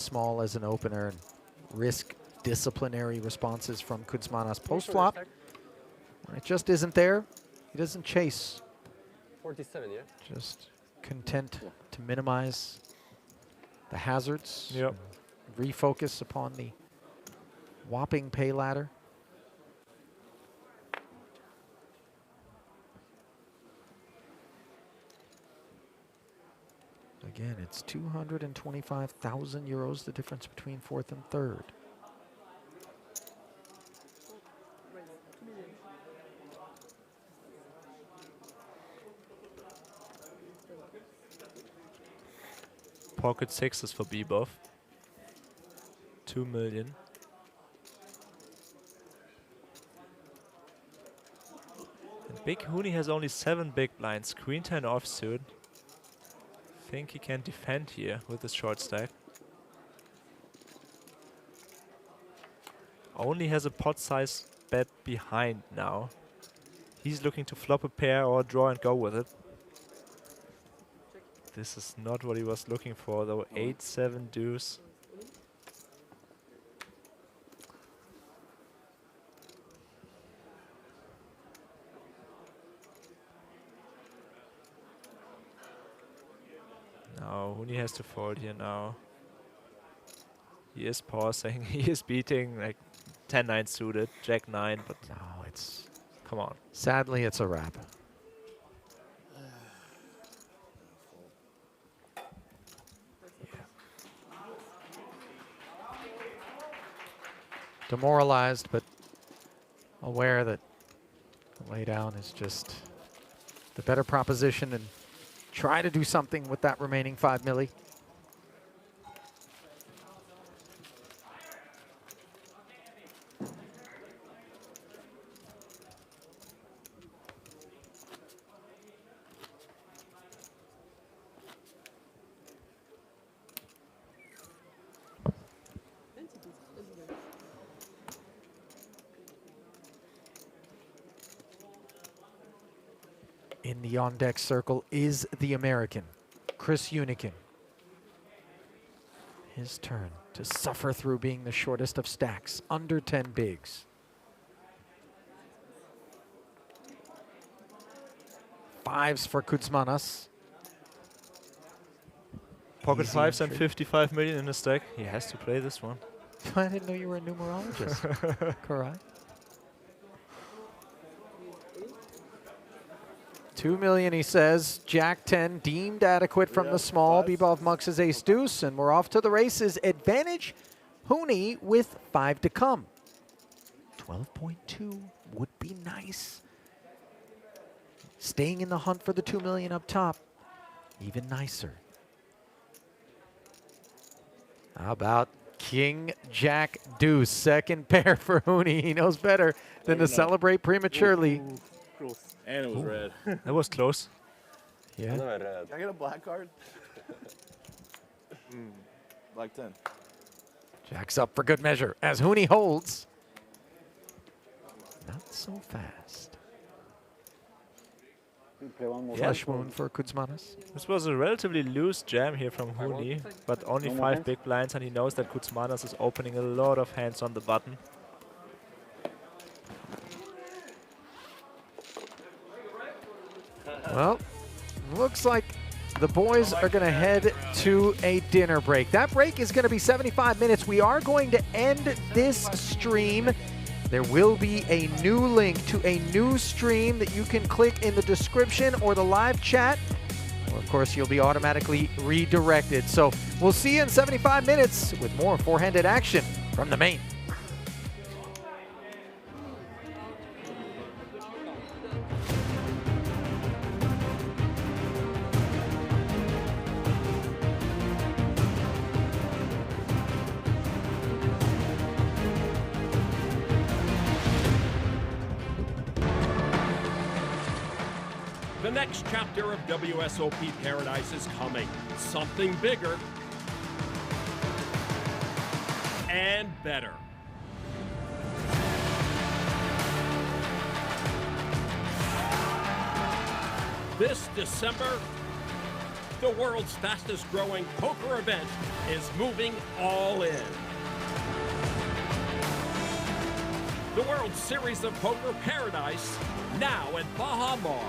small as an opener and risk disciplinary responses from Kuzmanas post-flop. When it just isn't there, he doesn't chase. 47, yeah? Just content to minimize the hazards. Yep. Refocus upon the whopping pay ladder. Again, it's 225,000 euros, the difference between fourth and third. Pocket sixes for Bebov. 2 million. And Big Huni has only 7 big blinds. Queen 10 offsuit. Think he can defend here with his short stack. Only has a pot size bet behind now. He's looking to flop a pair or draw and go with it. This is not what he was looking for though. 8-7 deuce. No, Huni has to fold here now. He is pausing, he is beating like 10-9 suited, Jack-9, but No, it's come on. sadly it's a wrap. Demoralized, but aware that the laydown is just the better proposition, and try to do something with that remaining 5 milli. In the on-deck circle is the American, Chris Unikin. His turn to suffer through being the shortest of stacks, under 10 bigs. Fives for Kuzmanas. Pocket Easy fives and entry. 55 million in his stack. He has to play this one. I didn't know you were a numerologist. Correct. 2 million, he says. Jack 10 deemed adequate from the small. Bebov mucks his ace deuce, and we're off to the races. Advantage Huni with 5 to come. 12.2 would be nice. Staying in the hunt for the 2 million up top, even nicer. How about King Jack deuce? Second pair for Huni. He knows better than to celebrate prematurely. And it was red. That was close. Yeah. Another red. Can I get a black card? Black 10. Jack's up for good measure as Huni holds. Not so fast. Flesh wound for Kuzmanas. This was a relatively loose jam here from Huni, but only 5 big blinds, and he knows that Kuzmanas is opening a lot of hands on the button. Well, looks like the boys are going to head to a dinner break. That break is going to be 75 minutes. We are going to end this stream. There will be a new link to a new stream that you can click in the description or the live chat. Or of course, you'll be automatically redirected. So we'll see you in 75 minutes with more four-handed action from the main. The next chapter of WSOP Paradise is coming. Something bigger and better. This December, The world's fastest growing poker event is moving all in. The World Series of Poker Paradise, now at Baha Mar.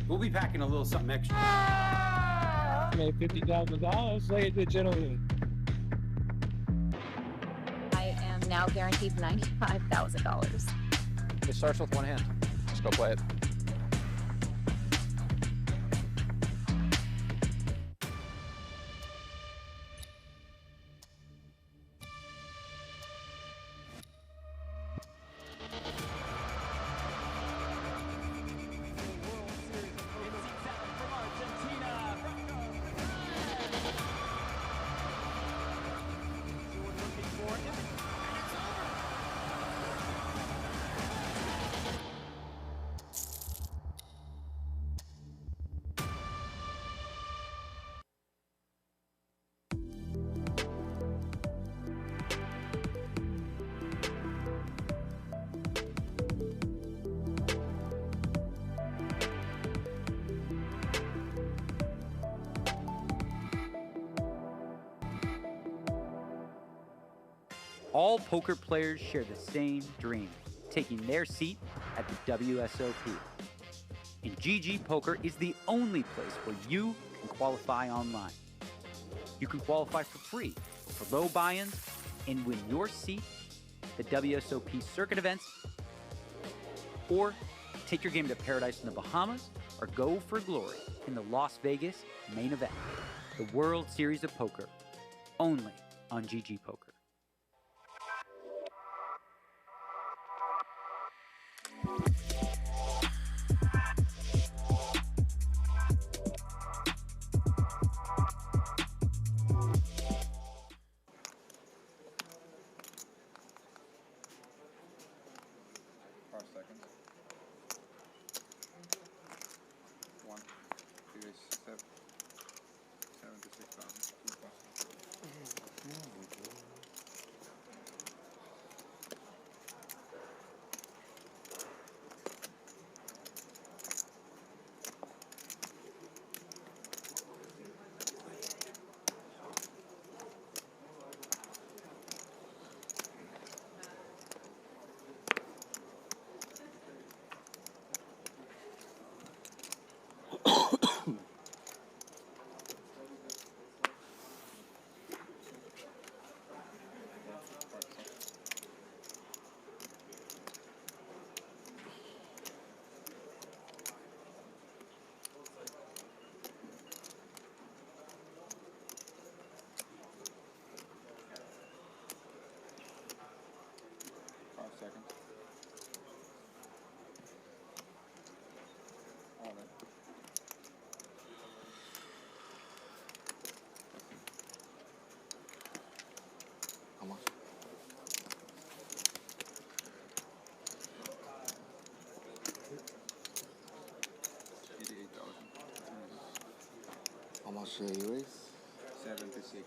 We'll be packing a little something extra. Made $50,000, ladies and gentlemen. I am now guaranteed $95,000. It starts with one hand. Just go play it. All poker players share the same dream, taking their seat at the WSOP. And GG Poker is the only place where you can qualify online. You can qualify for free, for low buy-ins, and win your seat at the WSOP circuit events, or take your game to Paradise in the Bahamas, or go for glory in the Las Vegas main event, the World Series of Poker, only on GG Poker. How much you raise? 76.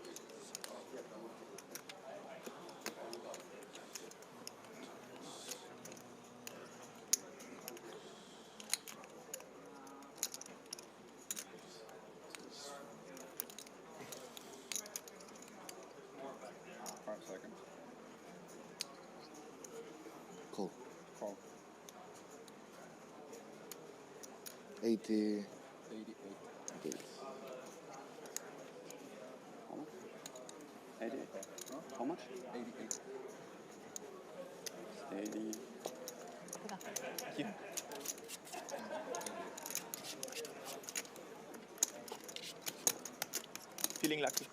Cool. Call. 80. 88. 88. How much? 88. 80. Yeah. Feeling lucky.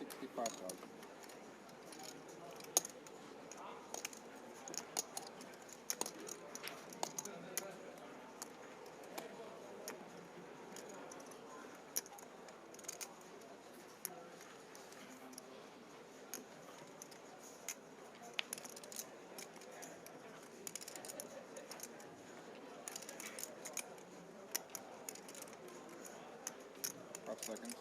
65,000. Seconds.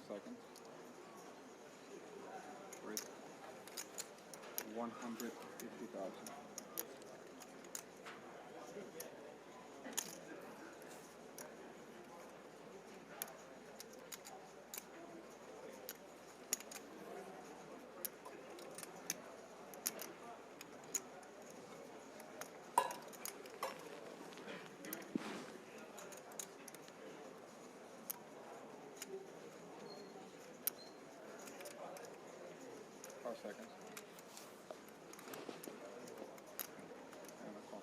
Seconds. Great. 150,000. Seconds. And a call.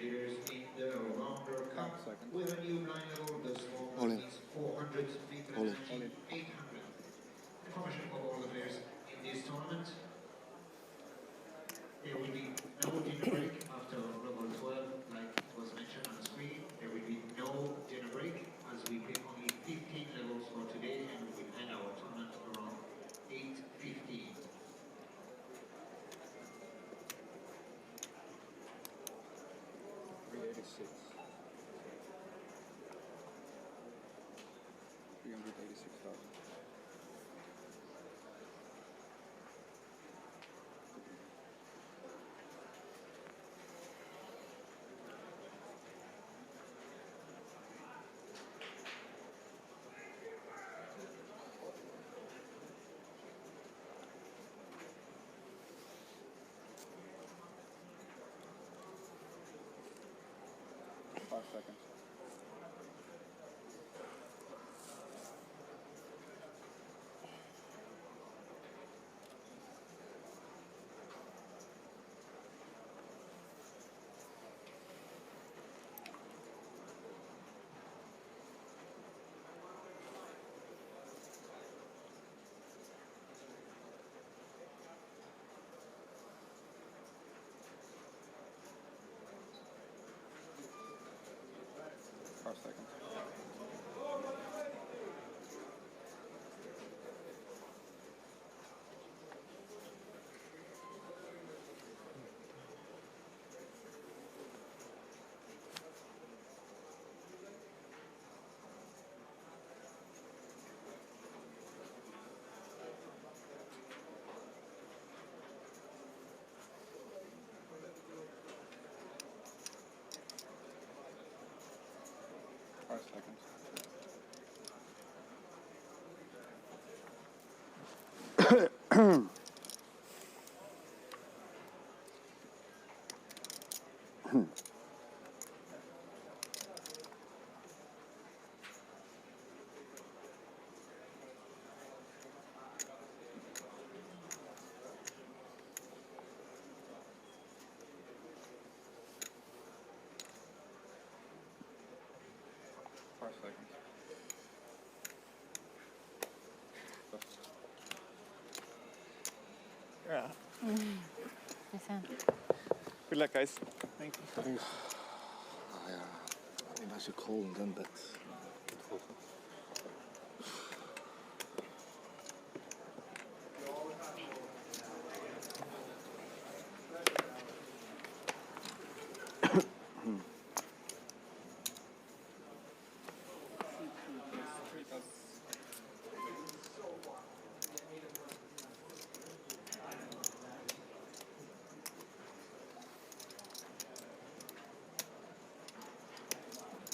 Leaders in the rounder cup with a new blind level, the small All in. is 400 meter All in. energy, 800. Information for all the players in this tournament. There will be no dinner break after level 12, like was mentioned on the screen. There will be no dinner break as we play only 15 levels for today and we will end our tournament around 8:15. 386. 386,000. Seconds. Seconds. Yeah. Listen. Good luck, guys. Thank you. Thanks. Ja, ik was cold and then that.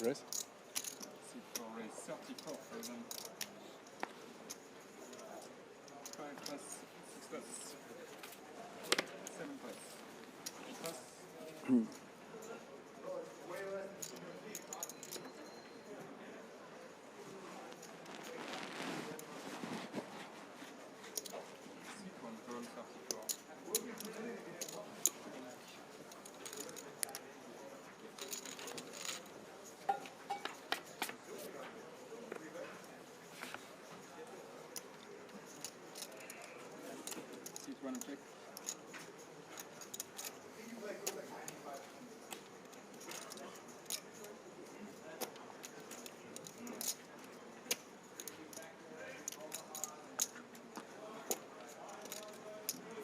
Race? C4 raise 34,000. 5 plus 6 plus 7 plus 8 plus. C1 roll 34. C1 check.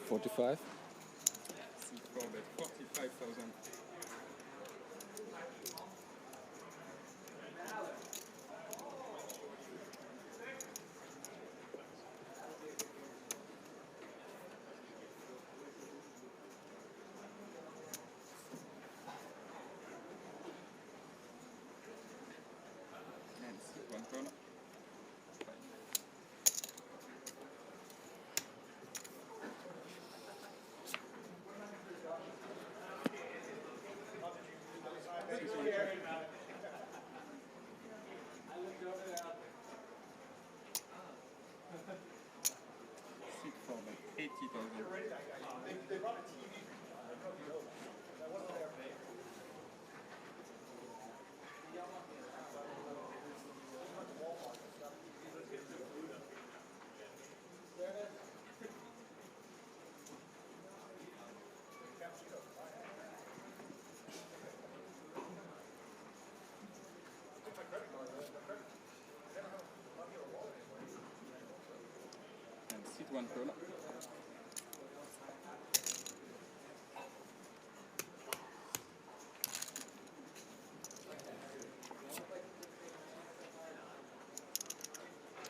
$45. C4 bet 45,000. And C1 corner. C4 bet 80,000. And C1 corner.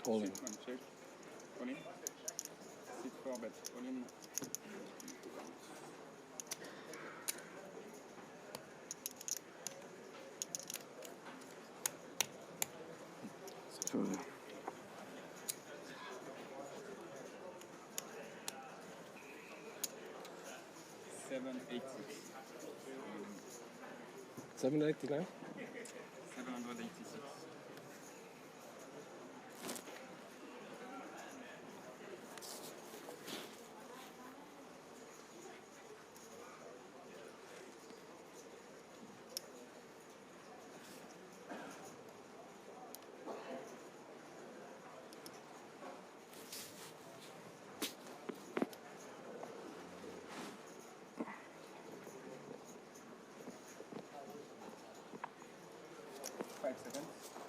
All in. C1 check. All in. C4 bet all in. Sure. 786. 789? 786. Five seconds.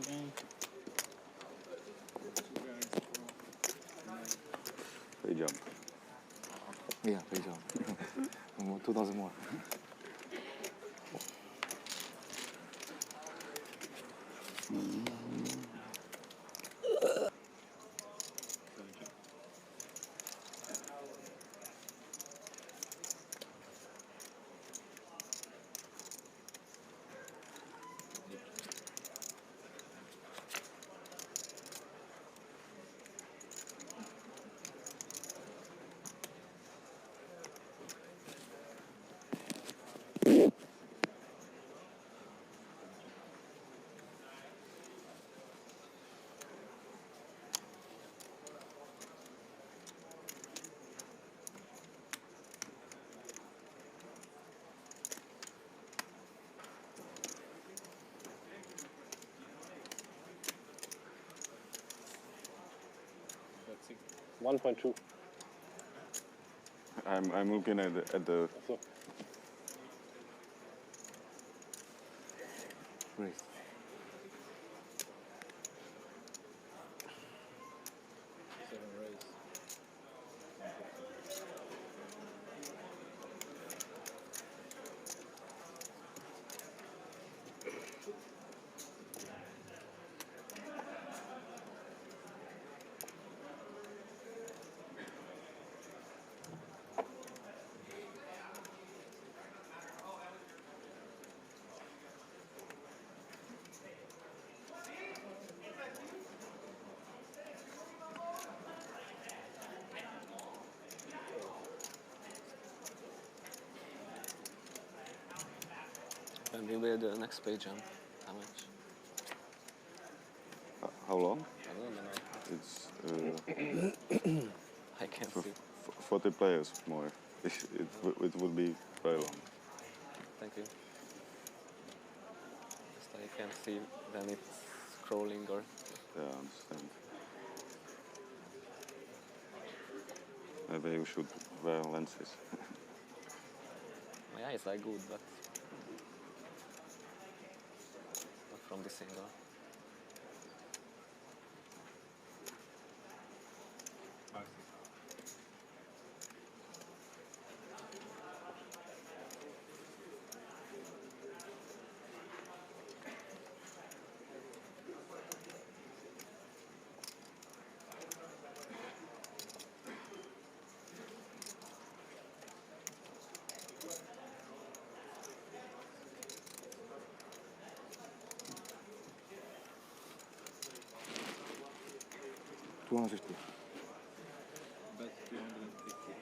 game. Great job. Yeah, great job. 2,000 more. That's 1.2. I'm looking at the Great. And maybe the next page jump. How much? how long? I don't know. It's I can't for see. 40 players more. It would be very long. Thank you. Just I can't see when it's scrolling or. Yeah, I understand. Maybe you should wear lenses. My eyes are good, but not from this angle. $250. Bet 250.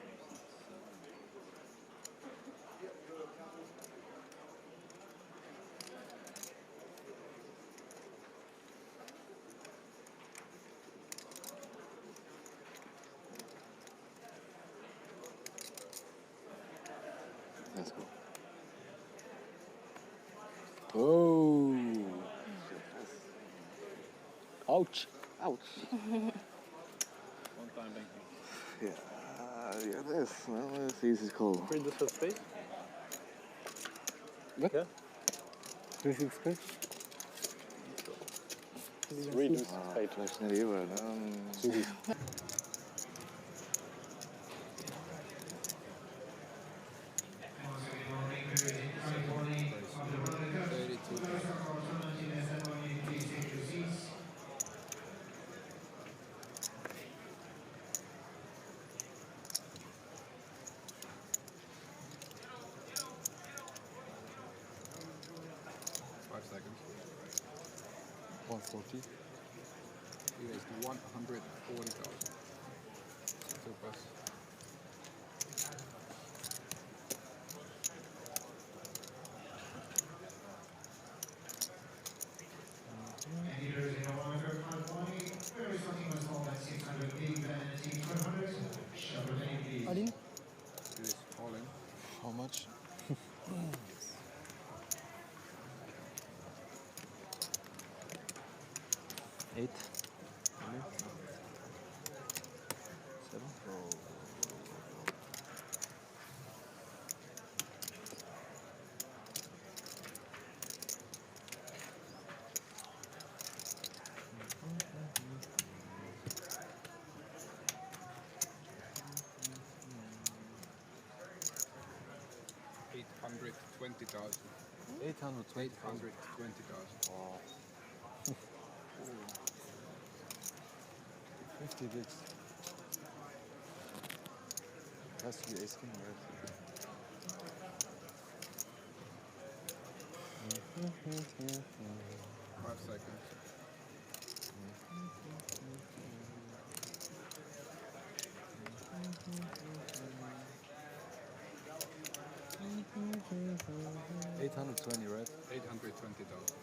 Let's go. Oh. Ouch. Ouch. One time banking. Yeah, this. Well, it's easy call. Read the first page. What? Yeah. 360? Read this page. Vielleicht nicht lieber, ne? Seconds. 140. Here is 140,000. Still pass. Aline? It is falling. How much? 8. 7? 820,000. 820. 820,000. Wow. 50 bigs. Has to be ace king, right? 5 seconds. $820, right? 820,000.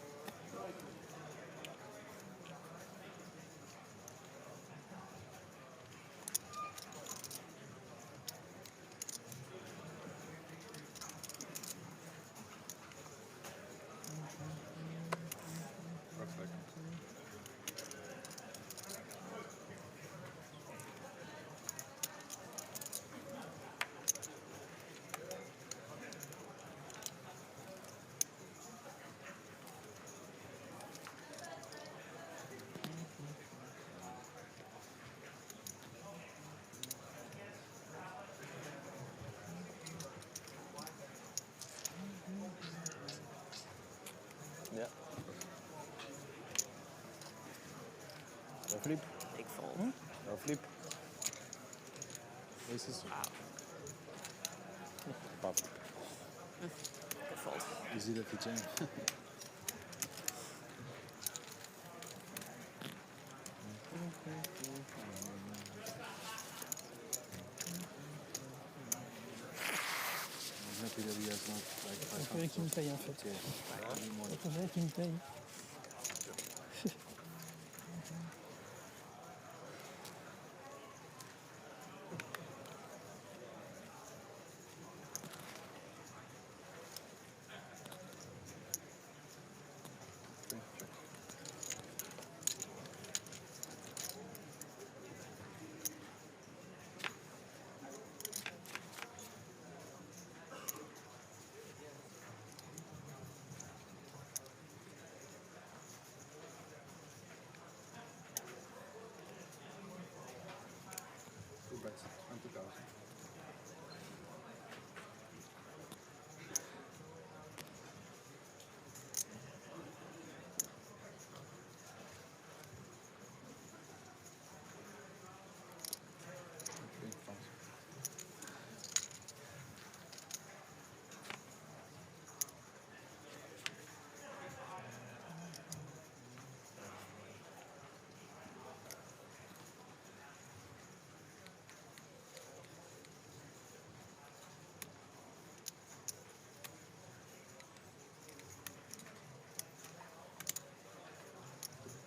Yeah. No flip. Big fold. No flip. Aces. Pop. Good fold. Easy that you jam. I'm happy that he has not like Il faudrait qu'il me paye en fait. Il faudrait qu'il me paye. Two bets, 20,000.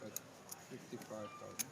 Bet 55,000.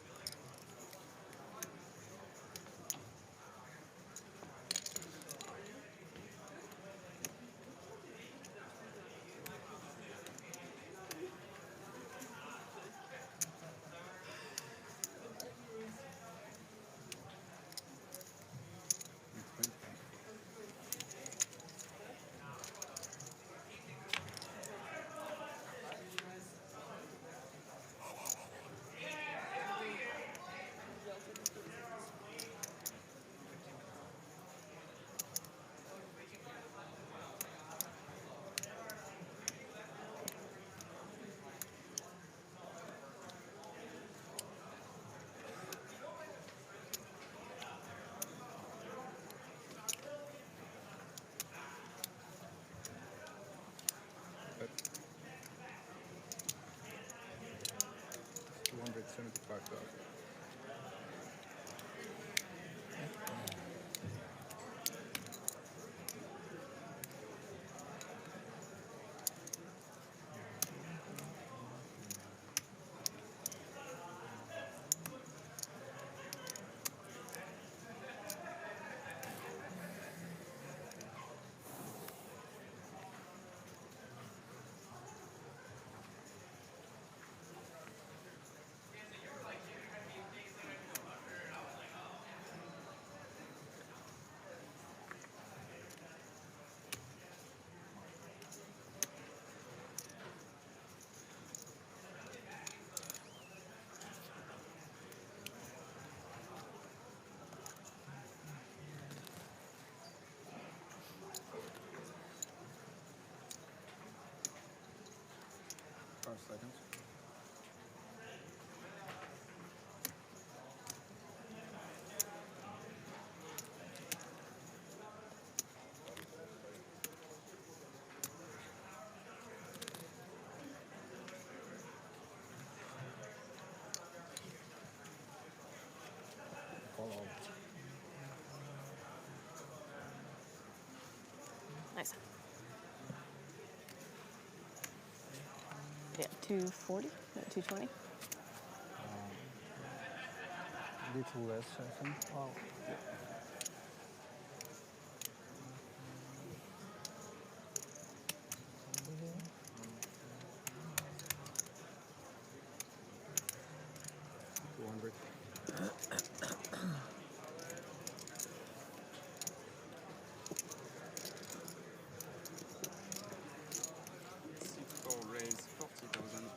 Bet 275,000. seconds. Nice. Yeah, 240, 220. Little less, I think. Wow. C4 raise 40,000.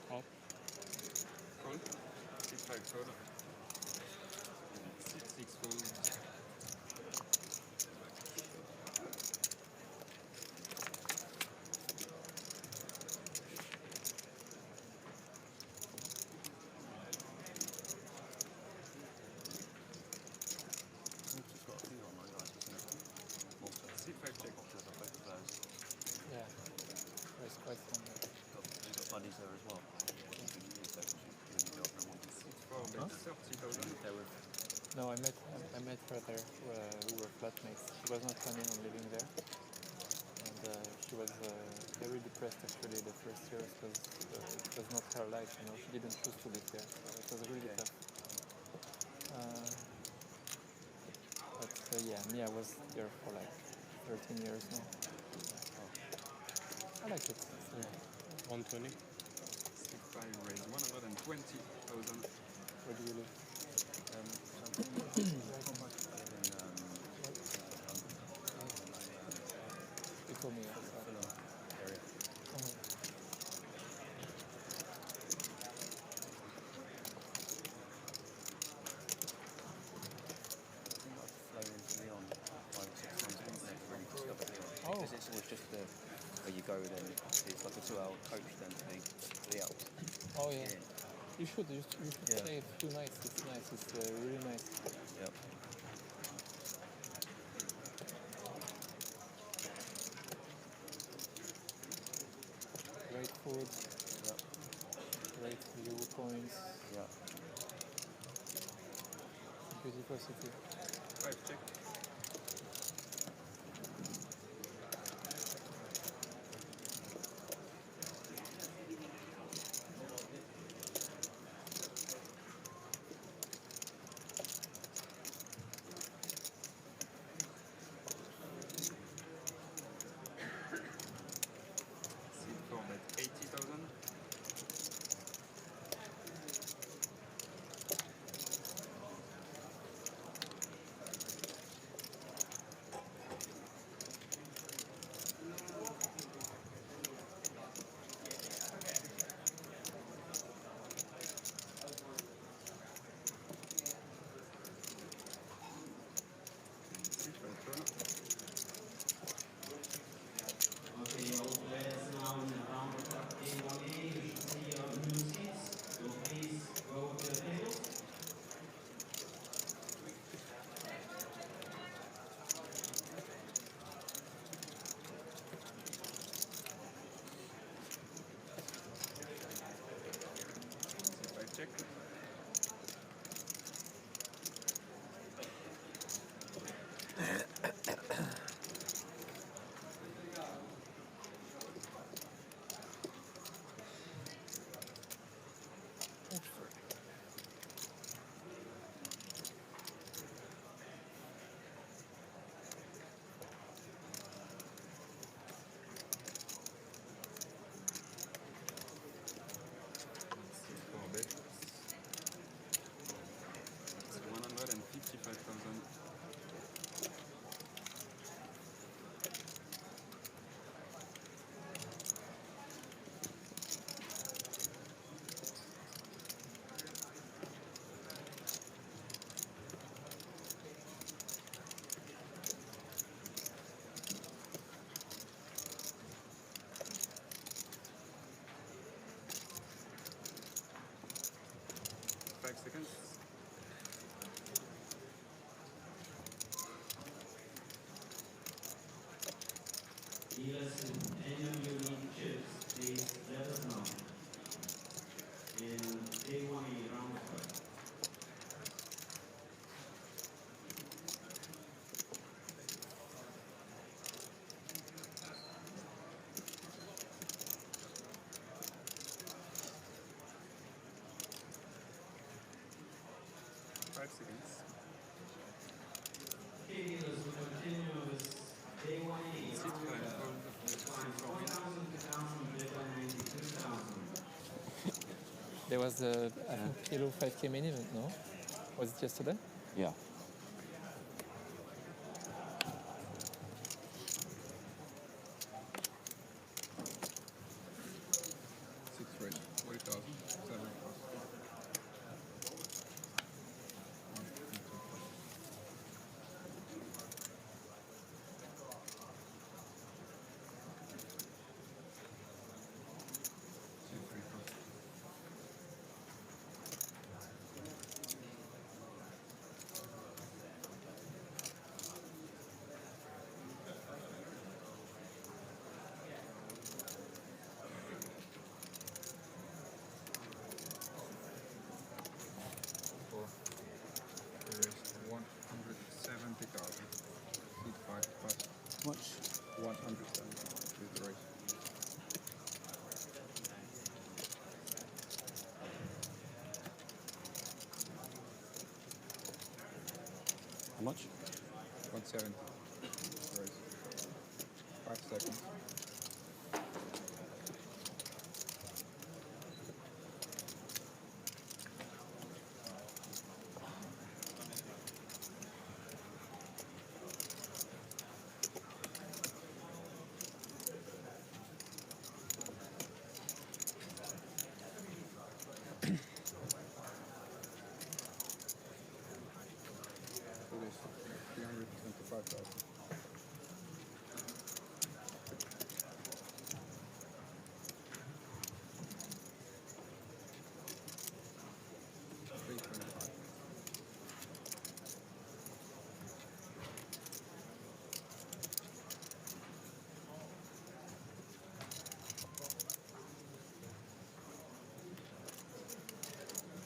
Call. Call. C5 call. C6 fold. C5 check. Yeah. That's quite fun. You've got buddies there as well. C4 bet 30,000. No, I met her there. We were flatmates. She was not planning on living there, and she was very depressed actually the first years because it was not her life. You know, she didn't choose to live there. So it was really tough. But yeah, me, I was there for like 13 years now. I like it. 120. C5 raise 120,000. Where do you live? You told me. area. Oh. Because it's always just where you go, then it's like a 2-hour coach then to the Alps. Oh yeah. You should stay a few nights. It's nice. It's really nice. Yep. Great food. Yep. Great viewpoints. Yeah. Beautiful city. 5 check. C4 bet 80,000. Dealers who any of you need chips, please let us know. In day 1 round 12. Okay, dealers, we continue with day 1 4,000, 2,000, 2,000. There was a, I think, Kilo 5K main event, no? Was it yesterday? Yeah. Six race, 40,000, 7 plus. There is 170,000. Seat 5 plus. Much? 170 with the race. How much? 170 race. 5 seconds. So this 325,000.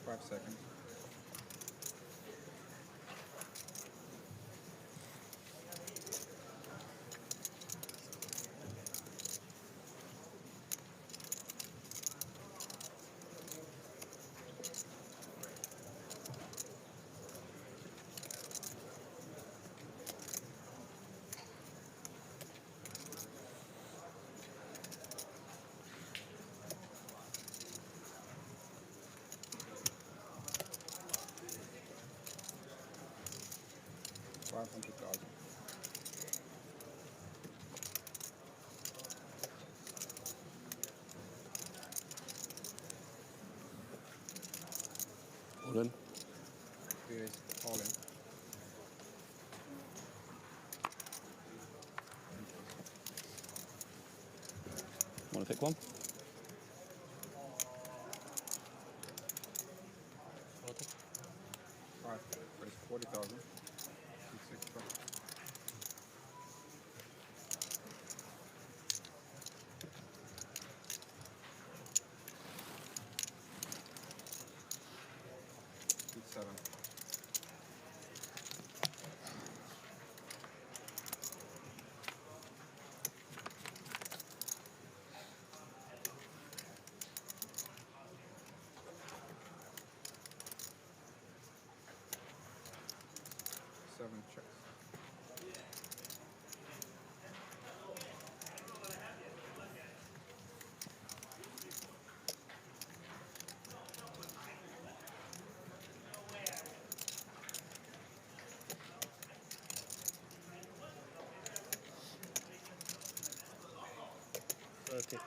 Five seconds. $500,000. All in? Here is all in. Want to pick one? 5 race 40,000. 6 extra. Seat 7. Seven checks. Okay.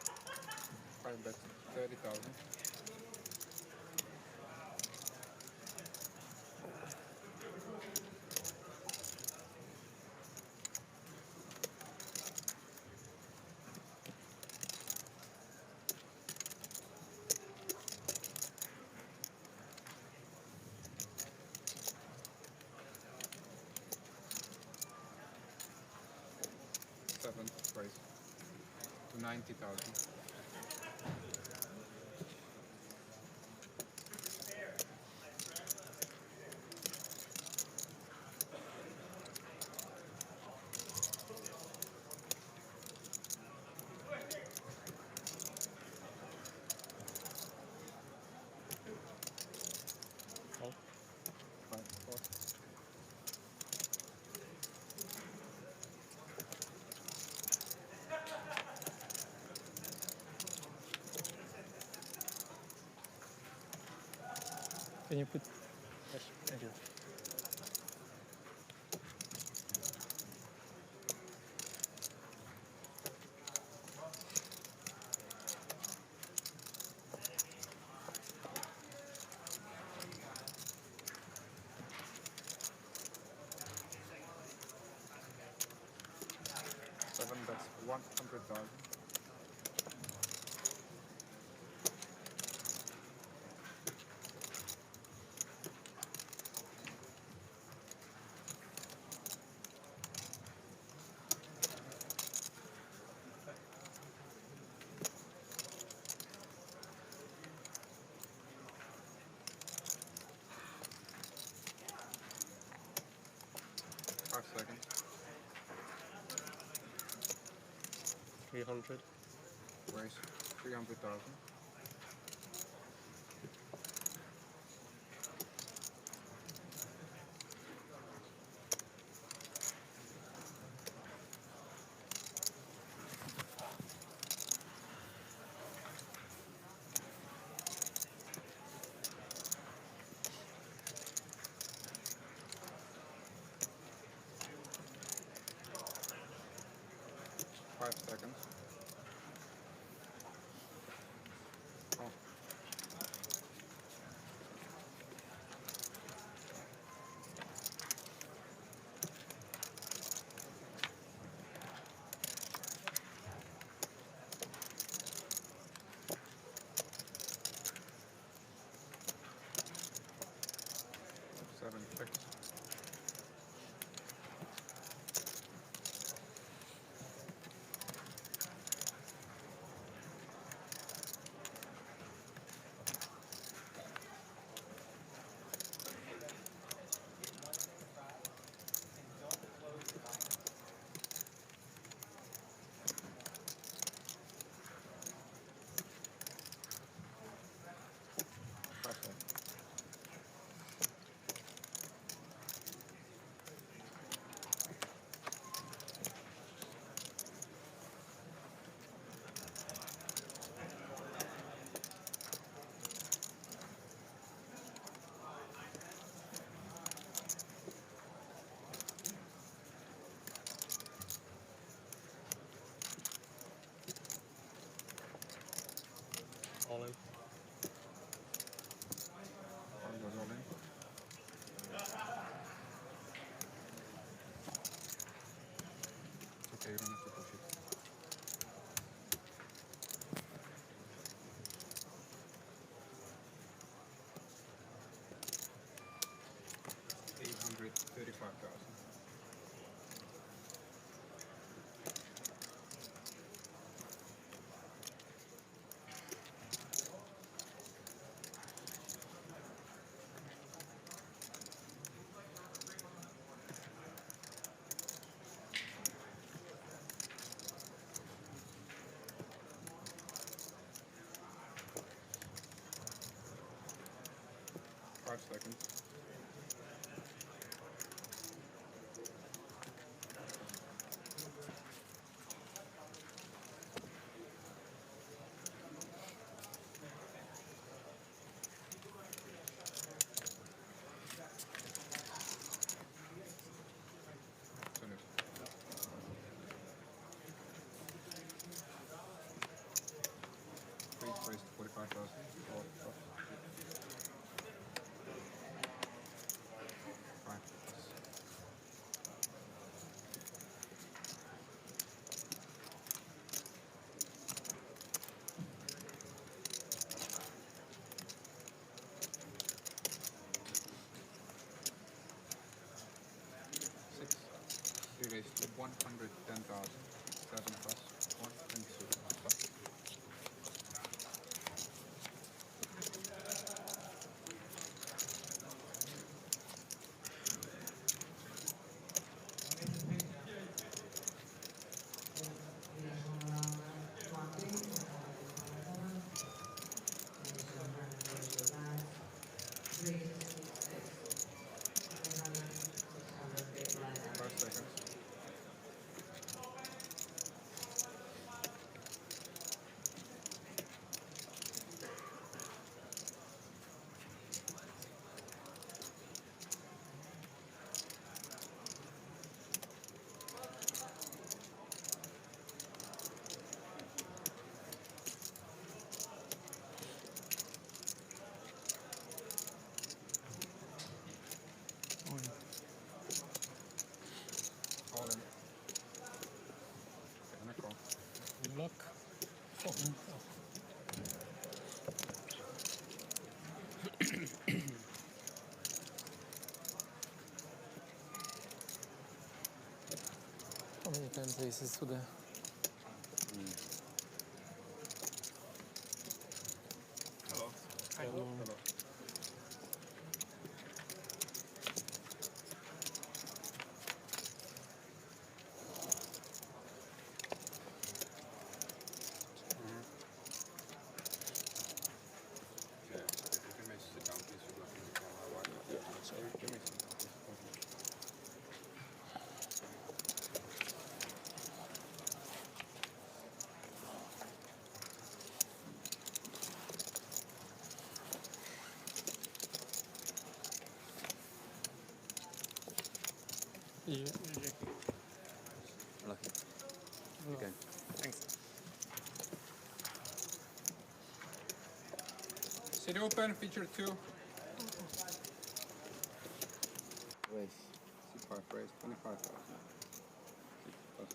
5 bets, 30,000. Seventh race. to 90,000. Can you put? Yes, thank you. Seven, that's 100,000. Five seconds. 300. Raise 300,000. Five seconds. Oh. Seven, six. Five seconds. All in. One goes all in. It's okay, you don't have to push it. $835,000. Five seconds. Finish. Please raise to 45,000. Or plus. Five plus. Six. You raised to 110,000. Seven plus one and two. block. How many times aces today? Hello. Hello. Hello. Yeah, if you can make sit down, please, you look in the camera. Yeah, sorry. Give me some. Lucky. No. Okay. Thanks. Sit open, feature 2. Raise. C5 raise, 25,000. Plus.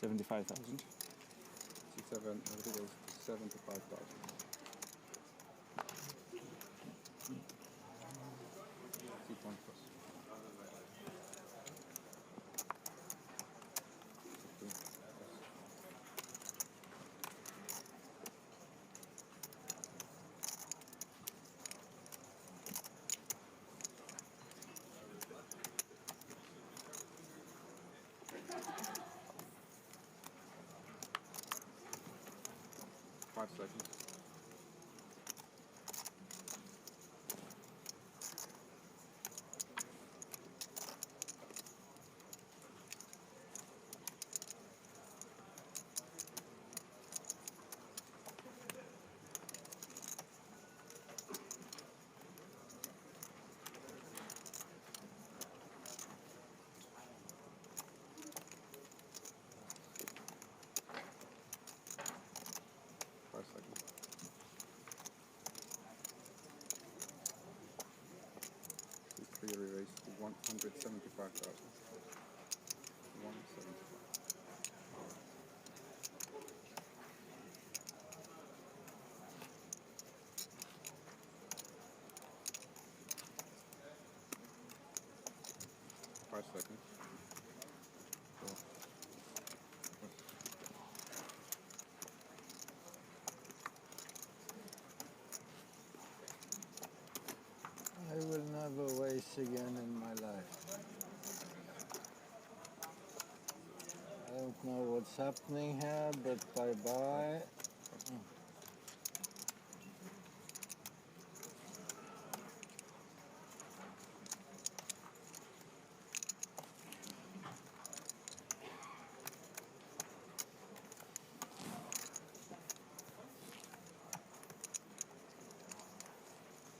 $75,000. C7, everything is 75,000. C1 plus. 15 plus. Five seconds. Five seconds. C3 re-raised to 175,000. 175. Five seconds. Four. I will never race again in my life. I don't know what's happening here, but bye-bye.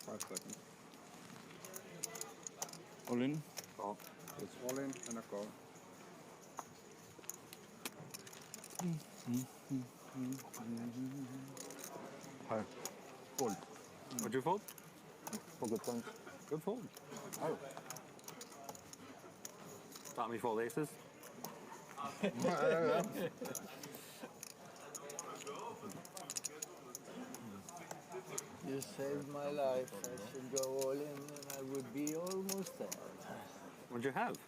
Five seconds. All in? Call. It's all in and a call. High. Fold. What'd you fold? For good points. Good fold. Oh. Taught me fold aces. You saved my life. I should go all in and I would be almost there. What'd you have?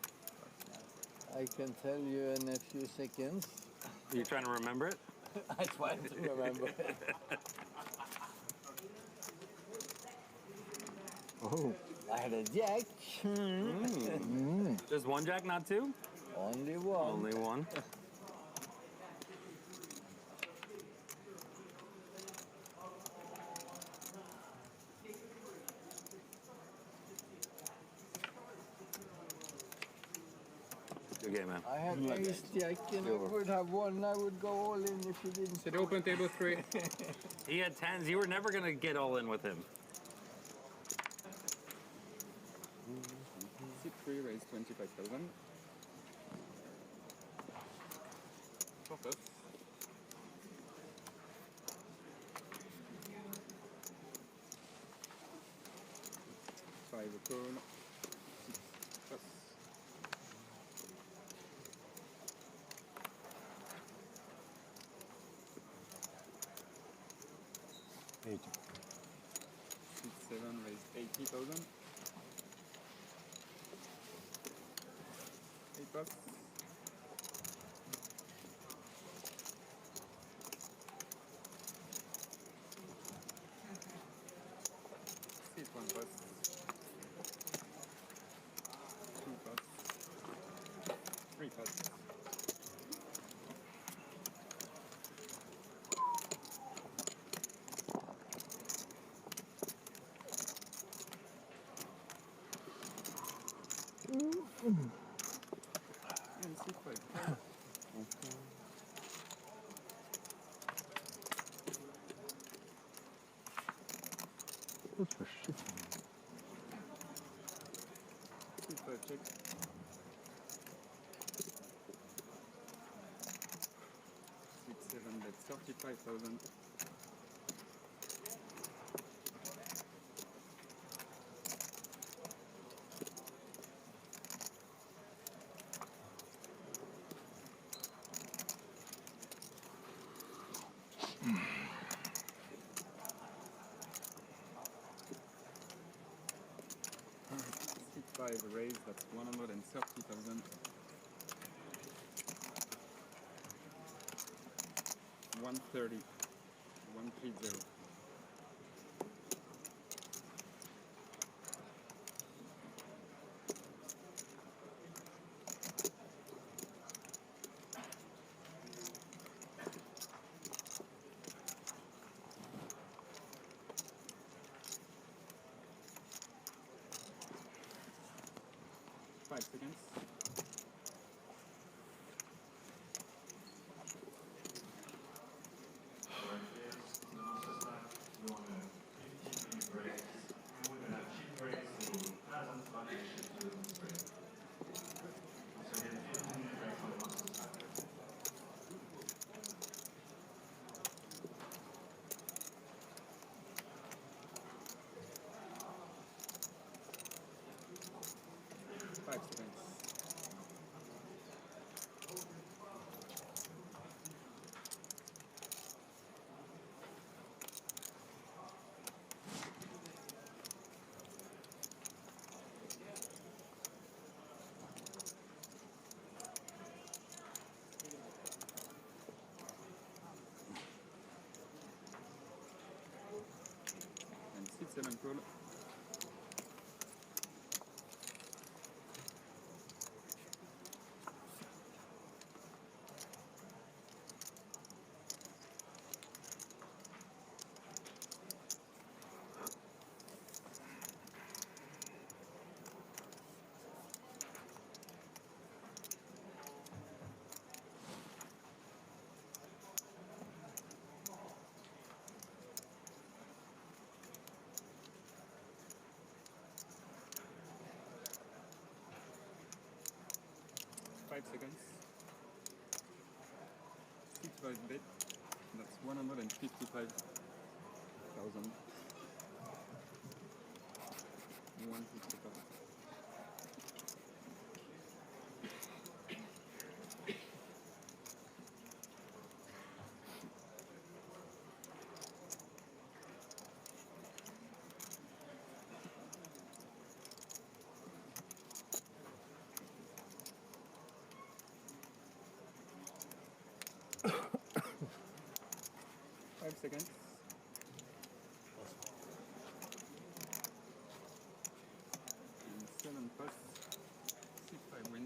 I can tell you in a few seconds. Are you trying to remember it? I try to remember it. Oh. I had a jack. Just one jack, not two? Only one. Only one. Good game, man. I had ace jack and I would have won. I would go all in if you didn't. Sit open, table 3. He had tens. You were never going to get all in with him. C3 raised 25,000. Focus. 65 a call. 6 pass. 80. 6-7 raise 80,000. 8 pass. 6 1 pass. 2 pass. 3 pass. And 6 5. That's for shit. 6 5 check. 6-7 bet 35,000. 6-5 raise, that's 130,000. 130. 130. 5 seconds. And 6-7 call. Five seconds. 6-5 bet. That's 155,000. 155. Five seconds. And 7 pass. 6-5 win.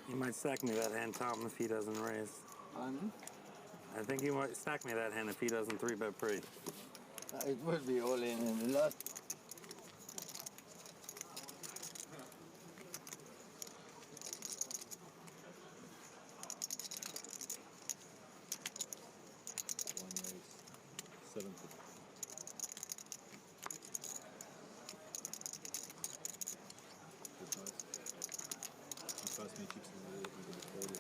You might stack me that hand, Tom, if he doesn't raise. Pardon? I think you might stack me that hand if he doesn't 3-bet pre. It would be all in the last. One raise. 70. Good pass. He passed me chips with the 40.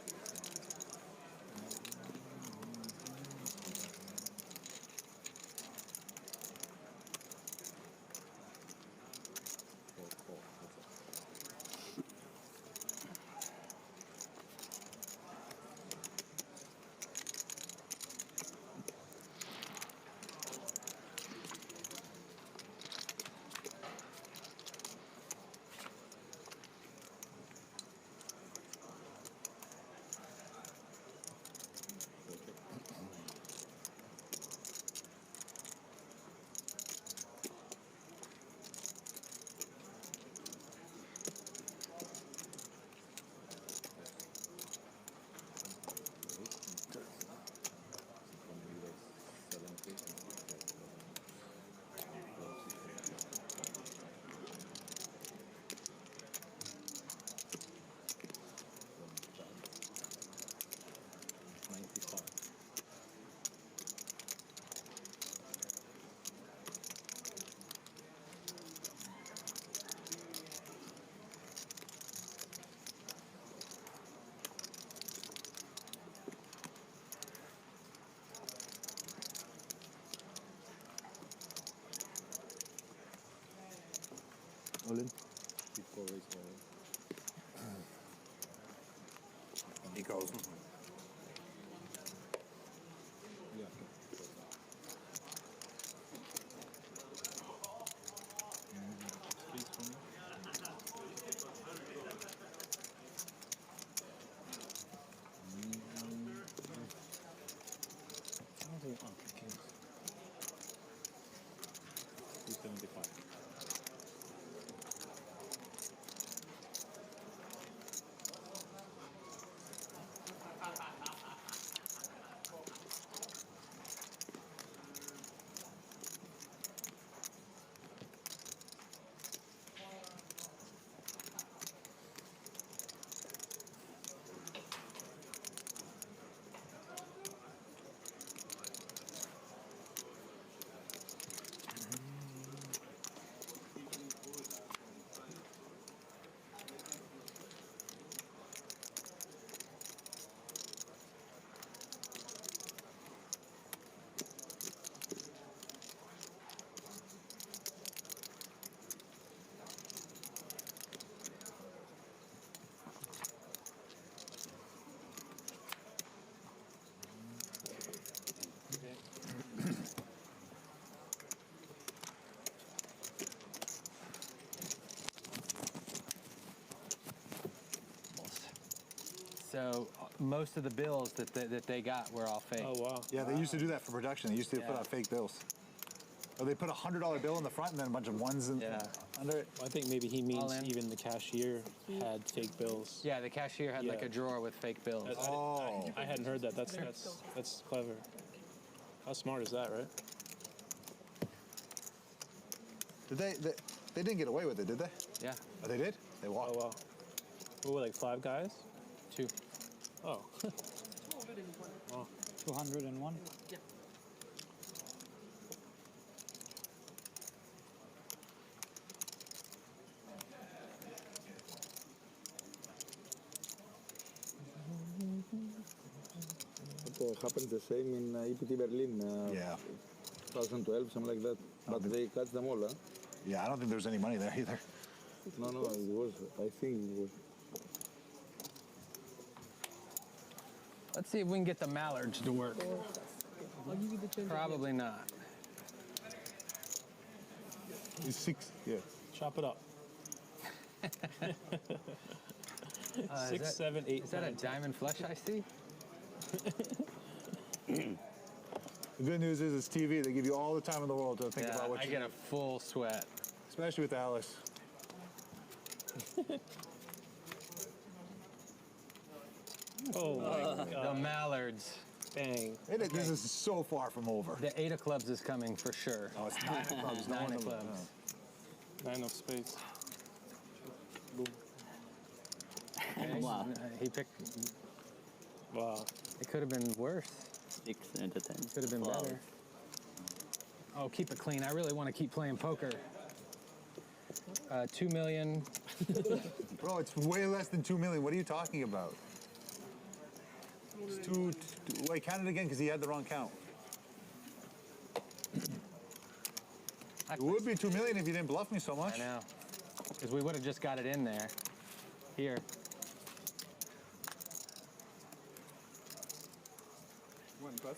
goes. Yeah. Please for me. Okay. 275. So most of the bills that they got were all fake. Oh, wow. Yeah, they used to do that for production. They used to put out fake bills. Or they put a $100 bill in the front and then a bunch of ones under it. I think maybe he means even the cashier had fake bills. Yeah, the cashier had like a drawer with fake bills. I hadn't heard that. That's clever. How smart is that, right? Did they didn't get away with it, did they? Yeah. Oh, they did? They walked. Oh, wow. What were like 5 guys? 2. Oh. Wow. 201? Yeah. It happens the same in EPT Berlin. 2012, something like that. But they cut them all, huh? Yeah, I don't think there's any money there either. No, it was. I think it was. Let's see if we can get the mallards to work. Probably not. It's 6, yeah. Chop it up. 6, 7, 8. Is that a diamond flush I see? The good news is it's TV. They give you all the time in the world to think about what I get a full sweat. Especially with Alice. Oh my God. The mallards. Dang. This is so far from over. The 8 of clubs is coming for sure. Oh, it's 9 of clubs. 9 of clubs. 9 of spades. Boom. Okay. Wow. He picked. Wow. It could have been worse. 6 and 10. Could have been better. Oh, keep it clean. I really want to keep playing poker. 2 million. Bro, it's way less than 2 million. What are you talking about? It's wait, count it again because he had the wrong count. It would be 2 million if you didn't bluff me so much. I know. Because we would have just got it in there. Here. One plus.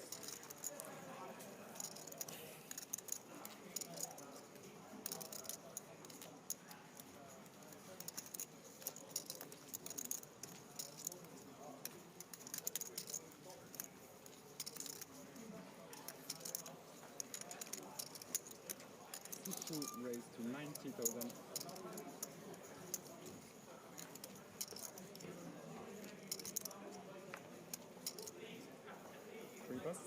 To raise to 90,000. Three plus.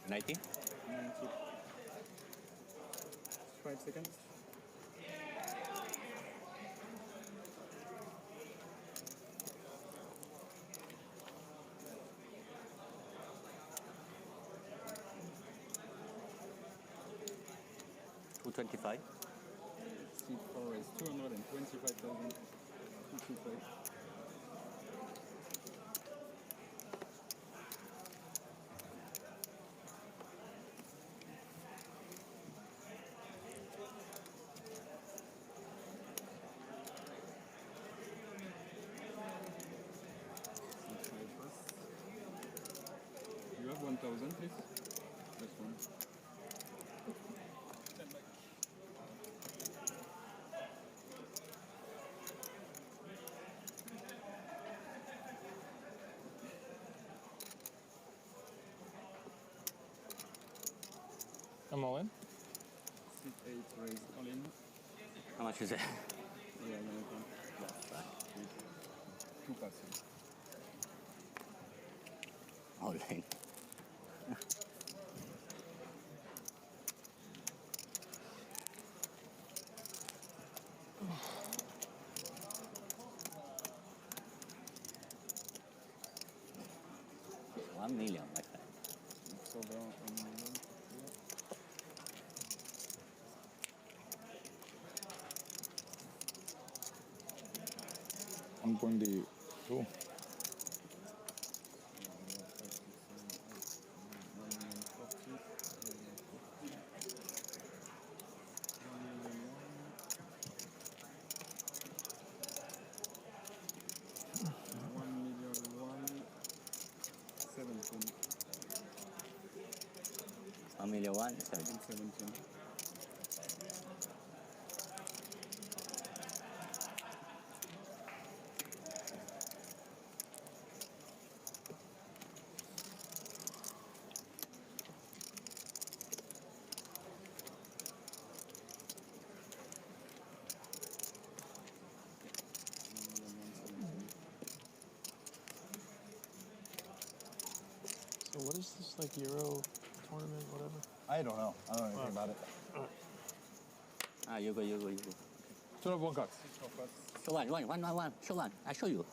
$90? 5 seconds. $225? C4 is 225,000. 225. I'm all in. Sit 8, raise all in. How much is it? Yeah, no problem. 2%. All in. $1 million, my friend. So the 1 million. Yeah. 1.2. $1 million, 17. So what is this, like, Euro tournament, whatever? I don't know. I don't know anything about it. Ah, you go. Show up 1 cock. Show one. Show one. I show you.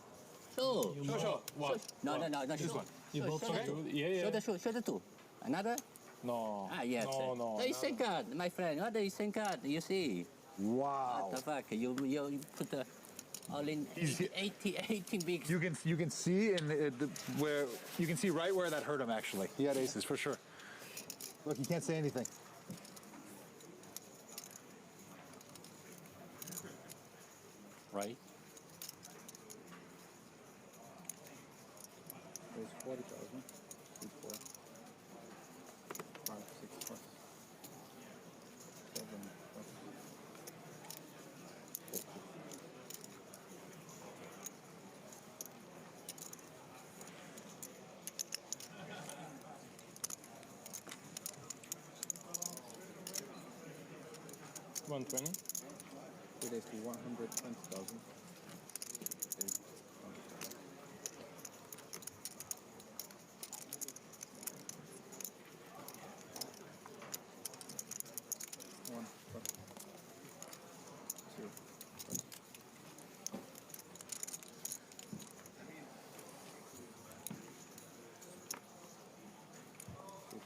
Show. Show. What? No. This one. You both show the okay? two. Yeah. Show the two. Another? No. Ah, yes. No. The same card, my friend. What the same card? You see? Wow. What the fuck? You put the all in 18 bigs. You can see where you can see right where that hurt him actually. He had aces for sure. Look, he can't say anything. Right? Raise 40,000. 2, 4. 5, 6 plus. 7 plus. 120. It is to 120,000. One, plus. 2.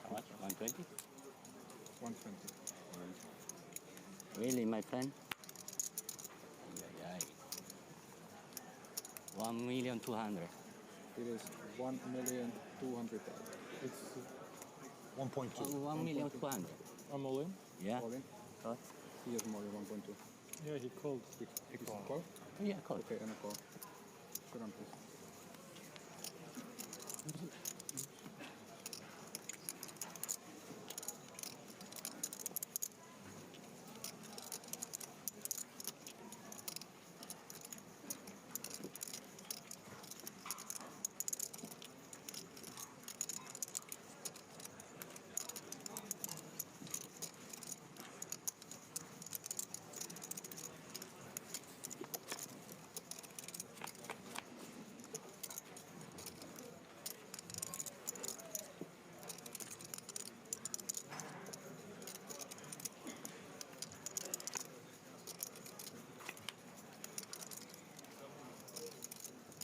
How much? 120? 120. Really, my friend? 1,200,000. It is 1,200,000. It's 1.2. 1,200,000. I'm all in. Yeah. All in? What? He has more than 1.2. Yeah, he called. He call? Yeah, call. Okay, and a call. Sit on, please.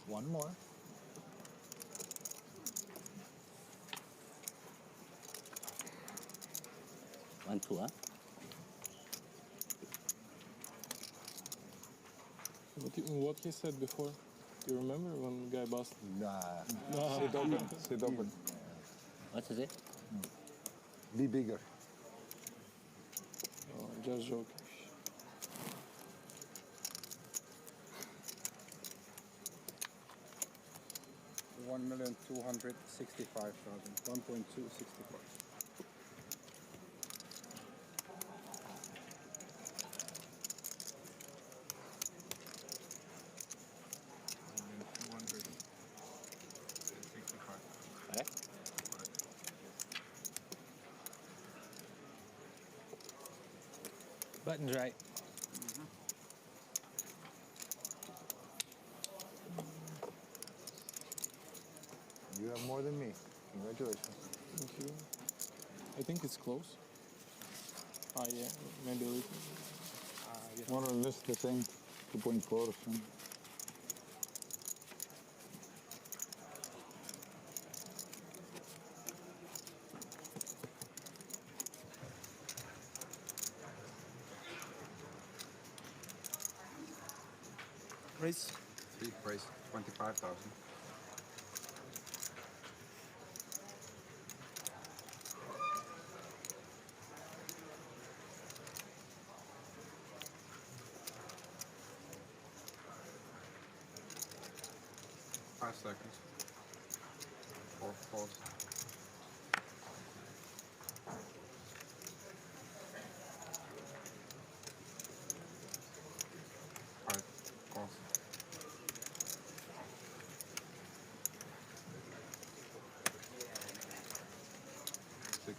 One more. One, two, huh? What he said before? Do you remember when guy busted? Nah. Sit open. Sit open. What is it? Be bigger. Oh, just joking. 1,265,000. 1.265. Correct? Button's right. You have more than me. Congratulations. Thank you. I think it's close. Yeah, maybe a little. Yeah. More or less the same, 2.4 or something. Raise. Three price 25,000. Seconds. 4 falls. 5 calls. 6%.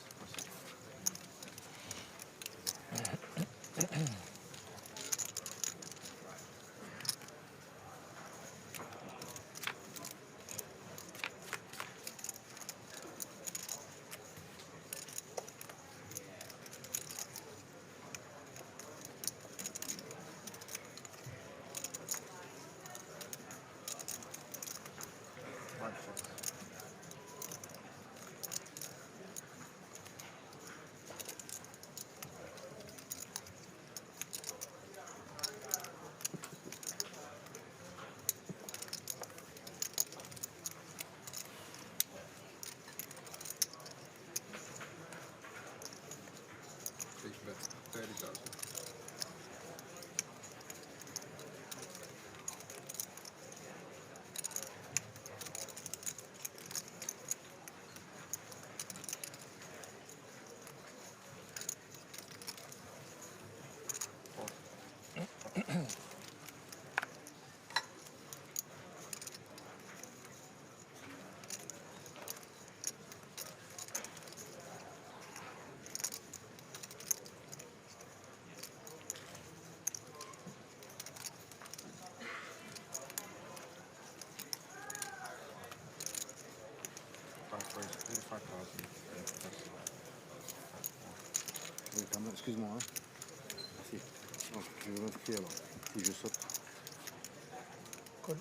Big bet, 30,000. Excuse-moi. Hein. Si. Non, je vais vérifier alors. Si je saute. Good.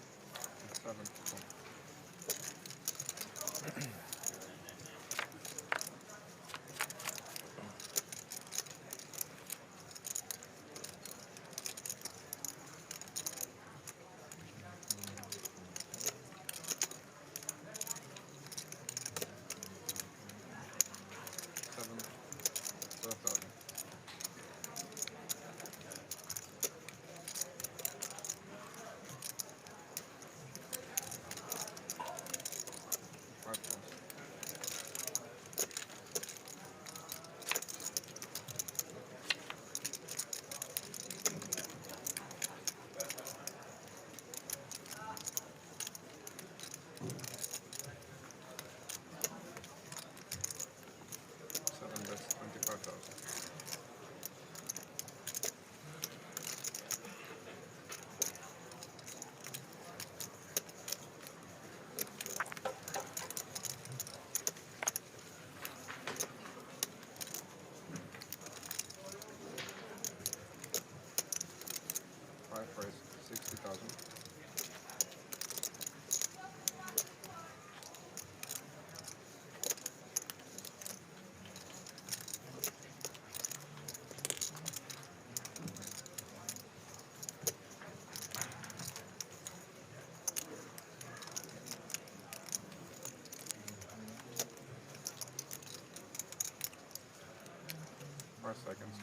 7. That's 25,000. Price 60,000. Seconds.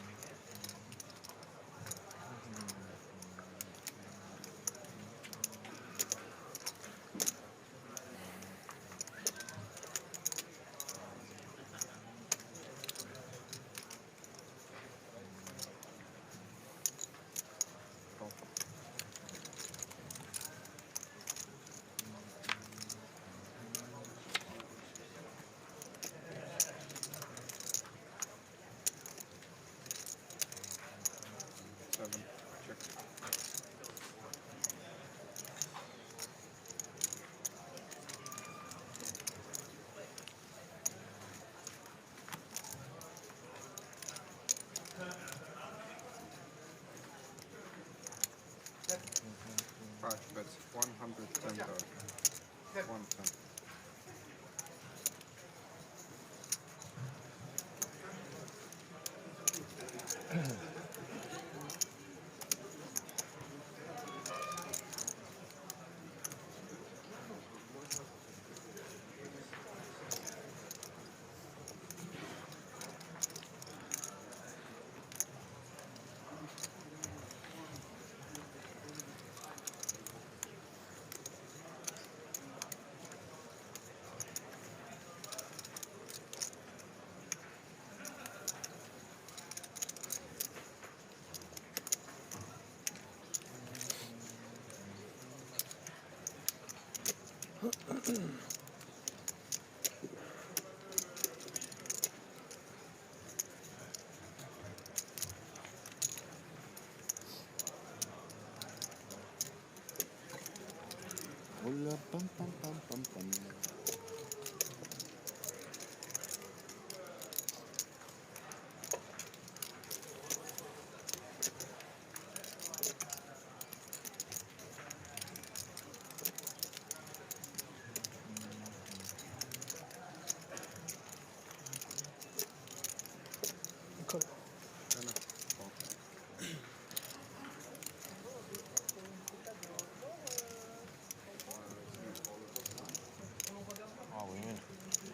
Oh, we win.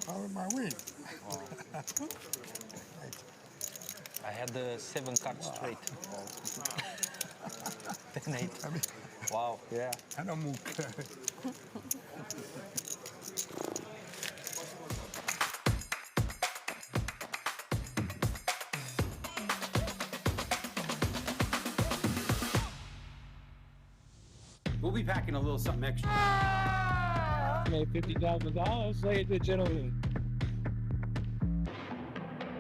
How am I win? Wow. I had the 7 cards straight. 10-8. Wow, yeah. Ano mo ka? We'll be packing a little something extra. Made $50,000, ladies and gentlemen.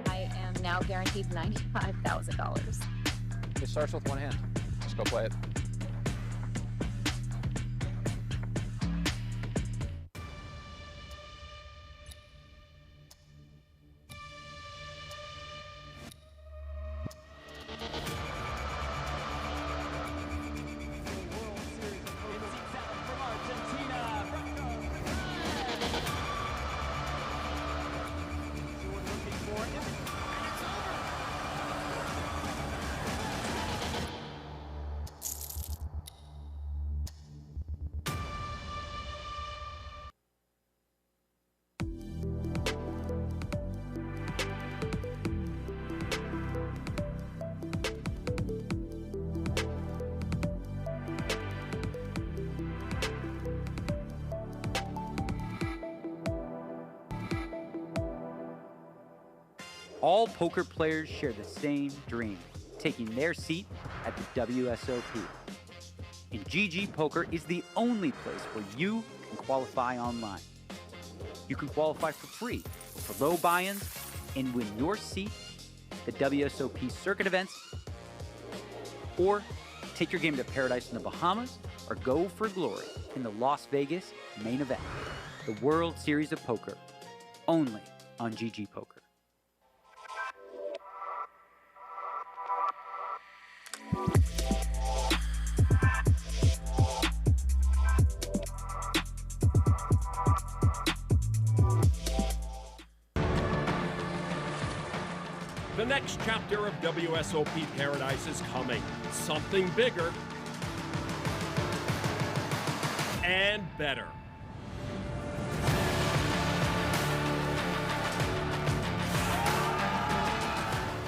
I am now guaranteed $95,000. It starts with one hand. Let's go play it. All poker players share the same dream, taking their seat at the WSOP. And GG Poker is the only place where you can qualify online. You can qualify for free, for low buy-ins, and win your seat at the WSOP circuit events, or take your game to Paradise in the Bahamas, or go for glory in the Las Vegas main event, the World Series of Poker, only on GG Poker. The next chapter of WSOP Paradise is coming. Something bigger and better.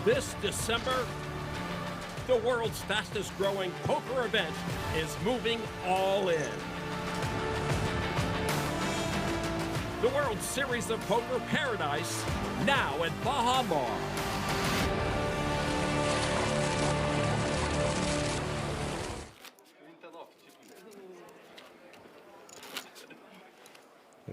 This December, the world's fastest growing poker event is moving all in. The World Series of Poker Paradise, now at Baha Mar.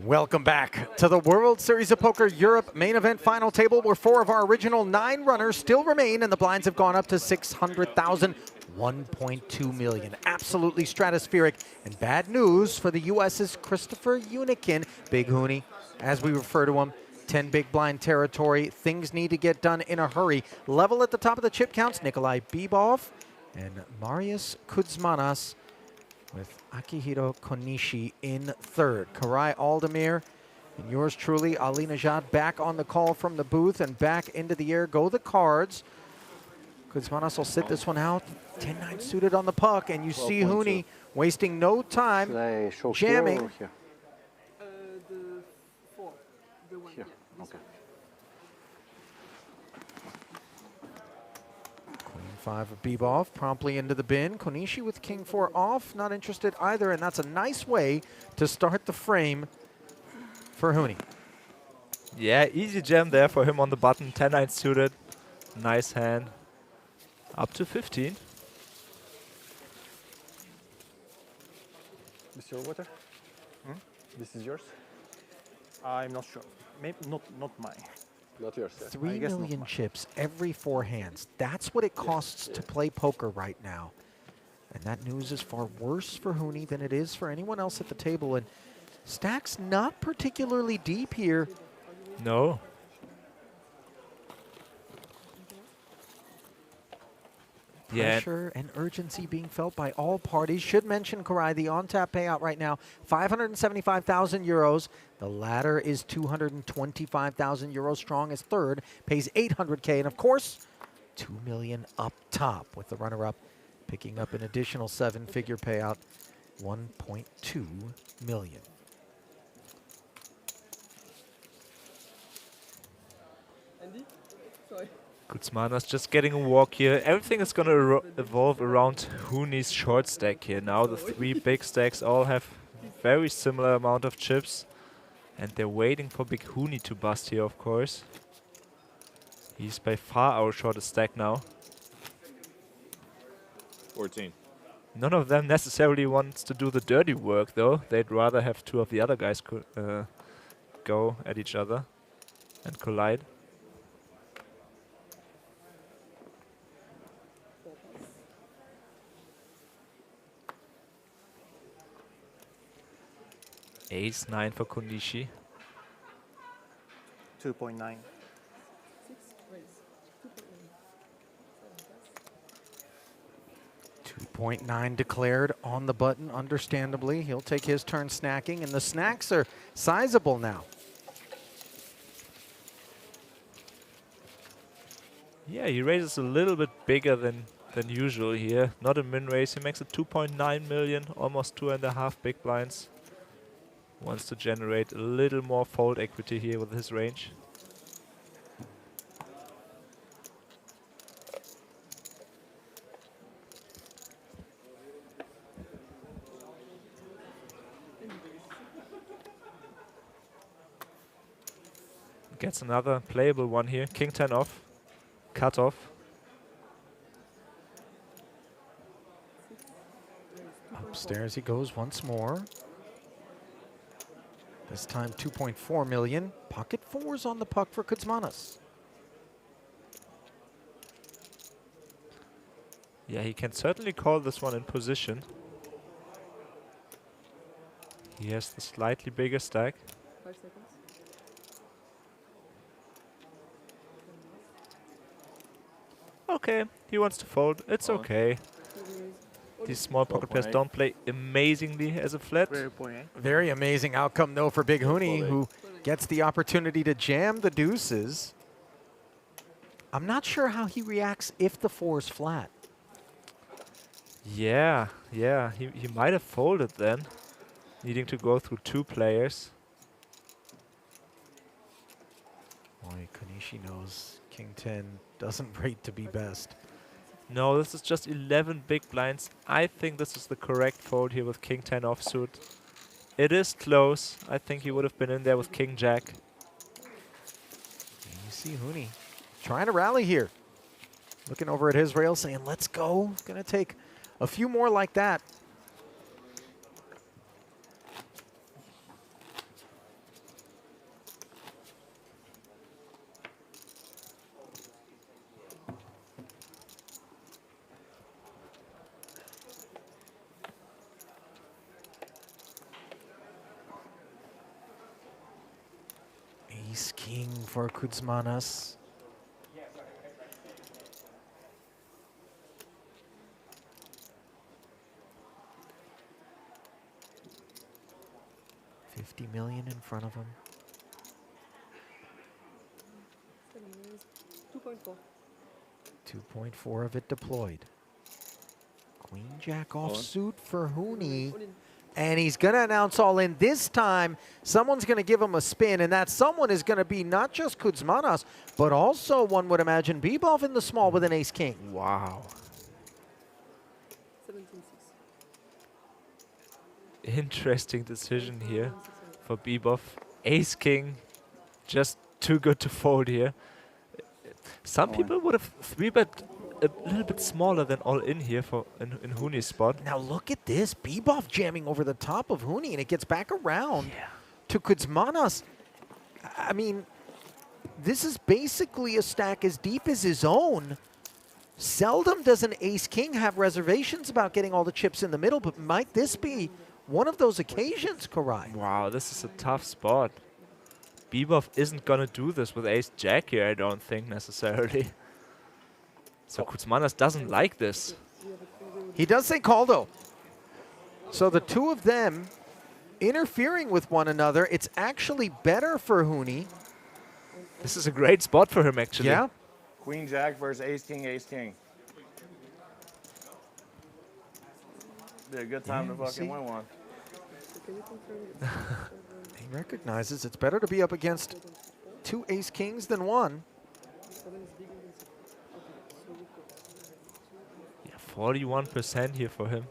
Welcome back to the World Series of Poker Europe main event final table, where 4 of our original 9 runners still remain, and the blinds have gone up to 600,000, 1.2 million. Absolutely stratospheric, and bad news for the U.S.'s Christopher Unikin, Big Hooney, as we refer to him. 10 big blind territory. Things need to get done in a hurry. Level at the top of the chip counts, Nikolai Bibov and Marius Kuzmanas, with Akihiro Konishi in third. Karai Aldemir and yours truly, Ali Najad, back on the call from the booth, and back into the air go the cards. Kuzmanas will sit this one out. 10-9 suited on the puck, and you see Hooney wasting no time, jamming. The 4, the 1. Here. Okay. Queen 5 of Bibov promptly into the bin. Konishi with King 4 off, not interested either, and that's a nice way to start the frame for Hooney. Yeah, easy jam there for him on the button. 10-9 suited. Nice hand. Up to 15. This is your water? This is yours? I'm not sure. Maybe not mine. Not yours. 3 million chips every 4 hands. That's what it costs to play poker right now. And that news is far worse for Huni than it is for anyone else at the table. And stack's not particularly deep here. No. Yeah. Pressure and urgency being felt by all parties. Should mention, Karai, the on-tap payout right now, 575,000 euros. The latter is 225,000 euros strong as third, pays 800K. And of course, 2 million up top with the runner-up picking up an additional 7-figure payout, 1.2 million. Andy? Sorry. Kutzmana's just getting a walk here. Everything is going to evolve around Huni's short stack here. Now the 3 big stacks all have very similar amount of chips. And they're waiting for Big Huni to bust here, of course. He's by far our shortest stack now. 14. None of them necessarily wants to do the dirty work, though. They'd rather have 2 of the other guys go at each other and collide. Ace 9 for Konishi. 2.9. 2.9 declared on the button, understandably. He'll take his turn snacking, and the snacks are sizable now. Yeah, he raises a little bit bigger than usual here. Not a min raise. He makes it 2.9 million, almost 2.5 big blinds. Wants to generate a little more fold equity here with his range. Gets another playable one here. King 10 off. Cut off. Upstairs he goes once more. This time 2.4 million. Pocket fours on the puck for Kutzmanas. Yeah, he can certainly call this one in position. He has the slightly bigger stack. 5 seconds. Okay, he wants to fold. It's okay. These small pocket pairs don't play amazingly as a flat. Very amazing outcome, though, for Big Huni, who gets the opportunity to jam the deuces. I'm not sure how he reacts if the 4 is flat. Yeah, he might have folded then, needing to go through 2 players. Boy, Konishi knows King 10 doesn't rate to be best. No, this is just 11 big blinds. I think this is the correct fold here with King 10 offsuit. It is close. I think he would have been in there with King Jack. And you see Huni trying to rally here. Looking over at his rail saying, let's go. Gonna take a few more like that. Ace King for Kutzmanas. $50 million in front of him. 2.4. 2.4 of it deployed. Queen Jack offsuit for Huni. And he's going to announce all in. This time, someone's going to give him a spin, and that someone is going to be not just Kutzmanas, but also, one would imagine, Bebov in the small with an ace-king. Wow. 17.6. Interesting decision here for Bebov. Ace-king, just too good to fold here. Some people would have 3-bet a little bit smaller than all in here for in Huni's spot. Now look at this. Bebov jamming over the top of Huni, and it gets back around to Kutzmanas. I mean, this is basically a stack as deep as his own. Seldom does an ace-king have reservations about getting all the chips in the middle, but might this be one of those occasions, Karai? Wow, this is a tough spot. Bebop isn't gonna do this with ace-jack here, I don't think, necessarily. So Kuzmanas doesn't like this. He does say call, though. So the two of them interfering with one another, it's actually better for Huni. This is a great spot for him, actually. Yeah. Queen Jack versus Ace King, Ace King. Be a good time to fucking win one. He recognizes it's better to be up against two ace kings than one. Yeah, 41% here for him.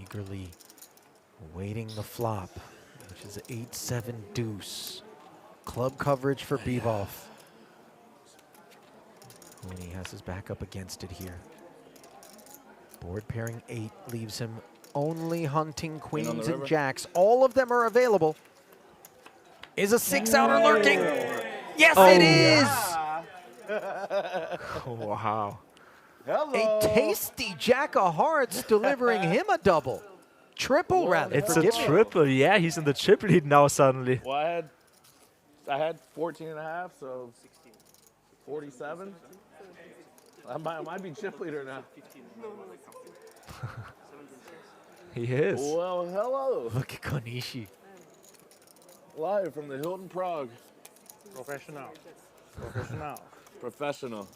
Eagerly awaiting the flop, which is 8-7 deuce. Club coverage for Bebop. Huni has his back up against it here. Board pairing 8 leaves him only hunting queens and jacks. All of them are available. Is a 6-outer lurking? Yes, it is! Wow. A tasty jack of hearts delivering him a double. Triple, rather. It's a triple. Yeah, he's in the chip lead now suddenly. Well, I had 14 and a half, so 47. I might be chip leader now. He is. Well, hello. Look at Konishi. Live from the Hilton Prague. Professional. Professional. Professional.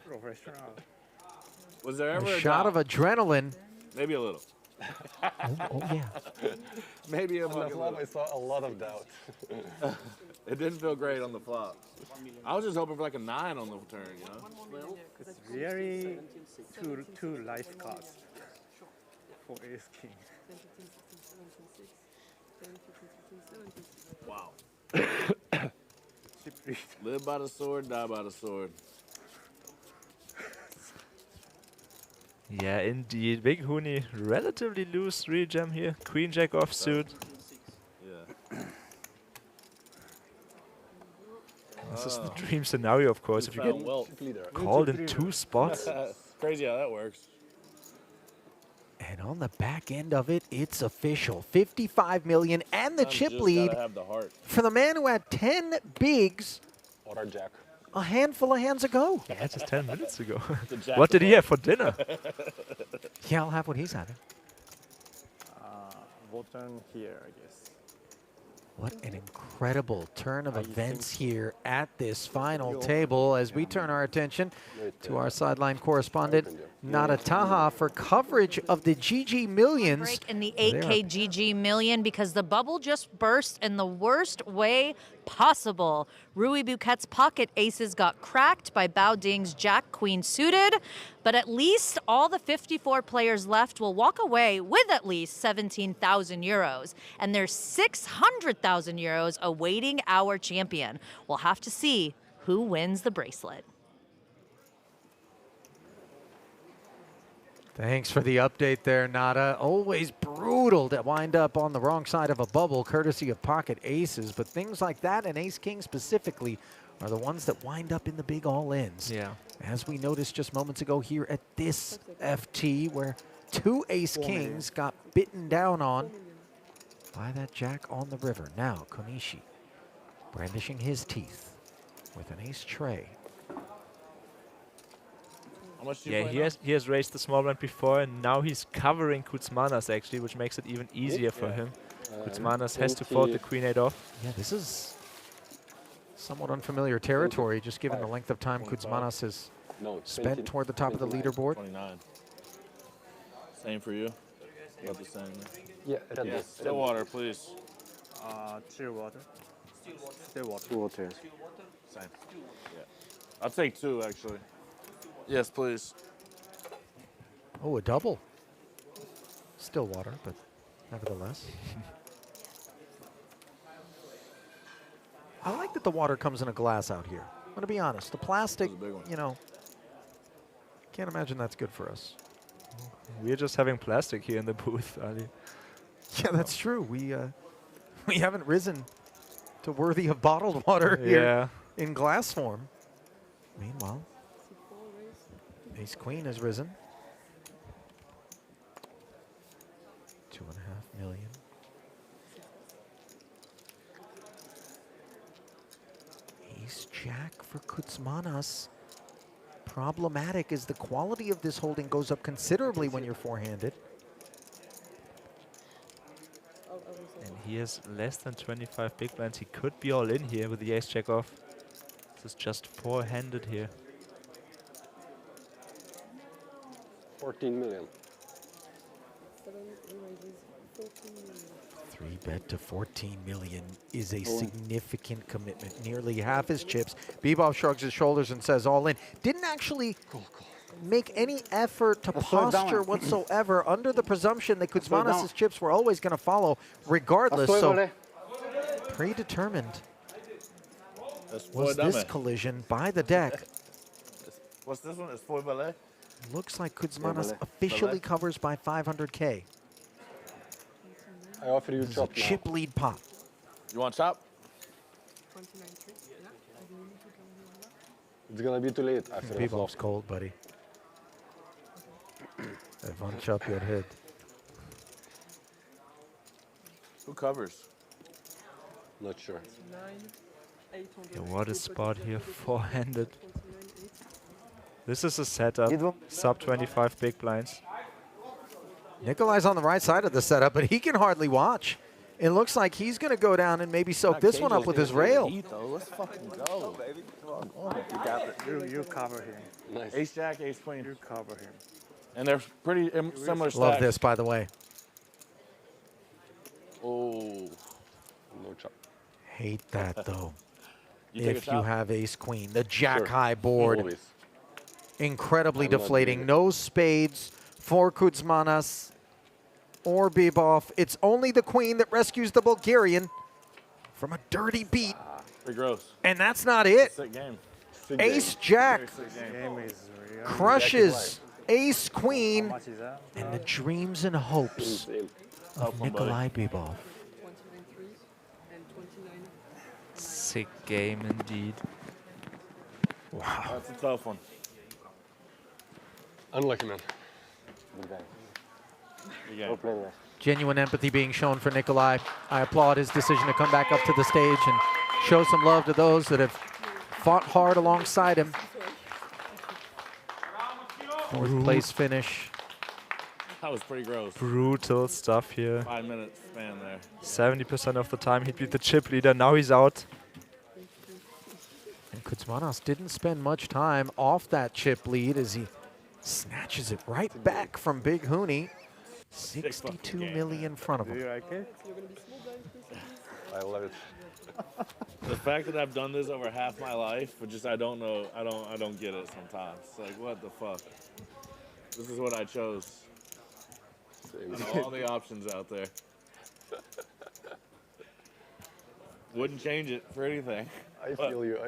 Professional. Was there ever A shot of adrenaline. Maybe a little. Oh, yeah. Maybe a On the flop, I saw a lot of doubt. It didn't feel great on the flop. I was just hoping for like a 9 on the turn, you know? It's very two life cost for ace king. Wow. Live by the sword, die by the sword. Yeah, indeed. Big Huni, relatively loose rejam here. Queen Jack offsuit. Yeah. This is the dream scenario, of course. If you get called in 2 spots. Crazy how that works. And on the back end of it, it's official. 55 million and the chip lead for the man who had 10 bigs Order jack. a handful of hands ago. Yeah, just 10 minutes ago. What did he have for dinner? Yeah, I'll have what he's having. Voten here, I guess. What an incredible turn of events here at this final table as we turn our attention to our sideline correspondent, Nada Taha, for coverage of the GG Millions. Break in the 8K GG Million because the bubble just burst in the worst way possible. Rui Bouquet's pocket aces got cracked by Bao Ding's Jack Queen suited, but at least all the 54 players left will walk away with at least 17,000 euros, and there's 600,000 euros awaiting our champion. We'll have to see who wins the bracelet. Thanks for the update there, Nada. Always brutal to wind up on the wrong side of a bubble, courtesy of pocket aces. But things like that, and ace-king specifically, are the ones that wind up in the big all-ins. Yeah. As we noticed just moments ago here at this FT, where 2 ace-kings got bitten down on by that jack on the river. Now, Konishi brandishing his teeth with an ace tray. Yeah, he has raised the small blind before, and now he's covering Kuzmanas actually, which makes it even easier for him. Kuzmanas has to fold the queen 8 off. Yeah, this is somewhat unfamiliar territory, just given the length of time Kuzmanas has spent toward the top of the leaderboard. 29. Same for you? About the same. Yeah, still water, please. Chill water. Still water. Still water. Same. Yeah. I'll take 2, actually. Yes, please. Oh, a double. Still water, but nevertheless. I like that the water comes in a glass out here. I'm going to be honest. The plastic, you know, Can't imagine that's good for us. We're just having plastic here in the booth, Ali. Yeah, that's true. We haven't risen to worthy of bottled water here in glass form. Meanwhile, Ace Queen has risen. 2.5 million. Ace Jack for Kuzmanas. Problematic as the quality of this holding goes up considerably when you're four-handed. And he has less than 25 big blinds. He could be all in here with the ace jack off. This is just four-handed here. 14 million. 3-bet to 14 million is a significant commitment. Nearly half his chips. Bebop shrugs his shoulders and says all in. Didn't actually make any effort to posture whatsoever, under the presumption that Kuzmanas' chips were always going to follow regardless. So predetermined was this collision by the deck. What's this one? It's 4 ballet? Looks like Kuzmanas officially covers by 500K. I offer you chop now. Chip lead pot. You want chop? It's gonna be too late after the flop. Bebop's cold, buddy. If I chop your head. Who covers? Not sure. Yeah, what a spot here, four-handed. This is a setup, sub 25 big blinds. Nikolai's on the right side of the setup, but he can hardly watch. It looks like he's going to go down and maybe soak this one up with his rail. Let's fucking go. Baby. Come on. You got it. You cover here. Nice. Ace Jack, Ace Queen. You cover here. And they're pretty similar stacks. Love this, by the way. Oh, no chop. Hate that, though. If you have Ace Queen. The Jack High board. Always. Incredibly deflating. No spades for Kuzmanas or Bebop. It's only the Queen that rescues the Bulgarian from a dirty beat. Pretty gross. And that's not it. Sick game. Ace Jack Game crushes Ace Queen and the dreams and hopes of Nikolai Bebop. Sick game indeed. Wow. That's a tough one. Unlucky, man. Genuine empathy being shown for Nikolai. I applaud his decision to come back up to the stage and show some love to those that have fought hard alongside him. Fourth place finish. That was pretty gross. Brutal stuff here. 5 minutes span there. 70% of the time he beat the chip leader. Now he's out. And Kuzmanas didn't spend much time off that chip lead as he snatches it right back from Big Hooney. 62 million in front of him. Do you like it? I love it. The fact that I've done this over half my life, but just I don't know, I don't get it sometimes. It's like, what the fuck? This is what I chose. Out of all the options out there. Wouldn't change it for anything. I feel you.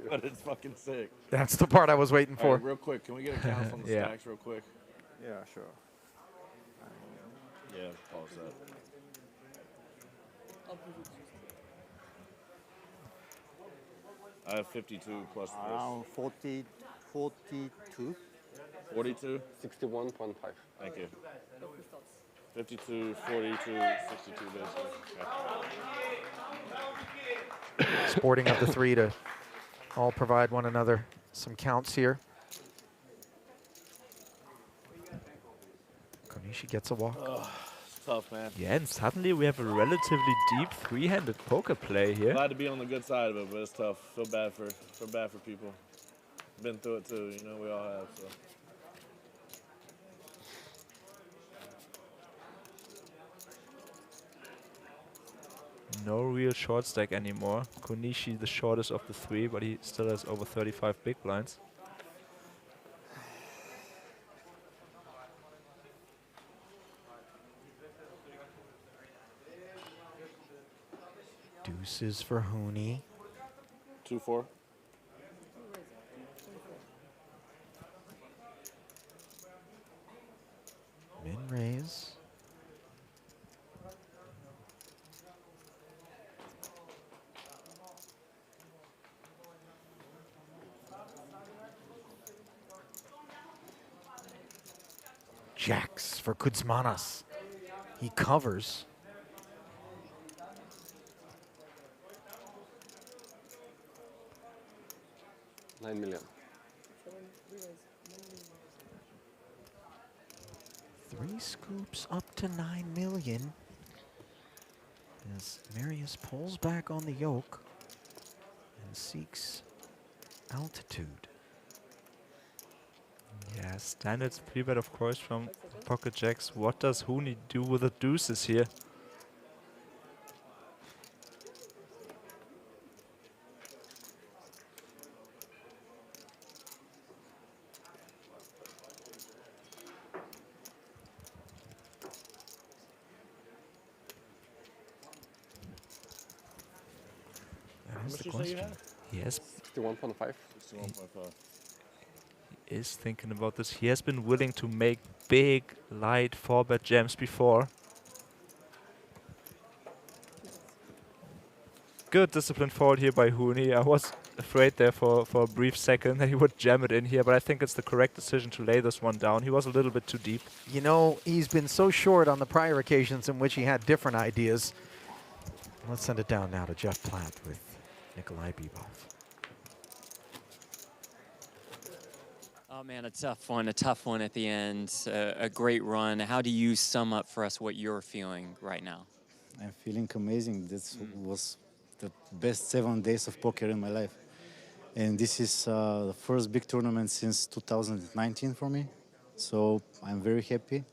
But it's fucking sick. That's the part I was waiting for. Right, real quick, can we get a count on the stacks real quick? Yeah, sure. Yeah, pause that. I have 52 plus Around 42. 42? 61.5. Thank you. 52, 42, 62 basically. Okay. Sporting up the three to all provide one another some counts here. Konishi gets a walk. It's tough, man. Yeah, and suddenly we have a relatively deep three-handed poker play here. Glad to be on the good side of it, but it's tough. Feel bad for people. Been through it too, you know, we all have, so. No real short stack anymore. Konishi the shortest of the three, but he still has over 35 big blinds. Deuces for Hooney. 2-4. Min raise. Jacks for Kuzmanas. He covers. $9 million. 3 scoops up to 9 million. As Marius pulls back on the yoke and seeks altitude. Yeah, standard 3-bet, of course, from pocket jacks. What does Huni do with the deuces here? How much you say you had? Yes. 61.5. 61.5. He is thinking about this. He has been willing to make big, light 4-bet jams before. Good discipline forward here by Huni. I was afraid there for a brief second that he would jam it in here, but I think it's the correct decision to lay this one down. He was a little bit too deep. You know, he's been so short on the prior occasions in which he had different ideas. Let's send it down now to Jeff Platt with Nikolai Bebov. Oh man, a tough one at the end. A great run. How do you sum up for us what you're feeling right now? I'm feeling amazing. This was the best 7 days of poker in my life. And this is the first big tournament since 2019 for me. So I'm very happy,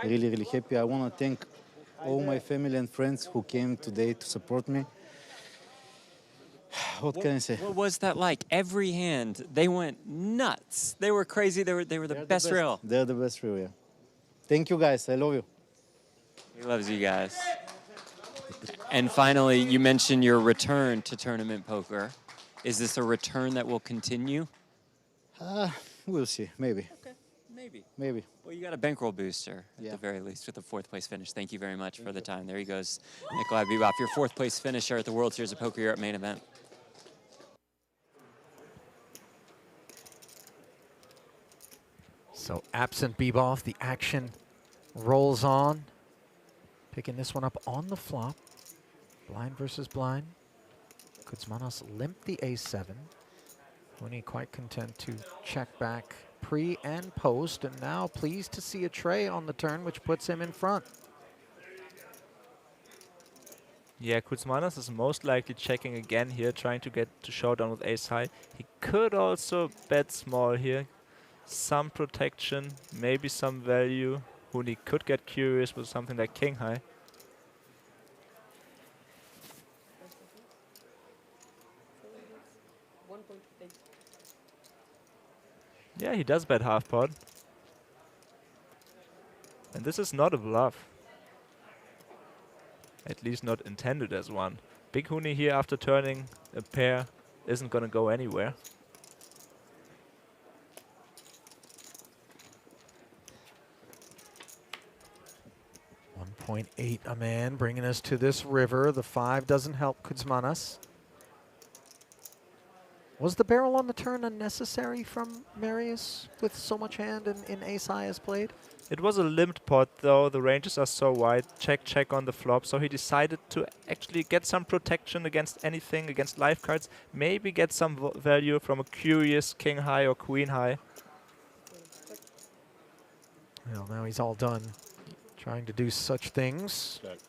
really, really happy. I want to thank all my family and friends who came today to support me. What can I say? What was that like? Every hand, they went nuts. They were crazy. They were the best rail. They're the best rail, yeah. Thank you guys. I love you. He loves you guys. And finally, you mentioned your return to tournament poker. Is this a return that will continue? We'll see. Maybe. Okay, maybe. Maybe. Well, you got a bankroll booster at the very least with a 4th place finish. Thank you very much for the time. There he goes, Nikolai Bebov, your 4th place finisher at the World Series of Poker Europe main event. So absent Bebov, the action rolls on. Picking this one up on the flop. Blind versus blind. Kuzmanos limped the A7. Huni quite content to check back pre and post, and now pleased to see a tray on the turn, which puts him in front. Yeah, Kuzmanos is most likely checking again here, trying to get to showdown with ace high. He could also bet small here. Some protection, maybe some value. Huni could get curious with something like king high. Yeah, he does bet half pot. And this is not a bluff. At least not intended as one. Big Huni here after turning a pair isn't gonna go anywhere. .8 a man, bringing us to this river. The 5 doesn't help Kuzmanos. Was the barrel on the turn unnecessary from Marius with so much hand in ace high as played? It was a limped pot though, the ranges are so wide, check on the flop, so he decided to actually get some protection against anything, against live cards, maybe get some value from a curious king high or queen high. Well, now he's all done trying to do such things. Check.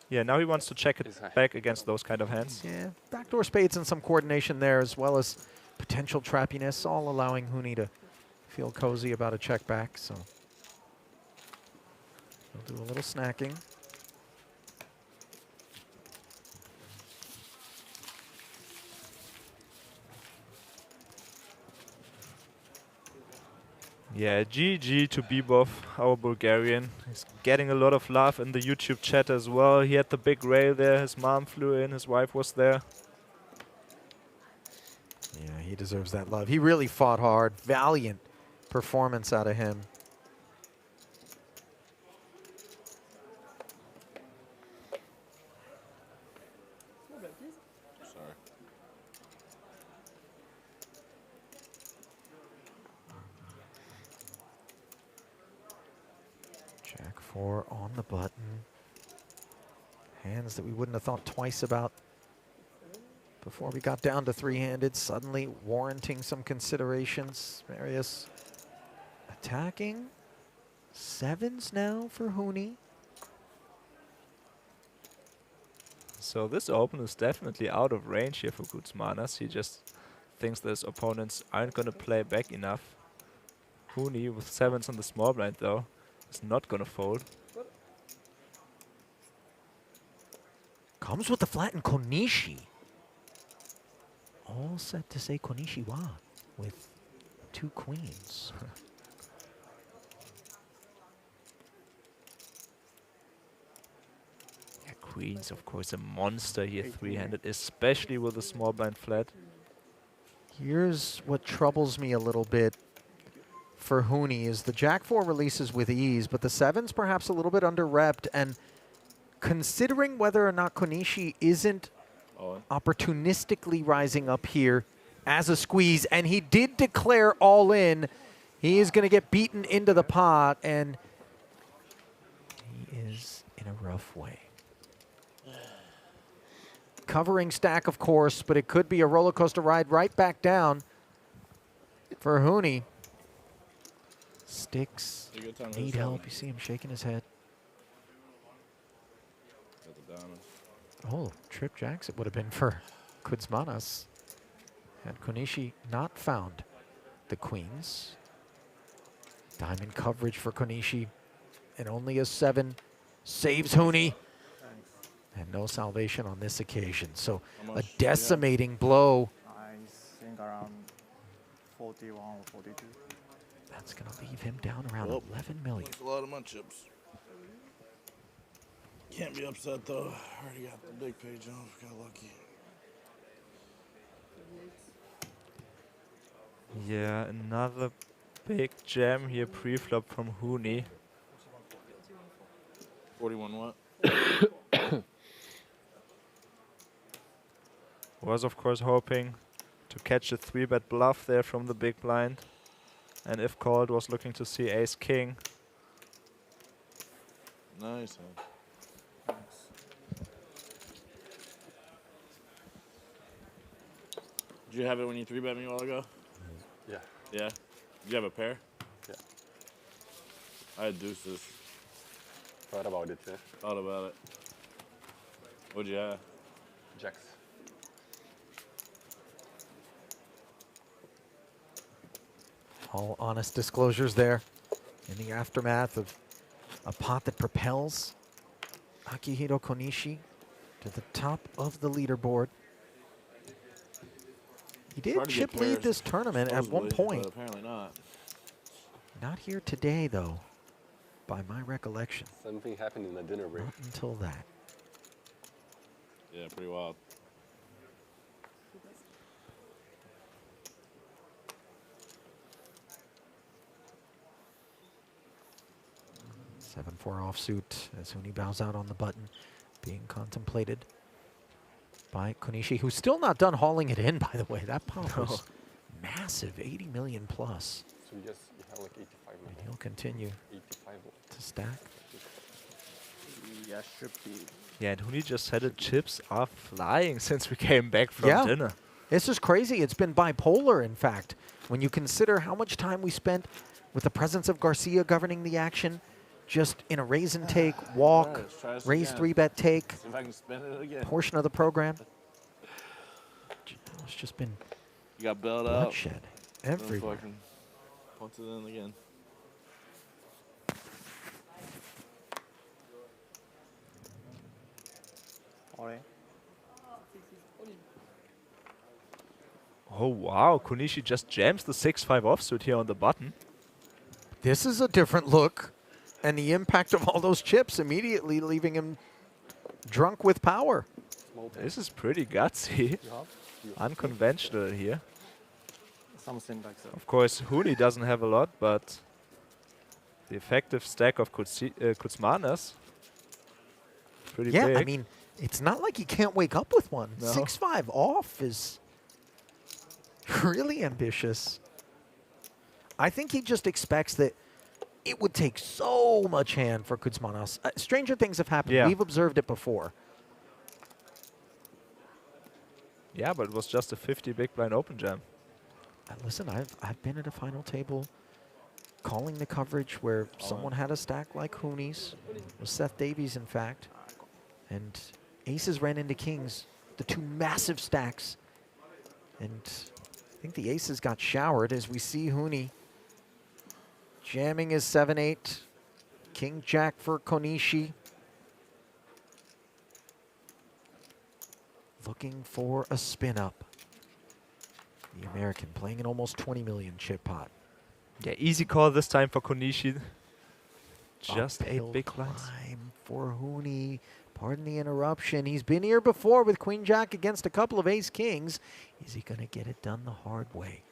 Yeah, now he wants to check it back against those kind of hands. Yeah, backdoor spades and some coordination there, as well as potential trappiness, all allowing Huni to feel cozy about a check back. So he'll do a little snacking. Yeah, GG to Bebov, our Bulgarian. He's getting a lot of love in the YouTube chat as well. He had the big rail there, his mom flew in, his wife was there. Yeah, he deserves that love. He really fought hard. Valiant performance out of him. 4 on the button. Hands that we wouldn't have thought twice about before we got down to three-handed, suddenly warranting some considerations. Marius attacking. 7s now for Huni. So this open is definitely out of range here for Guzmanas. He just thinks that his opponents aren't going to play back enough. Huni with 7s on the small blind though is not going to fold. Comes with the flattened Konishi. All set to say Konishiwa with 2 queens. Yeah, queens, of course, a monster here, 3-handed, especially with a small blind flat. Here's what troubles me a little bit for Huni is the Jack-4 releases with ease, but the 7s perhaps a little bit under-repped, and considering whether or not Konishi isn't opportunistically rising up here as a squeeze, and he did declare all in, he is going to get beaten into the pot, and he is in a rough way. Covering stack, of course, but it could be a roller coaster ride right back down for Huni. Sticks need help. You see him shaking his head. Oh, trip jacks it would have been for Kuzmanas. Had Konishi not found the queens. Diamond coverage for Konishi. And only a 7 saves Huni. And no salvation on this occasion. So a decimating blow. I think around 41 or 42. That's going to leave him down around 11 million. That's a lot of my chips. Can't be upset though. Already got the big page on. Got lucky. Yeah, another big jam here pre-flop from Huni. 41 what? Was of course hoping to catch a 3-bet bluff there from the big blind. And if called, was looking to see ace-king. Nice, huh? Did you have it when you 3-bet me a while ago? Yeah. Yeah? Did you have a pair? Yeah. I had deuces. Thought about it, yeah. Thought about it. What'd you have? Jacks. All honest disclosures there in the aftermath of a pot that propels Akihiro Konishi to the top of the leaderboard. He did chip lead this tournament at one point. Apparently not. Not here today, though, by my recollection. Something happened in the dinner break. Not until that. Yeah, pretty wild. Seven 4 offsuit as Huni bows out on the button, being contemplated by Konishi, who's still not done hauling it in, by the way. That pop was massive, 80 million plus. So yes, you have like 85 million. And he'll continue 85 to stack. Yeah, should be. Yeah, and Huni just said the chips are flying since we came back from dinner. This is crazy. It's been bipolar, in fact. When you consider how much time we spent with the presence of Garcia governing the action, just in a raise and take, walk, raise 3-bet take, See if I can spin it again. portion of the program. It's just been You got bailed out. bloodshed everywhere. Puts it in again. Oh wow, Konishi just jams the 6-5 offsuit here on the button. This is a different look, and the impact of all those chips immediately leaving him drunk with power. This is pretty gutsy. Unconventional here. Something like that. Of course, Huni doesn't have a lot, but the effective stack of Kuzmanas pretty big. Yeah, I mean, it's not like he can't wake up with one. No. 6-5 off is really ambitious. I think he just expects that it would take so much hand for Kuzmanos. Stranger things have happened. Yeah. We've observed it before. Yeah, but it was just a 50 big blind open jam. Listen, I've been at a final table calling the coverage where someone had a stack like Hooney's. It was Seth Davies, in fact. And aces ran into kings, the two massive stacks. And I think the aces got showered as we see Hooney jamming his 7-8. King Jack for Konishi. Looking for a spin up. The American playing an almost 20 million chip pot. Yeah, easy call this time for Konishi. Just Uphill 8 big blinds. climb for Hooney. Pardon the interruption. He's been here before with Queen Jack against a couple of ace kings. Is he going to get it done the hard way?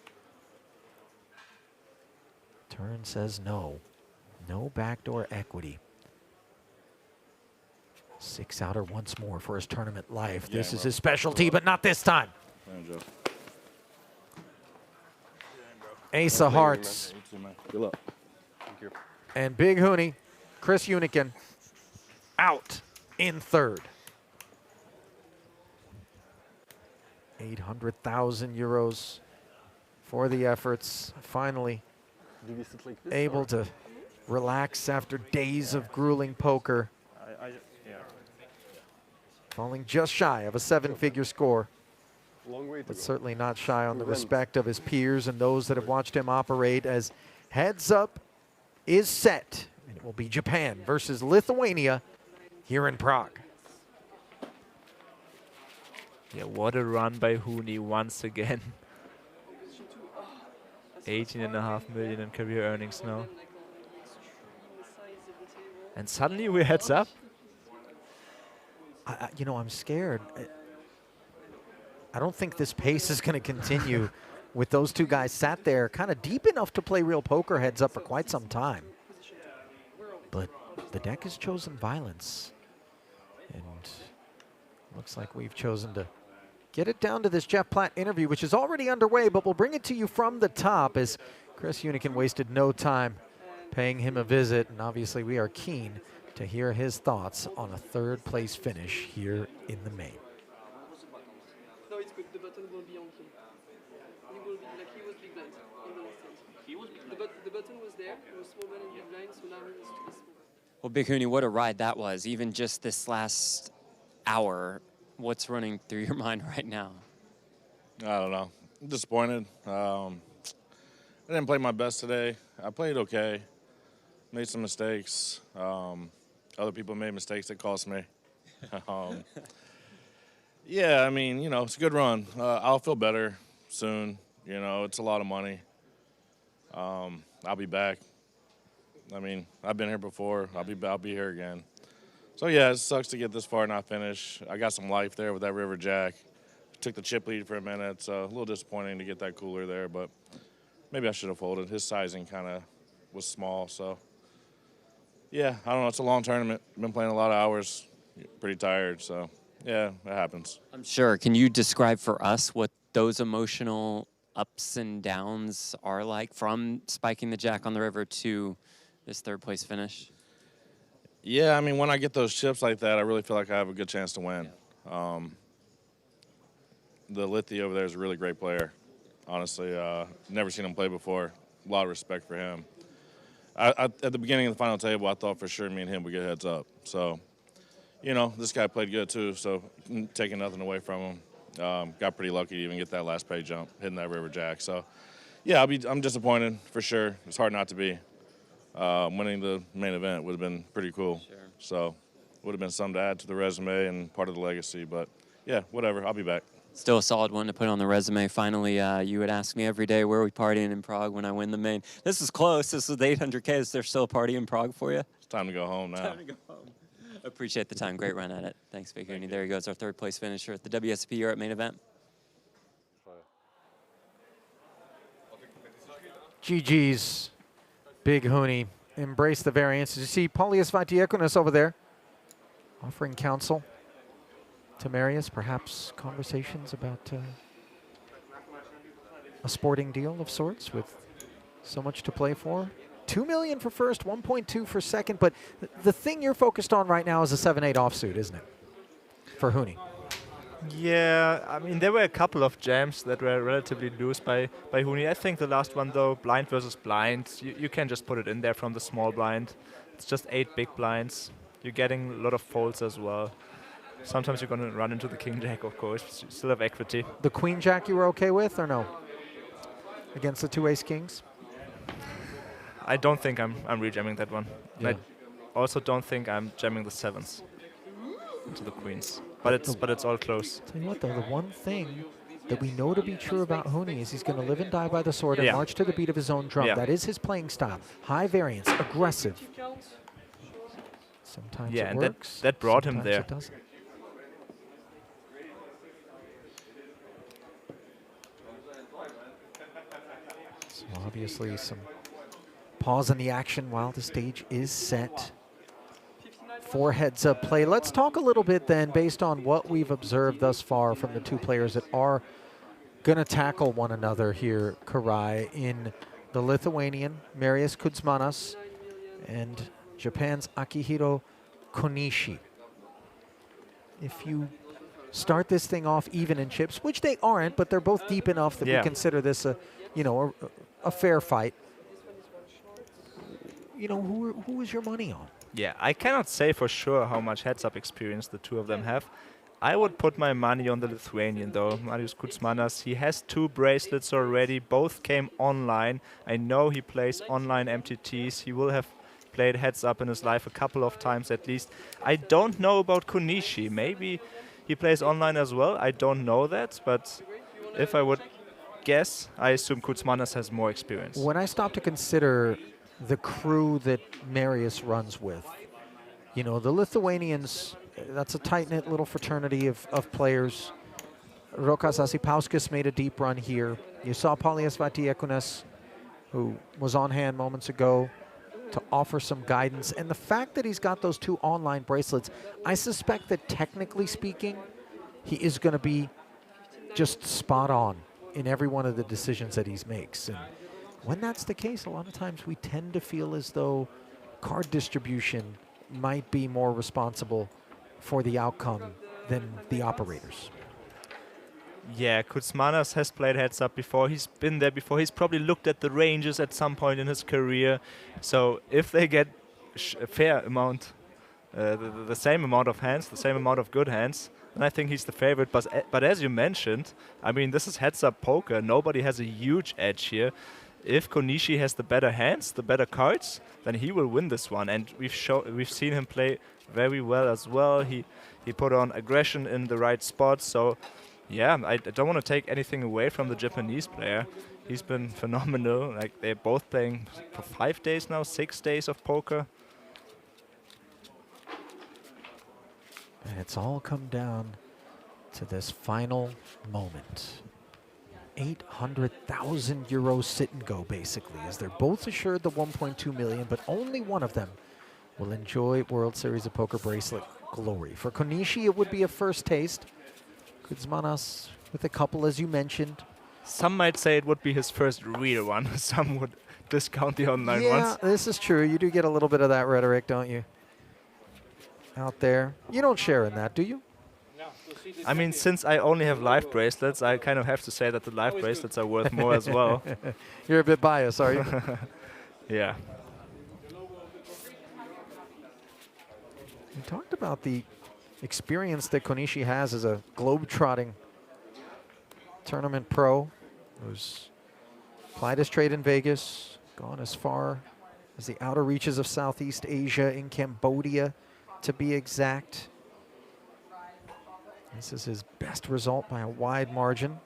Turn says no. No backdoor equity. 6-outer once more for his tournament life. Yeah, This is bro. his specialty, but not this time. Ace of hearts. Good luck. Thank you. And Big Hooney, Chris Unikin, out in third. 800,000 euros for the efforts. Finally Do we sit like this? able or? to relax after days of grueling poker. Yeah. Falling just shy of a 7-figure score. Long way to But go. certainly not shy on the Revenge. respect of his peers and those that have watched him operate, as heads up is set. And it will be Japan versus Lithuania here in Prague. Yeah, what a run by Hooney once again. 18.5 million in career earnings now. And suddenly we're heads up. You know, I'm scared. I don't think this pace is going to continue with those two guys sat there kind of deep enough to play real poker heads up for quite some time. But the deck has chosen violence. And looks like we've chosen to get it down to this Jeff Platt interview, which is already underway, but we'll bring it to you from the top as Chris Unikin wasted no time paying him a visit. And obviously we are keen to hear his thoughts on a third place finish here in the main. No, it's good. The button will be on him. He will be like he was big blind in the last hand. He was big blind. The button was there. It was small blind and big blind, so now he needs to be small. Well, Big Hooney, what a ride that was. Even just this last hour, what's running through your mind right now? I don't know. I'm disappointed. I didn't play my best today. I played okay. Made some mistakes. Other people made mistakes that cost me. Yeah, I mean, you know, it's a good run. I'll feel better soon. You know, it's a lot of money. I'll be back. I mean, I've been here before. I'll be here again. So yeah, it sucks to get this far and not finish. I got some life there with that river jack. Took the chip lead for a minute, so a little disappointing to get that cooler there, but maybe I should have folded. His sizing kind of was small, so yeah, I don't know. It's a long tournament. Been playing a lot of hours. Pretty tired, so yeah, it happens. I'm sure. Can you describe for us what those emotional ups and downs are like from spiking the jack on the river to this third place finish? Yeah, I mean, when I get those chips like that, I really feel like I have a good chance to win. The Lithi over there is a really great player. Honestly, never seen him play before. A lot of respect for him. At the beginning of the final table, I thought for sure me and him would get heads up. So, you know, this guy played good too, so taking nothing away from him. Got pretty lucky to even get that last pay jump, hitting that river jack. So, yeah, I'm disappointed for sure. It's hard not to be. Winning the main event would have been pretty cool. Sure. So, would have been something to add to the resume and part of the legacy. But, yeah, whatever. I'll be back. Still a solid one to put on the resume. Finally, you would ask me every day, where are we partying in Prague when I win the main? This is close. This is the 800K. Is there still a party in Prague for you? It's time to go home now. Time to go home. Appreciate the time. Great run at it. Thanks, Big Hooney. There he goes, our third place finisher at the WSOP Europe main event. GG's Big Hooney. Embrace the variance. You see Paulius Vaitiekonis over there offering counsel to Marius, perhaps conversations about a sporting deal of sorts with so much to play for. 2 million for first, 1.2 for second, but the thing you're focused on right now is a 7-8 offsuit, isn't it? For Huni. Yeah, I mean, there were a couple of jams that were relatively loose by Huni. I think the last one, though, blind versus blind, you can just put it in there from the small blind. It's just 8 big blinds. You're getting a lot of folds as well. Sometimes you're going to run into the king jack, of course. You still have equity. The queen jack you were okay with, or no? Against the 2 ace kings? I don't think I'm rejamming that one. Yeah. I also don't think I'm jamming the 7s into the queens. But it's all close. Tell you what, though, the one thing that we know to be true about Huni is he's going to live and die by the sword and march to the beat of his own drum. Yeah. That is his playing style. High variance, aggressive. Sometimes it works. That brought him there. It doesn't. So obviously some pause in the action while the stage is set. 4 heads-up play. Let's talk a little bit then, based on what we've observed thus far from the 2 players that are going to tackle one another here, Karai, in the Lithuanian, Marius Kudzmanas, and Japan's Akihiro Konishi. If you start this thing off even in chips, which they aren't, but they're both deep enough that we consider this a, you know, a fair fight. You know, who is your money on? Yeah, I cannot say for sure how much heads-up experience the 2 of them have. I would put my money on the Lithuanian, though. Marius Kudzmanas, he has 2 bracelets already. Both came online. I know he plays online MTTs. He will have played heads-up in his life a couple of times at least. I don't know about Konishi. Maybe he plays online as well. I don't know that, but if I would guess, I assume Kudzmanas has more experience. When I stop to consider the crew that Marius runs with, you know, the Lithuanians, that's a tight-knit little fraternity of players. Rokas Asipauskas made a deep run here. You saw Paulius Vatiekunas, who was on hand moments ago, to offer some guidance. And the fact that he's got those 2 online bracelets, I suspect that technically speaking, he is going to be just spot on in every one of the decisions that he makes. And when that's the case, a lot of times we tend to feel as though card distribution might be more responsible for the outcome than the operators. Yeah, Kudzmanas has played heads-up before. He's been there before. He's probably looked at the ranges at some point in his career. So if they get a fair amount, the same amount of hands, the same amount of good hands, then I think he's the favorite. But as you mentioned, I mean, this is heads-up poker. Nobody has a huge edge here. If Konishi has the better hands, the better cards, then he will win this one. And we've seen him play very well as well. He put on aggression in the right spots. So yeah, I don't want to take anything away from the Japanese player. He's been phenomenal. Like, they're both playing for 5 days now, 6 days of poker. And it's all come down to this final moment. 800,000 euros sit and go, basically, as they're both assured the 1.2 million, but only one of them will enjoy World Series of Poker bracelet glory. For Konishi, it would be a first taste. Kudzmanas with a couple, as you mentioned. Some might say it would be his first real one. Some would discount the online yeah, ones. This is true. You do get a little bit of that rhetoric, don't you? Out there. You don't share in that, do you? I mean, since I only have live bracelets, I kind of have to say that the live bracelets are worth more as well. You're a bit biased, are you? Yeah. We talked about the experience that Konishi has as a globe-trotting tournament pro, who's plied his trade in Vegas, gone as far as the outer reaches of Southeast Asia, in Cambodia to be exact. This is his best result by a wide margin.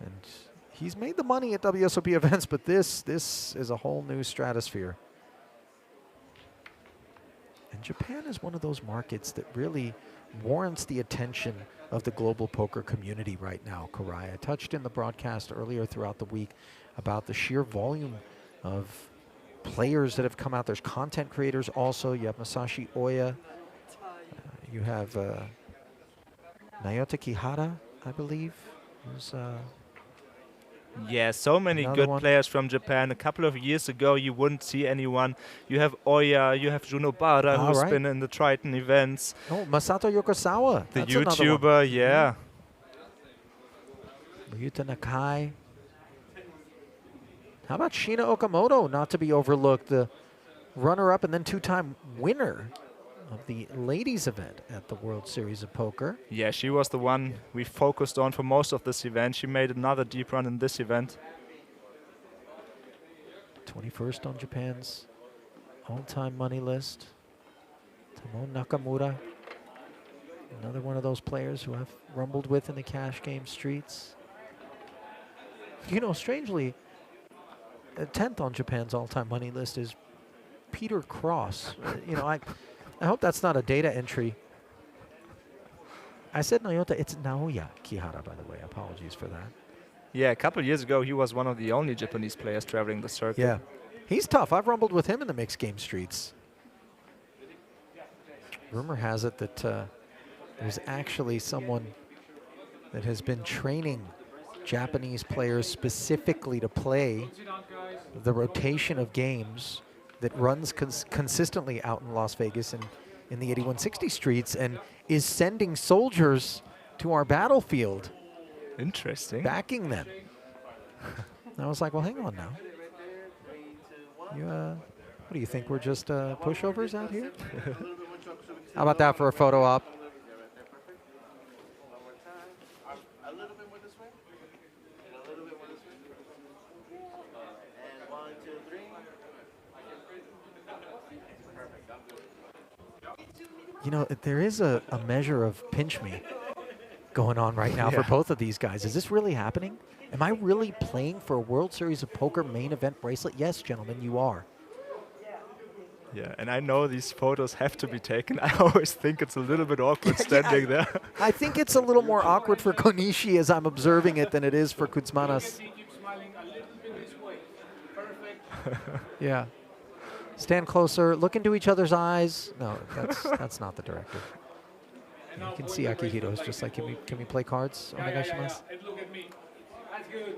And he's made the money at WSOP events, but this is a whole new stratosphere. And Japan is one of those markets that really warrants the attention of the global poker community right now, Karai. I touched in the broadcast earlier throughout the week about the sheer volume of players that have come out. There's content creators also. You have Masashi Oya. You have Naota Kihara, I believe, who's Yeah, so many Another good one. players from Japan. A couple of years ago, you wouldn't see anyone. You have Oya, you have Junobara, Ah, who's right. been in the Triton events. Oh, Masato Yokosawa. The That's another one. YouTuber, yeah. Ryuta Nakai. How about Shina Okamoto, not to be overlooked, the runner-up and then two-time winner of the ladies event at the World Series of Poker. Yeah, she was the one we focused on for most of this event. She made another deep run in this event. 21st on Japan's all-time money list. Tamon Nakamura, another one of those players who I've rumbled with in the cash game streets. You know, strangely, 10th on Japan's all-time money list is Peter Cross. You know, I hope that's not a data entry. I said Naota, it's Naoya Kihara, by the way. Apologies for that. Yeah, a couple years ago, he was one of the only Japanese players traveling the circuit. Yeah, he's tough. I've rumbled with him in the mixed game streets. Rumor has it that there's actually someone that has been training Japanese players specifically to play the rotation of games that runs consistently out in Las Vegas and in the 8160 streets and is sending soldiers to our battlefield. Interesting. Backing them. And I was like, well, hang on now. You, what do you think? We're just pushovers out here? How about that for a photo op? You know, there is a measure of pinch me going on right now for both of these guys. Is this really happening? Am I really playing for a World Series of Poker main event bracelet? Yes, gentlemen, you are. Yeah, and I know these photos have to be taken. I always think it's a little bit awkward standing there. I think it's a little more awkward for Konishi as I'm observing it than it is for Kutsmanas. Yeah. Stand closer, look into each other's eyes. No, that's not the directive. You can see Akihito's just like, can we play cards? Onegaishimasu? Look at me. That's good.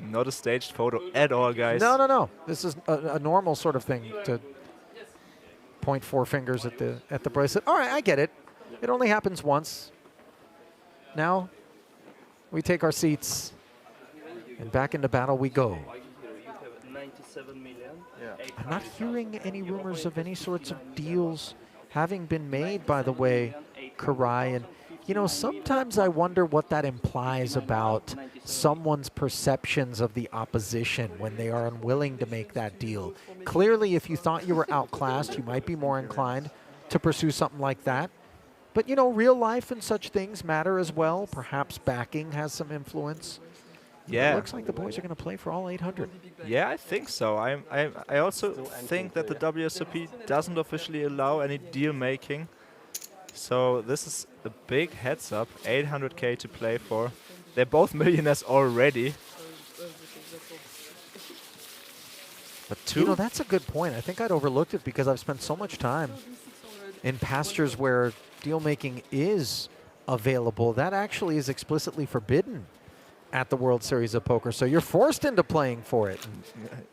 Not a staged photo at all, guys. No. This is a normal sort of thing to point four fingers at the bracelet. All right, I get it. It only happens once. Now we take our seats and back into battle we go. 97 million. I'm not hearing any rumors of any sorts of deals having been made, by the way, Karai. And, you know, sometimes I wonder what that implies about someone's perceptions of the opposition when they are unwilling to make that deal. Clearly, if you thought you were outclassed, you might be more inclined to pursue something like that. But, you know, real life and such things matter as well. Perhaps backing has some influence. Yeah. It looks like the boys are going to play for all 800. Yeah, I think so. I also think that the WSOP doesn't officially allow any deal making. So this is a big heads up. 800K to play for. They're both millionaires already. But You know, that's a good point. I think I'd overlooked it because I've spent so much time in pastures where deal making is available. That actually is explicitly forbidden at the World Series of Poker, so you're forced into playing for it.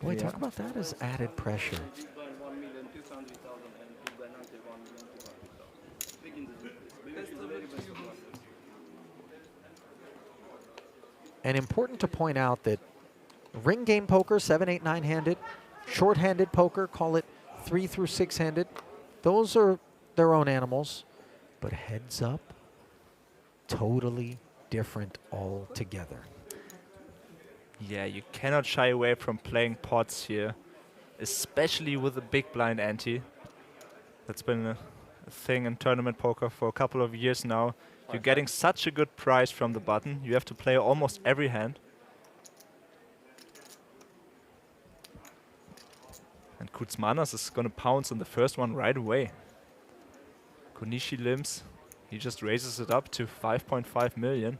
Boy, talk about that as added pressure. And important to point out that ring game poker, 7, 8, 9-handed, short-handed poker, call it 3 through 6-handed, those are their own animals. But heads up, totally different altogether. Yeah, you cannot shy away from playing pots here, especially with a big blind ante. That's been a thing in tournament poker for a couple of years now. You're getting such a good price from the button. You have to play almost every hand. And Kutsmanas is going to pounce on the first one right away. Konishi limps. He just raises it up to 5.5 million.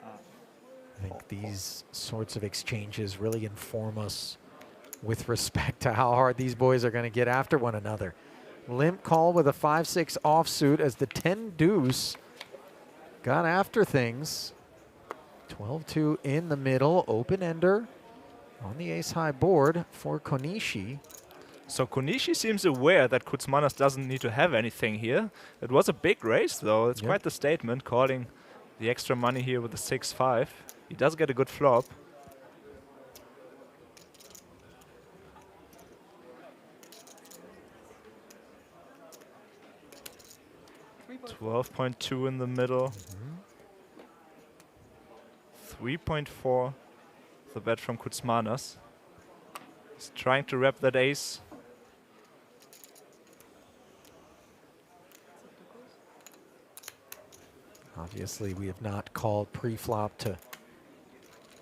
I think these sorts of exchanges really inform us with respect to how hard these boys are going to get after one another. limp call with a 5-6 offsuit as the 10 deuce got after things. 12-2 in the middle, open ender on the ace high board for Konishi. So Konishi seems aware that Kuzmanos doesn't need to have anything here. It was a big race though. It's quite the statement, calling the extra money here with the 6-5. He does get a good flop. 12.2 in the middle. 3.4 the bet from Kuzmanos. He's trying to wrap that ace. Obviously, we have not called pre-flop to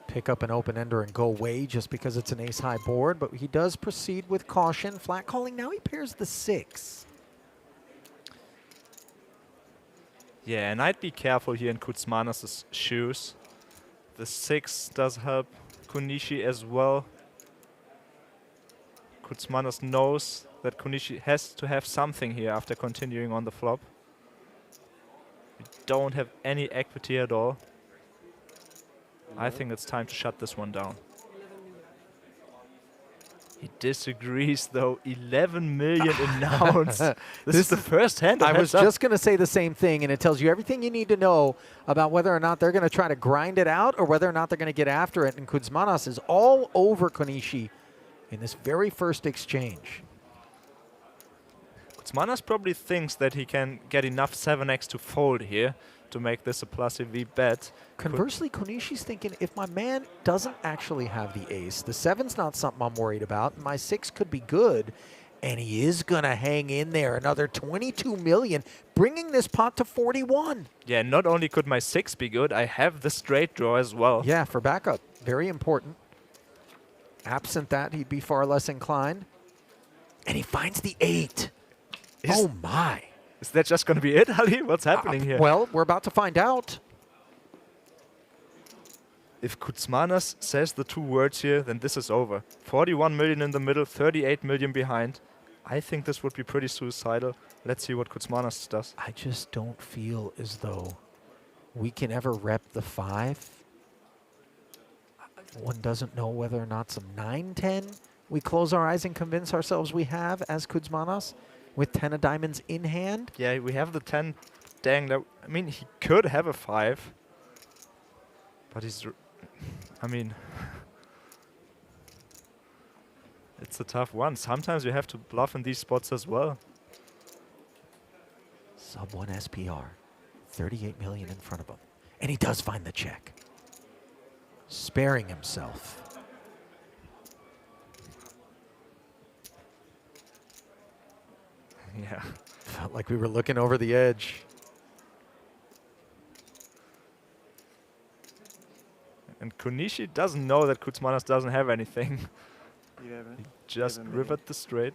pick up an open-ender and go away just because it's an ace-high board, but he does proceed with caution. Flat calling, now he pairs the 6. Yeah, and I'd be careful here in Kuzmanos' shoes. The 6 does help Konishi as well. Kuzmanos knows that Konishi has to have something here after continuing on the flop. We don't have any equity at all. I think it's time to shut this one down. He disagrees though. 11 million announced. This is the first hand. I was just going to say the same thing, and it tells you everything you need to know about whether or not they're going to try to grind it out or whether or not they're going to get after it. And Kuzmanos is all over Konishi in this very first exchange. Kuzmanos probably thinks that he can get enough 7x to fold here to make this a plus EV bet. Conversely, Konishi's thinking, if my man doesn't actually have the ace, the 7's not something I'm worried about, my 6 could be good, and he is going to hang in there. Another 22 million, bringing this pot to 41. Yeah, not only could my 6 be good, I have the straight draw as well. Yeah, for backup, very important. Absent that, he'd be far less inclined. And he finds the 8. Oh, my. Is that just going to be it, Ali? What's happening here? Well, we're about to find out. If Kuzmanos says the 2 words here, then this is over. 41 million in the middle, 38 million behind. I think this would be pretty suicidal. Let's see what Kuzmanos does. I just don't feel as though we can ever rep the 5. One doesn't know whether or not some 9-10 we close our eyes and convince ourselves we have as Kuzmanos with 10 of diamonds in hand. Yeah, we have the 10 dang. I mean, he could have a 5. But he's... I mean... it's a tough one. Sometimes you have to bluff in these spots as well. Sub 1 SPR. 38 million in front of him. And he does find the check. Sparing himself. Yeah. Felt like we were looking over the edge. And Konishi doesn't know that Kuzmanos doesn't have anything. He just rivered the straight.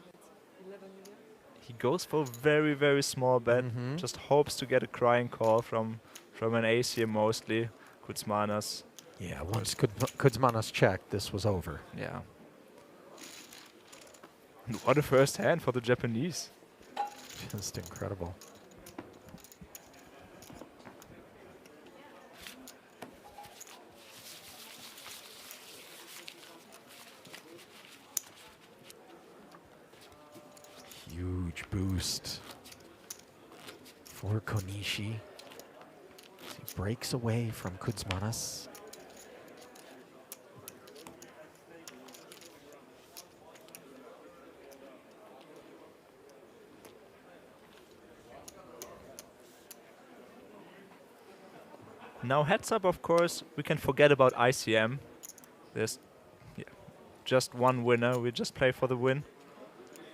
He goes for a very, very small bet. Just hopes to get a crying call from an ace here mostly. Kuzmanos. Yeah, once Kuzmanos checked, this was over. Yeah. And what a first hand for the Japanese. Just incredible. Huge boost for Konishi. He breaks away from Kuzmanos. Now heads up, of course, we can forget about ICM. There's just one winner. We just play for the win.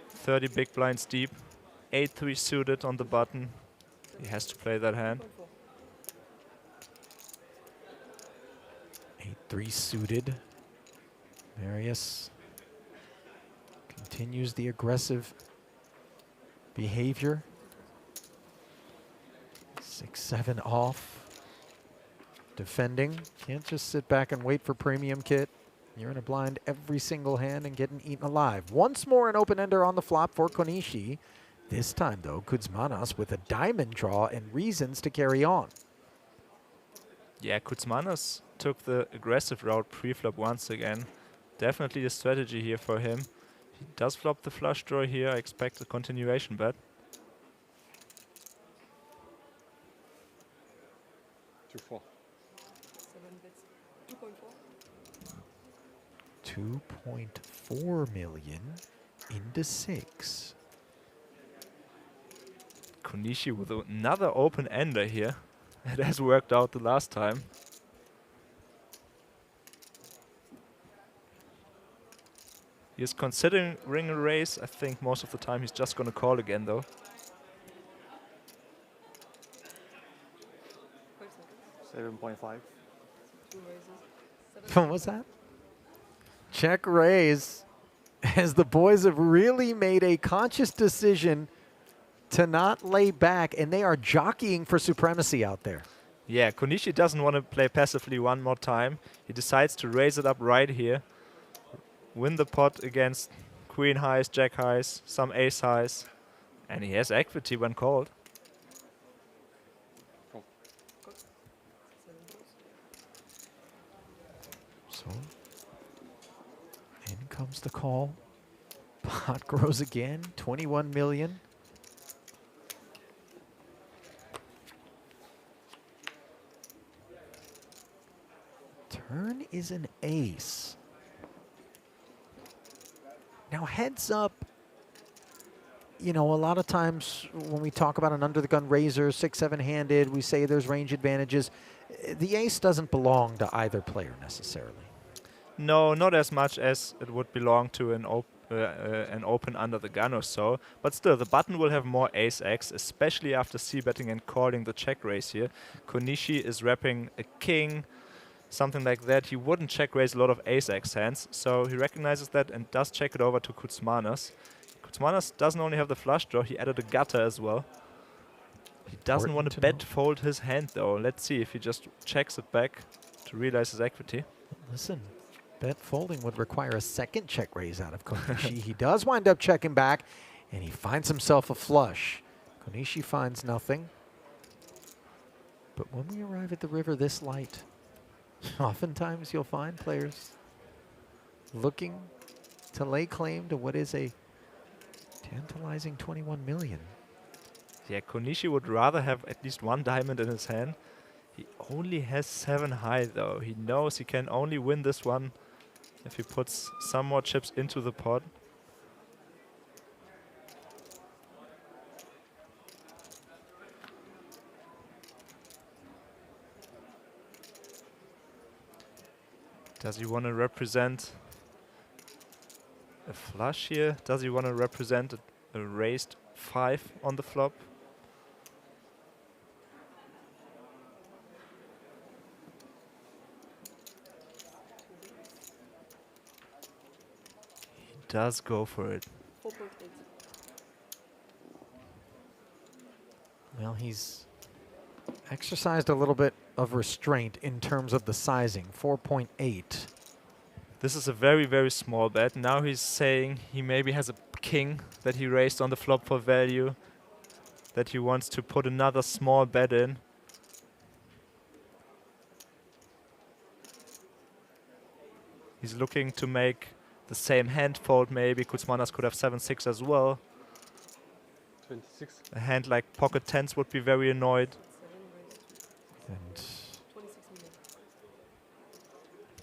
30 big blinds deep. 8-3 suited on the button. He has to play that hand. 8-3 suited. Marius continues the aggressive behavior. 6-7 off. Defending. Can't just sit back and wait for premium kit. You're in a blind every single hand and getting eaten alive. Once more an open ender on the flop for Konishi. This time, though, Kuzmanos with a diamond draw and reasons to carry on. Yeah, Kuzmanos took the aggressive route pre-flop once again. Definitely a strategy here for him. He does flop the flush draw here. I expect a continuation bet. 2-4. 2.4 million into 6. Konishi with another open ender here. It has worked out the last time. He's considering a raise. I think most of the time he's just gonna call again though. 7.5. What was that? Check raise, as the boys have really made a conscious decision to not lay back, and they are jockeying for supremacy out there. Yeah, Konishi doesn't want to play passively one more time. He decides to raise it up right here. Win the pot against queen highs, jack highs, some ace highs. And he has equity when called. So, in comes the call. Pot grows again, 21 million. Turn is an ace. Now, heads up, you know, a lot of times when we talk about an under-the-gun razor, 6-7-handed, we say there's range advantages. The ace doesn't belong to either player necessarily. No, not as much as it would belong to an open under the gun or so. But still, the button will have more ace-x, especially after c-betting and calling the check raise here. Konishi is wrapping a king, something like that. He wouldn't check raise a lot of ace-x hands, so he recognizes that and does check it over to Kuzmanos. Kuzmanos doesn't only have the flush draw, he added a gutter as well. He doesn't want to bet fold his hand though. Let's see if he just checks it back to realize his equity. Listen, bet folding would require a second check raise out of Konishi. He does wind up checking back, and he finds himself a flush. Konishi finds nothing. But when we arrive at the river this light, oftentimes you'll find players looking to lay claim to what is a tantalizing 21 million. Yeah, Konishi would rather have at least one diamond in his hand. He only has 7 high though. He knows he can only win this one if he puts some more chips into the pot. Does he want to represent a flush here? Does he want to represent a raised 5 on the flop? He does go for it. 4.8. Well, he's exercised a little bit of restraint in terms of the sizing, 4.8. This is a very, very small bet. Now he's saying he maybe has a king that he raised on the flop for value, that he wants to put another small bet in. He's looking to make the same hand fold maybe. Kuzmanos could have 7-6 as well. 26. A hand like pocket tens would be very annoyed. And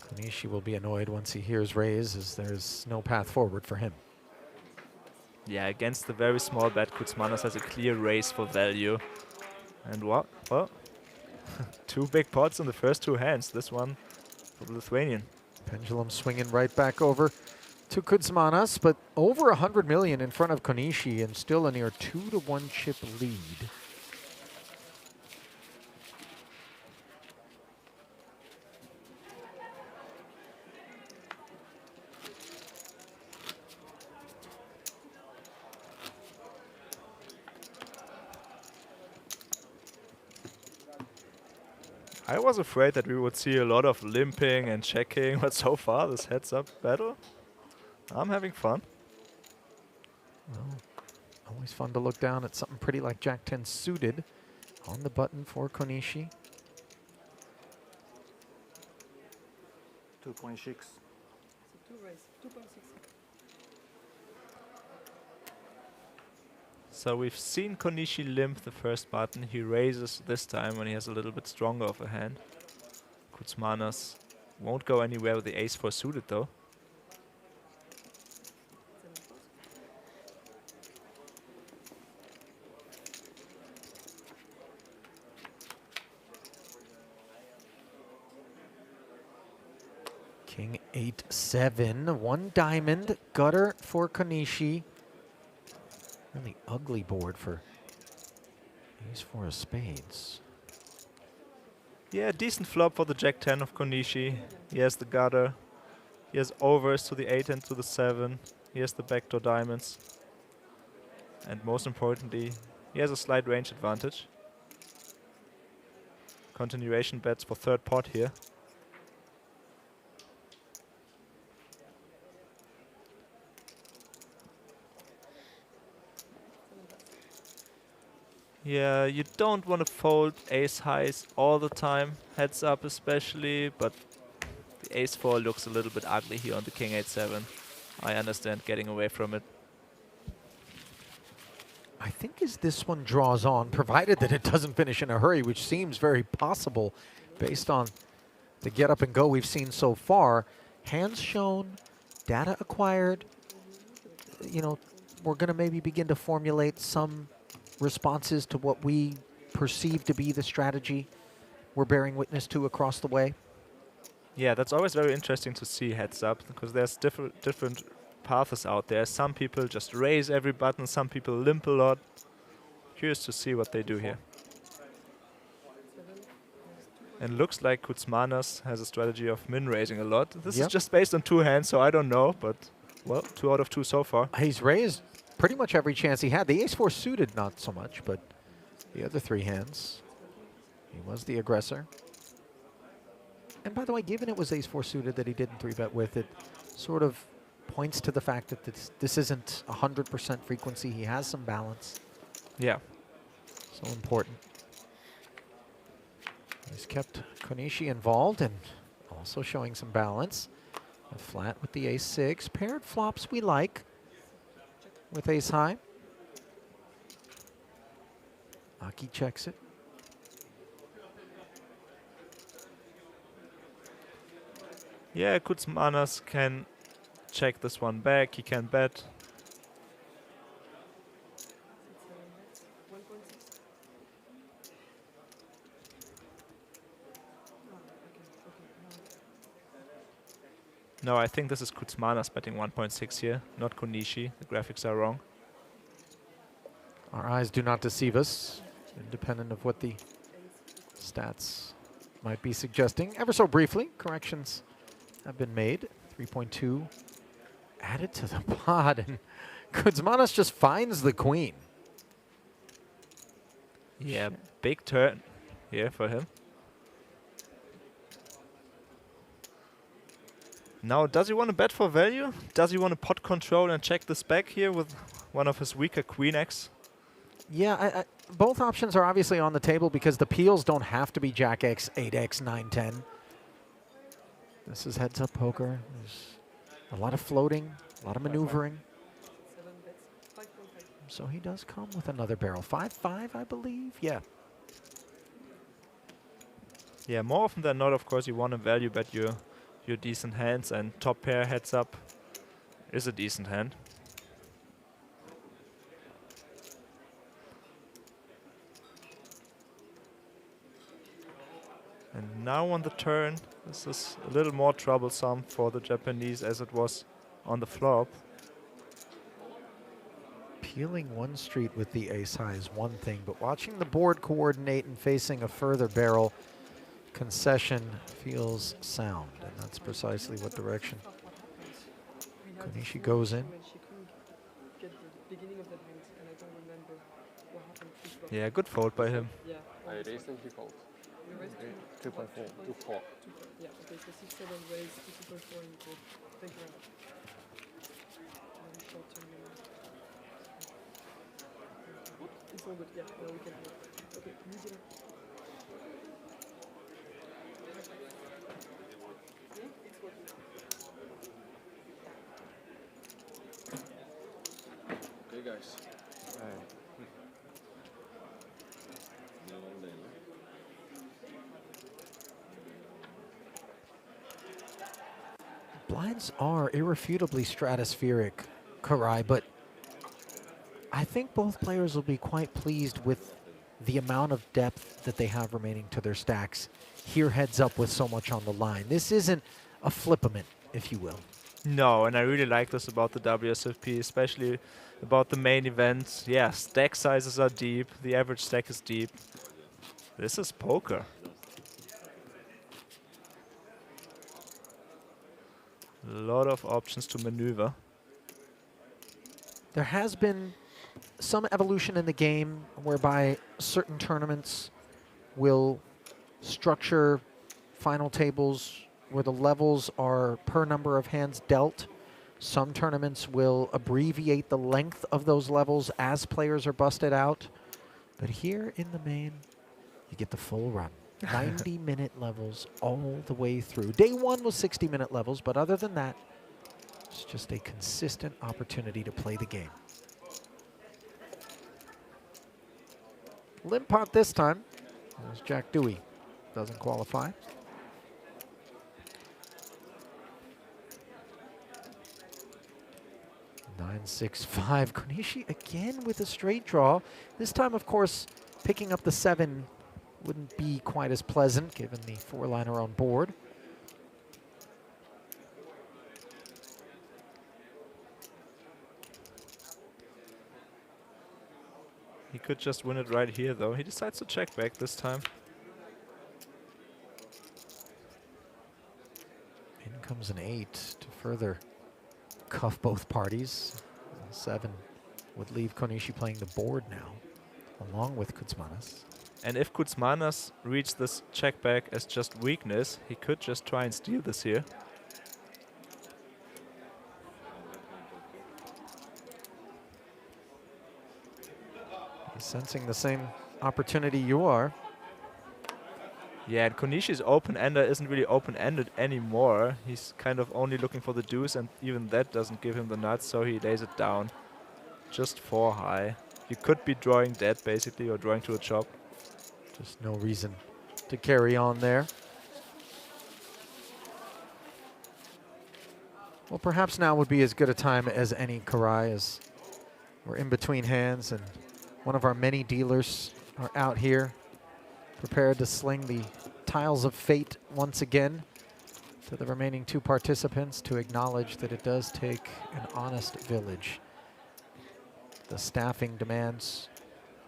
Konishi will be annoyed once he hears raise, as there's no path forward for him. Yeah, against the very small bet, Kuzmanos has a clear raise for value. And what? Well, 2 big pots in the first 2 hands. This one for the Lithuanian. Pendulum swinging right back over to Kuzmanos, but over 100 million in front of Konishi and still a near 2-to-1 chip lead. I was afraid that we would see a lot of limping and checking, but so far this heads-up battle, I'm having fun. Well, always fun to look down at something pretty like Jack 10 suited on the button for Konishi. 2.6. 2.6. So we've seen Konishi limp the first button. He raises this time when he has a little bit stronger of a hand. Kuzmanas won't go anywhere with the ace-4 suited though. King 8-7, 1 diamond, gutter for Konishi. Really ugly board for ace-4 of spades. Yeah, decent flop for the Jack 10 of Konishi. He has the gutter. He has overs to the 8 and to the 7. He has the backdoor diamonds. And most importantly, he has a slight range advantage. Continuation bets for third pot here. Yeah, you don't want to fold ace highs all the time, heads up especially, but the ace-4 looks a little bit ugly here on the king 8-7. I understand getting away from it. I think as this one draws on, provided that it doesn't finish in a hurry, which seems very possible based on the get up and go we've seen so far, hands shown, data acquired, you know, we're going to maybe begin to formulate some responses to what we perceive to be the strategy we're bearing witness to across the way. Yeah, that's always very interesting to see heads up, because there's different paths out there. Some people just raise every button, some people limp a lot. Curious to see what they do here. And looks like Kuzmanas has a strategy of min-raising a lot. This is just based on 2 hands, so I don't know, but well, 2 out of 2 so far. He's raised pretty much every chance he had. The ace-4 suited, not so much, but the other 3 hands, he was the aggressor. And by the way, given it was ace-4 suited that he didn't 3-bet with, it sort of points to the fact that this isn't 100% frequency. He has some balance. Yeah. So important. He's kept Konishi involved and also showing some balance. A flat with the ace-6. Paired flops we like with ace-high. Aki checks it. Yeah, Kuzmanas can check this one back. He can bet. No, I think this is Kuzmanas betting 1.6 here, not Konishi. The graphics are wrong. Our eyes do not deceive us, independent of what the stats might be suggesting. Ever so briefly, corrections have been made. 3.2 added to the pot, and Kuzmanas just finds the queen. Yeah, big turn here for him. Now, does he want to bet for value? Does he want to pot control and check this back here with one of his weaker queen X? Yeah, both options are obviously on the table because the peels don't have to be Jack X, 8X, 9, 10. This is heads-up poker. There's a lot of floating, a lot of maneuvering. So he does come with another barrel. 5-5, I believe. Yeah. Yeah, more often than not, of course, you want to value bet your decent hands, and top pair heads up is a decent hand. And now on the turn, this is a little more troublesome for the Japanese as it was on the flop. Peeling one street with the ace-high is one thing, but watching the board coordinate and facing a further barrel concession feels sound, and that's precisely what direction Konishi goes in. Yeah, good fold by him. I raised and he called. 2.4. 2.4. Yeah, okay, so 6-7 raise, 2.4 and call. Thank you very much. Very short term. all good. Yeah, now we can have it. Okay, you get it. It's working. Okay, guys. Blinds are irrefutably stratospheric, Karai, but I think both players will be quite pleased with the amount of depth that they have remaining to their stacks. Here, heads up with so much on the line. This isn't a flipament, if you will. No, and I really like this about the WSOP, especially about the main event. Yeah, stack sizes are deep. The average stack is deep. This is poker. A lot of options to maneuver. There has been some evolution in the game whereby certain tournaments will structure final tables where the levels are per number of hands dealt. Some tournaments will abbreviate the length of those levels as players are busted out. But here in the main, you get the full run. 90-minute levels all the way through. Day one was 60-minute levels, but other than that, it's just a consistent opportunity to play the game. Limp pot this time. There's Jack Dewey. Doesn't qualify. Nine, 6, 5. Konishi again with a straight draw. This time, of course, picking up the 7 wouldn't be quite as pleasant given the 4-liner on board. He could just win it right here, though. He decides to check back this time. In comes an 8 to further cuff both parties. 7 would leave Konishi playing the board now, along with Kuzmanis. And if Kuzmanis reads this check back as just weakness, he could just try and steal this here. He's sensing the same opportunity you are. Yeah, and Konishi's open-ender isn't really open-ended anymore. He's kind of only looking for the deuce, and even that doesn't give him the nuts, so he lays it down. Just 4 high. You could be drawing dead, basically, or drawing to a chop. Just no reason to carry on there. Well, perhaps now would be as good a time as any, Karai, as we're in between hands, and one of our many dealers are out here prepared to sling the tiles of fate once again to the remaining 2 participants to acknowledge that it does take an honest village. The staffing demands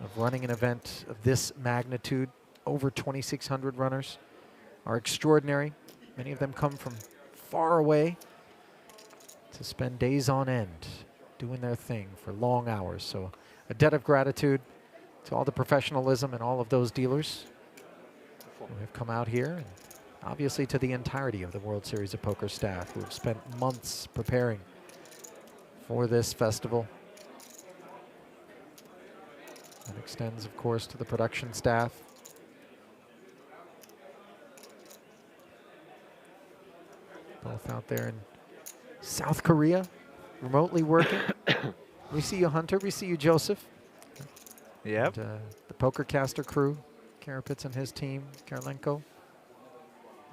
of running an event of this magnitude, over 2,600 runners, are extraordinary. Many of them come from far away to spend days on end doing their thing for long hours. So a debt of gratitude to all the professionalism and all of those dealers who have come out here, and obviously to the entirety of the World Series of Poker staff who have spent months preparing for this festival. That extends, of course, to the production staff. Both out there in South Korea, remotely working. We see you, Hunter. We see you, Joseph. Yep. And, the PokerCaster crew, Karapits and his team, Karolenko,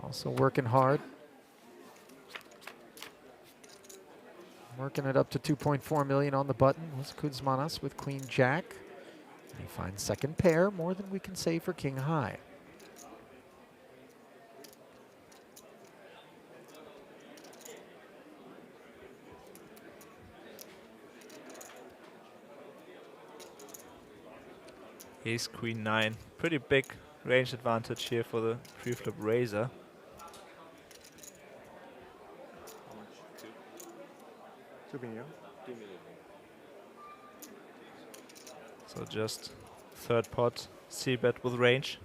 also working hard. Working it up to 2.4 million on the button was Kuzmanis with Queen Jack. And he finds second pair, more than we can say for King High. Ace Queen 9. Pretty big range advantage here for the pre-flop raiser. So just third pot, c-bet with range.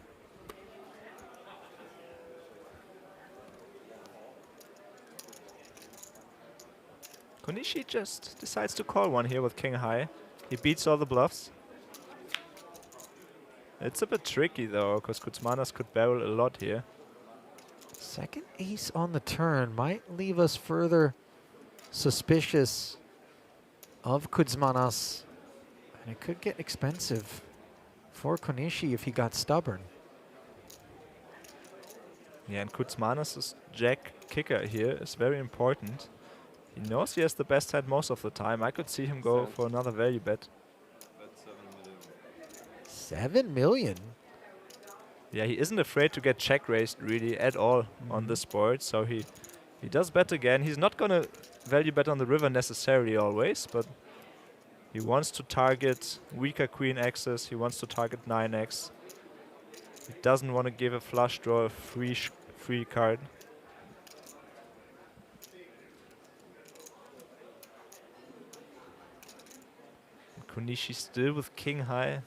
Konishi just decides to call one here with King High. He beats all the bluffs. It's a bit tricky though, because Kuzmanas could barrel a lot here. Second ace on the turn might leave us further suspicious of Kuzmanas. And it could get expensive for Konishi if he got stubborn. Yeah, and Kuzmanas' jack kicker here is very important. He knows he has the best hand most of the time. I could see him go for another value bet. That's 7 million? Yeah, he isn't afraid to get check raised really at all on this board, so he does bet again. He's not gonna value bet on the river necessarily always, but he wants to target weaker queen X's, he wants to target 9x. He doesn't want to give a flush draw a free card. Konishi still with king high.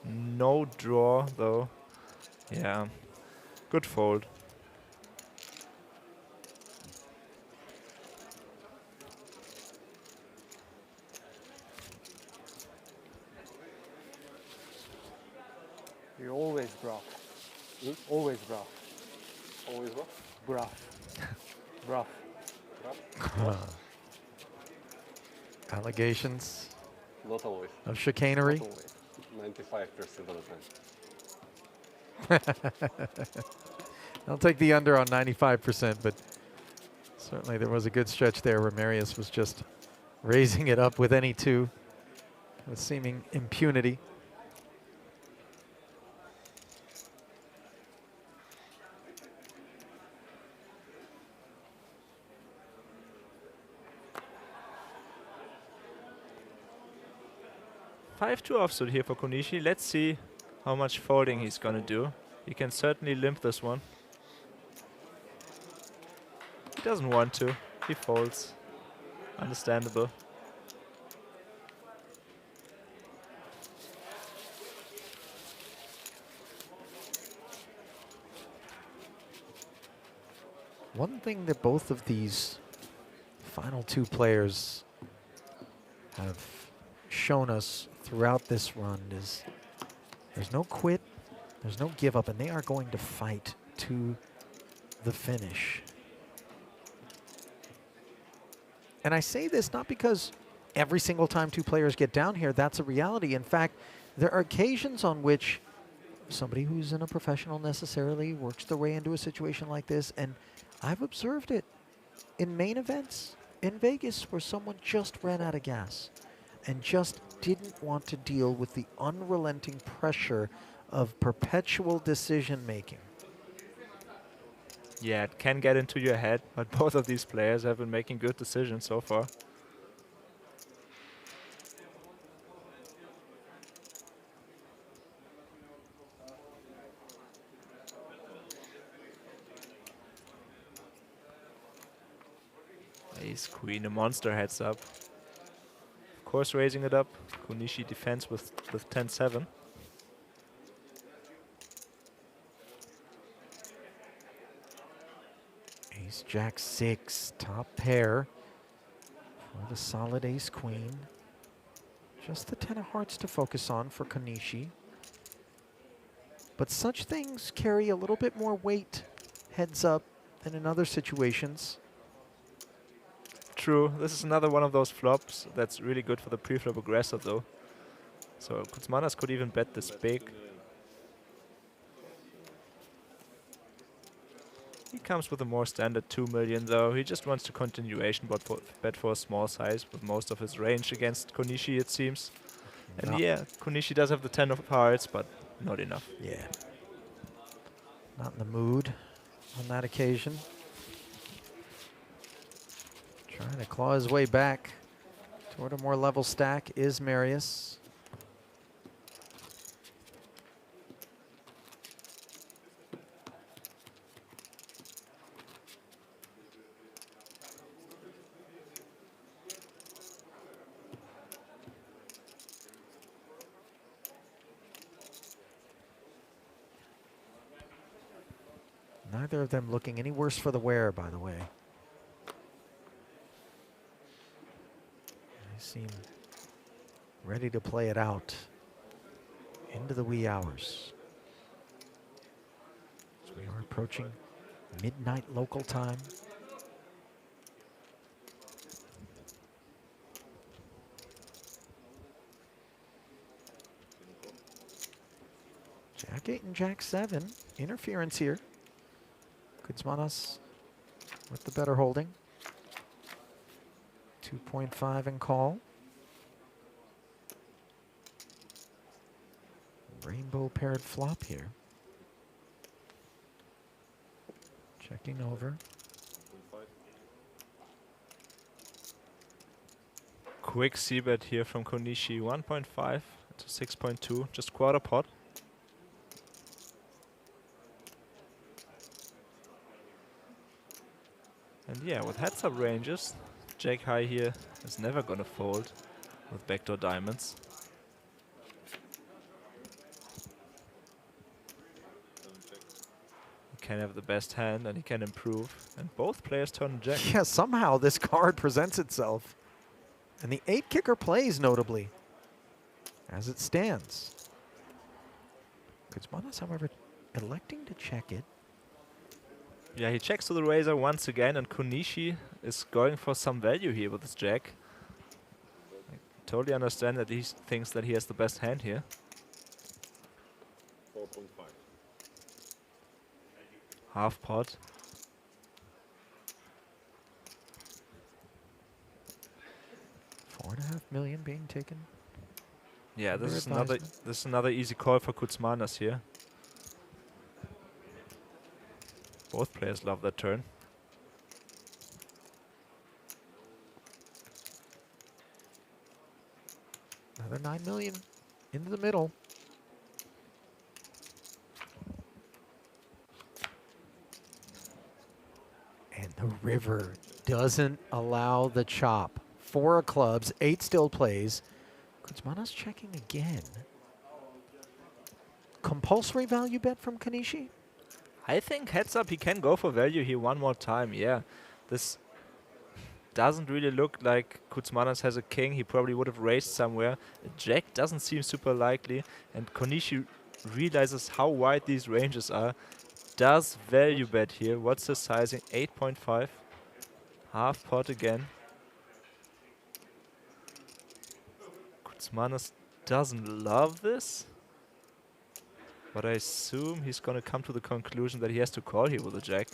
No draw though. Yeah, good fold. You always gruff. Always gruff. Always what? Gruff. Gruff. Allegations Not always. of chicanery. Not always. 95% of the time. I'll take the under on 95%, but certainly there was a good stretch there where Marius was just raising it up with any two with seeming impunity. Five-two offsuit here for Konishi. Let's see how much folding he's gonna do. He can certainly limp this one. He doesn't want to. He folds. Understandable. One thing that both of these final two players have shown us throughout this run is there's no quit, there's no give up, and they are going to fight to the finish. And I say this not because every single time two players get down here, that's a reality. In fact, there are occasions on which somebody who's in a professional necessarily works their way into a situation like this, and I've observed it in main events in Vegas where someone just ran out of gas and just didn't want to deal with the unrelenting pressure of perpetual decision making. Yeah, it can get into your head, but both of these players have been making good decisions so far. Ace, queen, a monster heads up. Of course raising it up. Konishi defends with 10-7. Ace, jack, 6, top pair for the solid ace, queen. Just the 10 of hearts to focus on for Konishi. But such things carry a little bit more weight heads up than in other situations. True, this is another one of those flops that's really good for the pre-flop aggressor though. So Kuzmanas could even bet this big. He comes with a more standard 2 million though. He just wants to continuation but bet for a small size with most of his range against Konishi it seems. And yeah, Konishi does have the 10 of hearts, but not enough. Yeah. Not in the mood on that occasion. Trying to claw his way back toward a more level stack is Marius. Neither of them looking any worse for the wear, by the way. They seem ready to play it out into the wee hours. approaching midnight local time. Jack 8 and Jack 7. Interference here. Kuzmanos with the better holding. 2.5 in call. Rainbow paired flop here. Checking over. Quick c-bet here from Konishi, 1.5 to 6.2, just quarter pot. And yeah, with heads-up ranges, Jack High here is never gonna fold with backdoor diamonds. He can have the best hand and he can improve. And both players turn Jack. Yeah, somehow this card presents itself. And the 8 kicker plays notably as it stands. Kuzmanos, however, electing to check it. Yeah, he checks to the razor once again, and Konishi is going for some value here with his jack. I totally understand that he thinks that he has the best hand here. 4.5. Half pot. $4.5 million being taken. Yeah, under this is advisement. another easy call for Kuzmanos here. Both players love that turn. Another $9 million into the middle. And the river doesn't allow the chop. 4 of clubs, 8 still plays. Kuzmanos checking again. Compulsory value bet from Konishi? I think heads up he can go for value here one more time, yeah. This doesn't really look like Kuzmanos has a king. He probably would have raised somewhere. A jack doesn't seem super likely. And Konishi realizes how wide these ranges are. Does value bet here. What's the sizing? 8.5. Half pot again. Kuzmanos doesn't love this. But I assume he's going to come to the conclusion that he has to call here with a jack.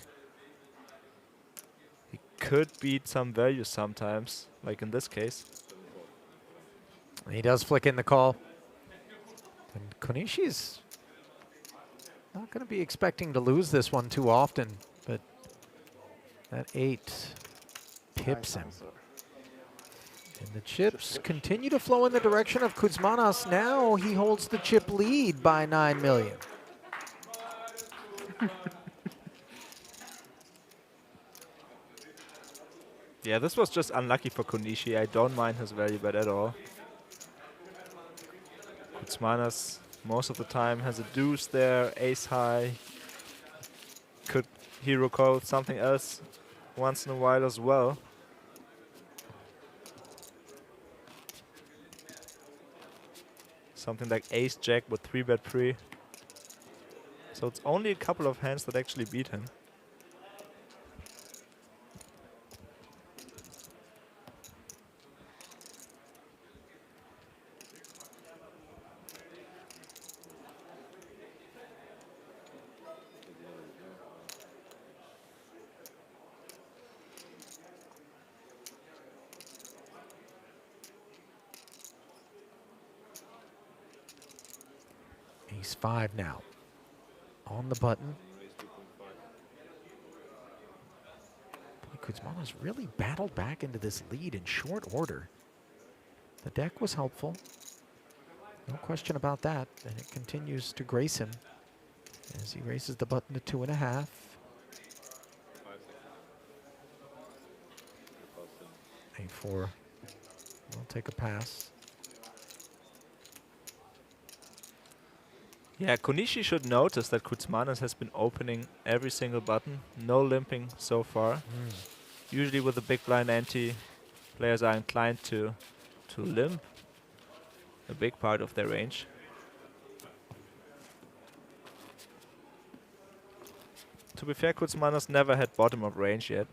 He could beat some value sometimes, like in this case. He does flick in the call. And Konishi's not going to be expecting to lose this one too often, but that 8 pips him. And the chips continue to flow in the direction of Kuzmanos. Now he holds the chip lead by $9 million. Yeah, this was just unlucky for Konishi. I don't mind his value bet at all. Kuzmanos most of the time has a deuce there, ace high. Could hero call something else once in a while as well. Something like ace jack with 3-bet pre. So it's only a couple of hands that actually beat him. Ace 5 now. On the button. Boy, Kuzmanos really battled back into this lead in short order. The deck was helpful. No question about that. And it continues to grace him as he raises the button to 2.5. A4. We'll take a pass. Yeah, Konishi should notice that Kuzmanos has been opening every single button. No limping so far. Usually with the big blind ante, players are inclined to limp a big part of their range. To be fair, Kutsmanos never had bottom of range yet.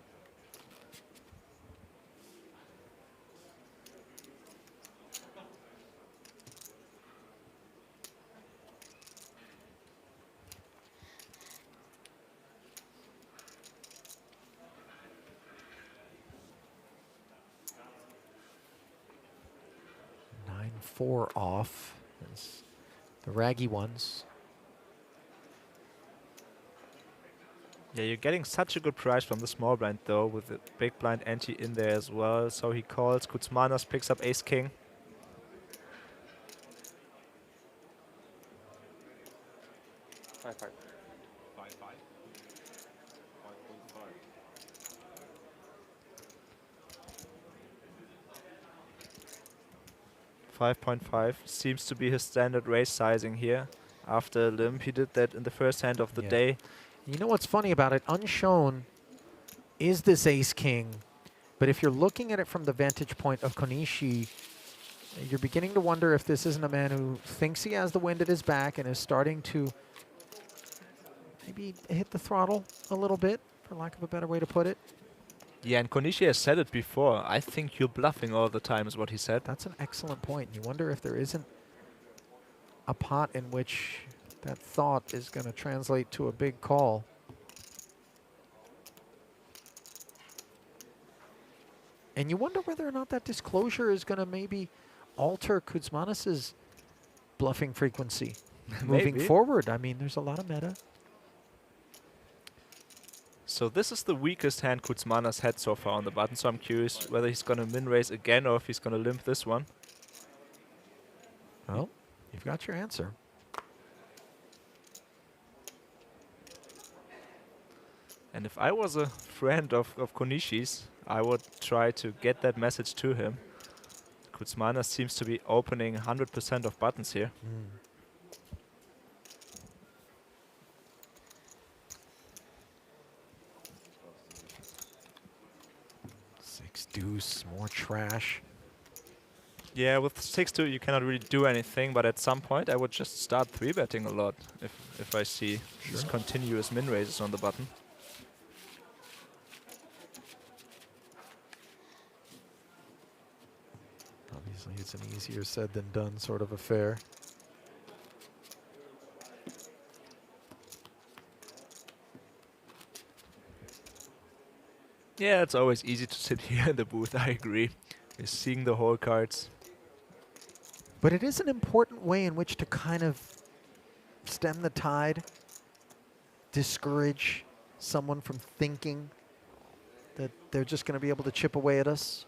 Four off. It's the raggy ones. Yeah, you're getting such a good price from the small blind though, with the big blind ante in there as well. So he calls, Kutsmanos picks up ace king. Five, five. 5.5 seems to be his standard raise sizing here. After a limp, he did that in the first hand of the day. You know what's funny about it? Unshown is this ace-king, but if you're looking at it from the vantage point of Konishi, you're beginning to wonder if this isn't a man who thinks he has the wind at his back and is starting to maybe hit the throttle a little bit, for lack of a better way to put it. Yeah, and Konishi has said it before. I think you're bluffing all the time is what he said. That's an excellent point. You wonder if there isn't a pot in which that thought is going to translate to a big call. And you wonder whether or not that disclosure is going to maybe alter Kutsmanos' bluffing frequency moving forward. I mean, there's a lot of meta. So this is the weakest hand Kutsmanos had so far on the button, so I'm curious whether he's going to min-raise again or if he's going to limp this one. Well, you've got your answer. And if I was a friend of Konishi's, I would try to get that message to him. Kutsmanos seems to be opening 100% of buttons here. Six deuce, more trash. Yeah, with 6-2 you cannot really do anything, but at some point I would just start 3-betting a lot if I see these continuous min raises on the button. Obviously it's an easier said than done sort of affair. Yeah, it's always easy to sit here in the booth, I agree. You're seeing the whole cards. But it is an important way in which to kind of stem the tide, discourage someone from thinking that they're just going to be able to chip away at us.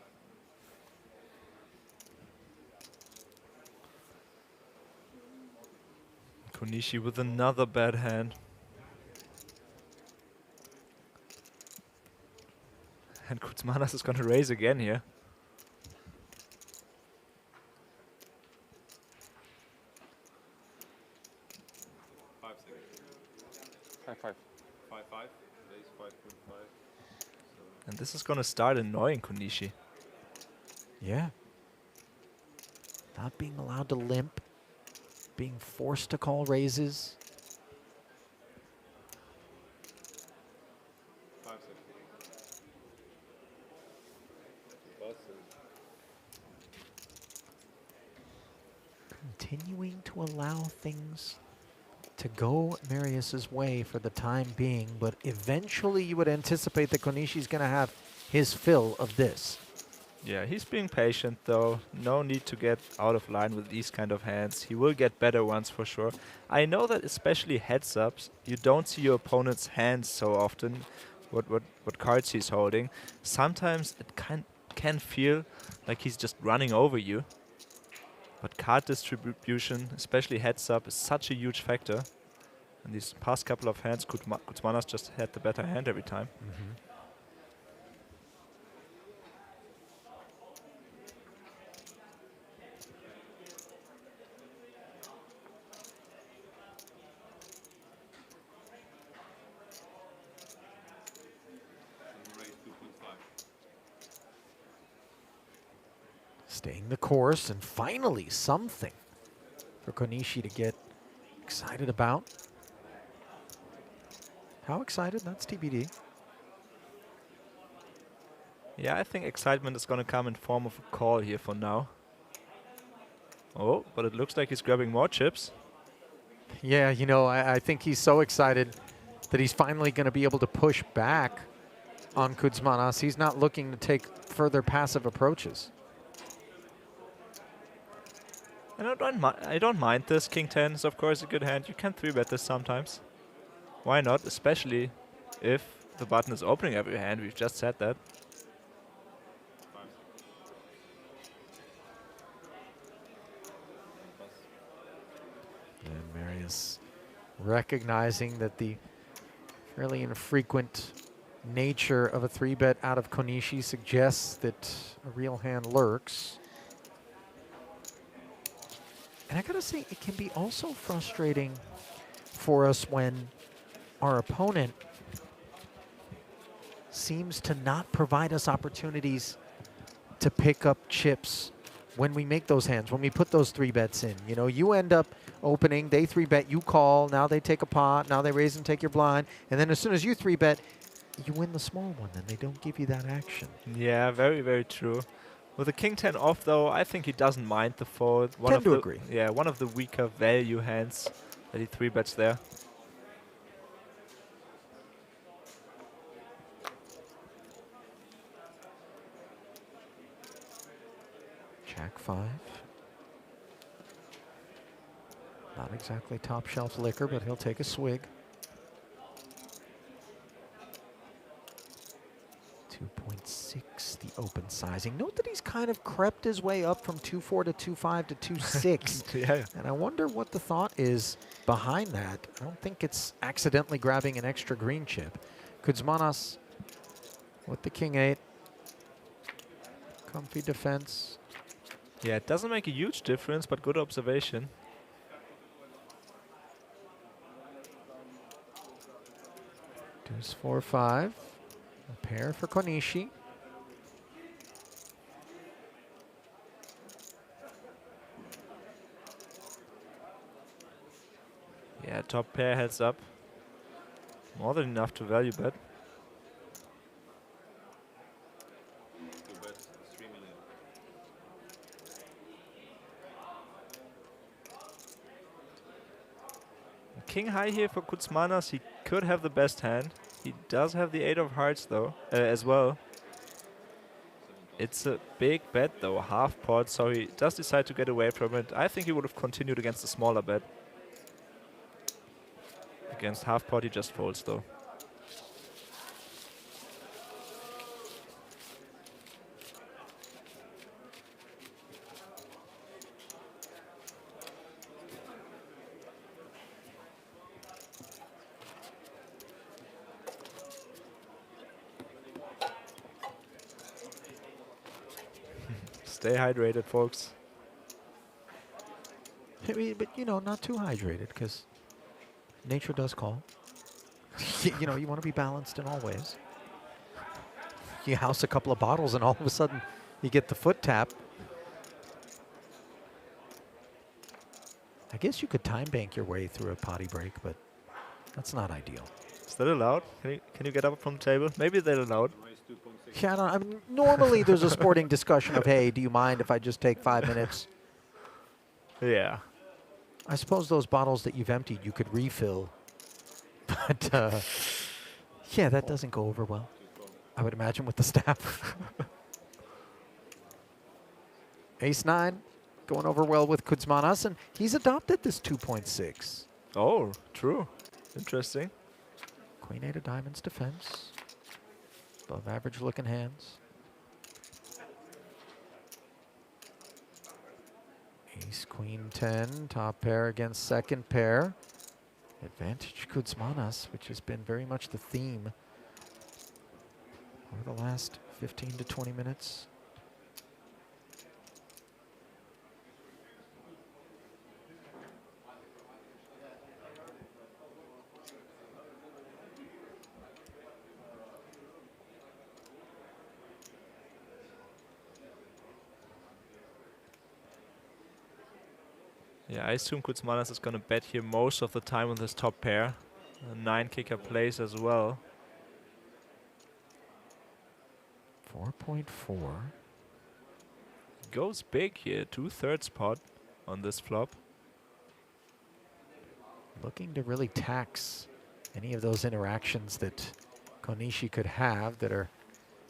Konishi with another bad hand. And Kutsmanos is going to raise again here. And this is going to start annoying Konishi. Yeah. Not being allowed to limp, being forced to call raises. Continuing to allow things to go Marius's way for the time being, but eventually you would anticipate that Konishi's going to have his fill of this. Yeah, he's being patient though. No need to get out of line with these kind of hands. He will get better ones for sure. I know that especially heads-ups, you don't see your opponent's hands so often, what cards he's holding. Sometimes it can feel like he's just running over you. But card distribution, especially heads-up, is such a huge factor. And these past couple of hands, Kutsmanos just had the better hand every time. Staying the course, and finally something for Konishi to get excited about. How excited? That's TBD. Yeah, I think excitement is going to come in form of a call here for now. Oh, but it looks like he's grabbing more chips. Yeah, you know, I think he's so excited that he's finally going to be able to push back on Kuzmanas. He's not looking to take further passive approaches. And I don't mind this. King 10 is, of course, a good hand. You can 3-bet this sometimes. Why not? Especially if the button is opening every hand. We've just said that. And Marius recognizing that the fairly infrequent nature of a 3-bet out of Konishi suggests that a real hand lurks. And I gotta say, it can be also frustrating for us when our opponent seems to not provide us opportunities to pick up chips when we make those hands, when we put those 3-bets in. You know, you end up opening, they 3-bet, you call, now they take a pot, now they raise and take your blind, and then as soon as you 3-bet, you win the small one, and they don't give you that action. Yeah, very, very true. With the King 10 off, though, I think he doesn't mind the fold. Tend to agree. Yeah, one of the weaker value hands that he 3-bets there. Jack 5. Not exactly top shelf liquor, but he'll take a swig. 2.6, the open sizing. Note that he's kind of crept his way up from 2.4 to 2.5 to 2.6. Yeah. And I wonder what the thought is behind that. I don't think it's accidentally grabbing an extra green chip. Kuzmanas with the King 8. Comfy defense. Yeah, it doesn't make a huge difference, but good observation. Deuce 4-5. A pair for Konishi. Yeah, top pair heads up. More than enough to value bet. King high here for Kuzmanas. He could have the best hand. He does have the 8 of hearts though, as well. It's a big bet though, half pot, so he does decide to get away from it. I think he would have continued against a smaller bet. Against half pot, he just folds though. Stay hydrated, folks. But, you know, not too hydrated, because nature does call. You know, you want to be balanced in all ways. You house a couple of bottles, and all of a sudden, you get the foot tap. I guess you could time bank your way through a potty break, but that's not ideal. Is that allowed? Can you get up from the table? Maybe they're allowed. Yeah, I mean, normally there's a sporting discussion of, hey, do you mind if I just take 5 minutes? Yeah. I suppose those bottles that you've emptied, you could refill. But, yeah, that doesn't go over well, I would imagine, with the staff. Ace-9 going over well with Kuzmanas, and he's adopted this 2.6. Oh, true. Interesting. Queen 8 of diamonds defense. Above average looking hands. Ace, Queen 10, top pair against second pair. Advantage Kuzmanas, which has been very much the theme over the last 15 to 20 minutes. Yeah, I assume Kuzmanas is going to bet here most of the time with his top pair. A 9 kicker plays as well. 4.4. Goes big here, 2/3 pot on this flop. Looking to really tax any of those interactions that Konishi could have that are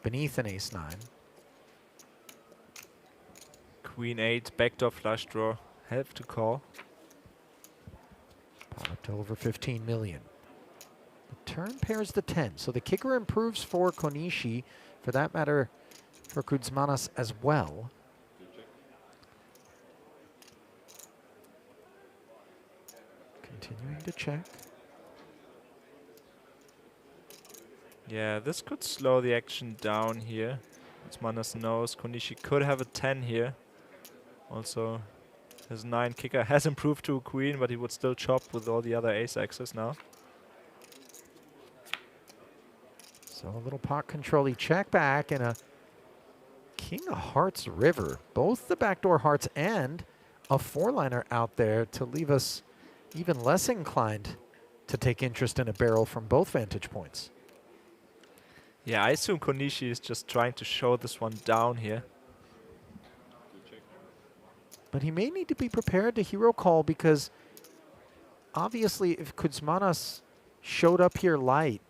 beneath an ace-9. Queen 8, backdoor flush draw. Have to call. Pot up to over 15 million. The turn pairs the 10, so the kicker improves for Konishi, for that matter, for Kuzmanas as well. Continuing to check. Yeah, this could slow the action down here. Kuzmanas knows Konishi could have a 10 here. Also, his 9 kicker has improved to a queen, but he would still chop with all the other ace axes now. So a little pot control-y check back and a King of Hearts river. Both the backdoor hearts and a 4-liner out there to leave us even less inclined to take interest in a barrel from both vantage points. Yeah, I assume Konishi is just trying to show this one down here. But he may need to be prepared to hero call, because obviously if Kuzmanas showed up here light,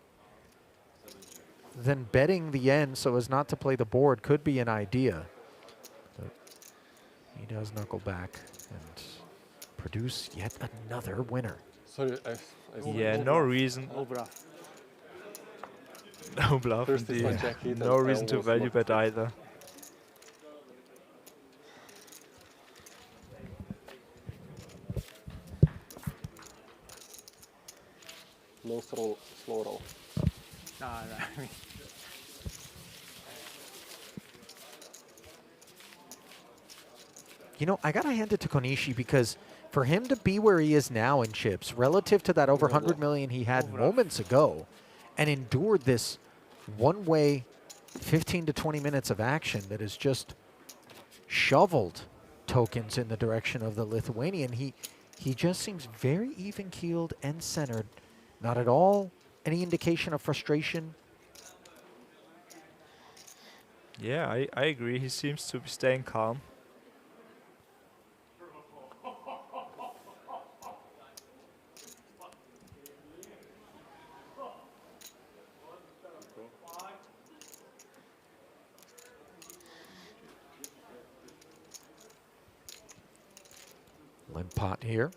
then betting the end so as not to play the board could be an idea. But he does knuckle back and produce yet another winner. Sorry, yeah, no reason. No bluff. No bluff First is my indeed. jack hit No and reason to almost value blocked bet it. either. No slow roll. I mean, You know, I got to hand it to Konishi, because for him to be where he is now in chips, relative to that over 100 million he had moments ago, and endured this one-way 15 to 20 minutes of action that has just shoveled tokens in the direction of the Lithuanian, he just seems very even-keeled and centered. Not at all any indication of frustration. Yeah, I agree. He seems to be staying calm. Limp pot here.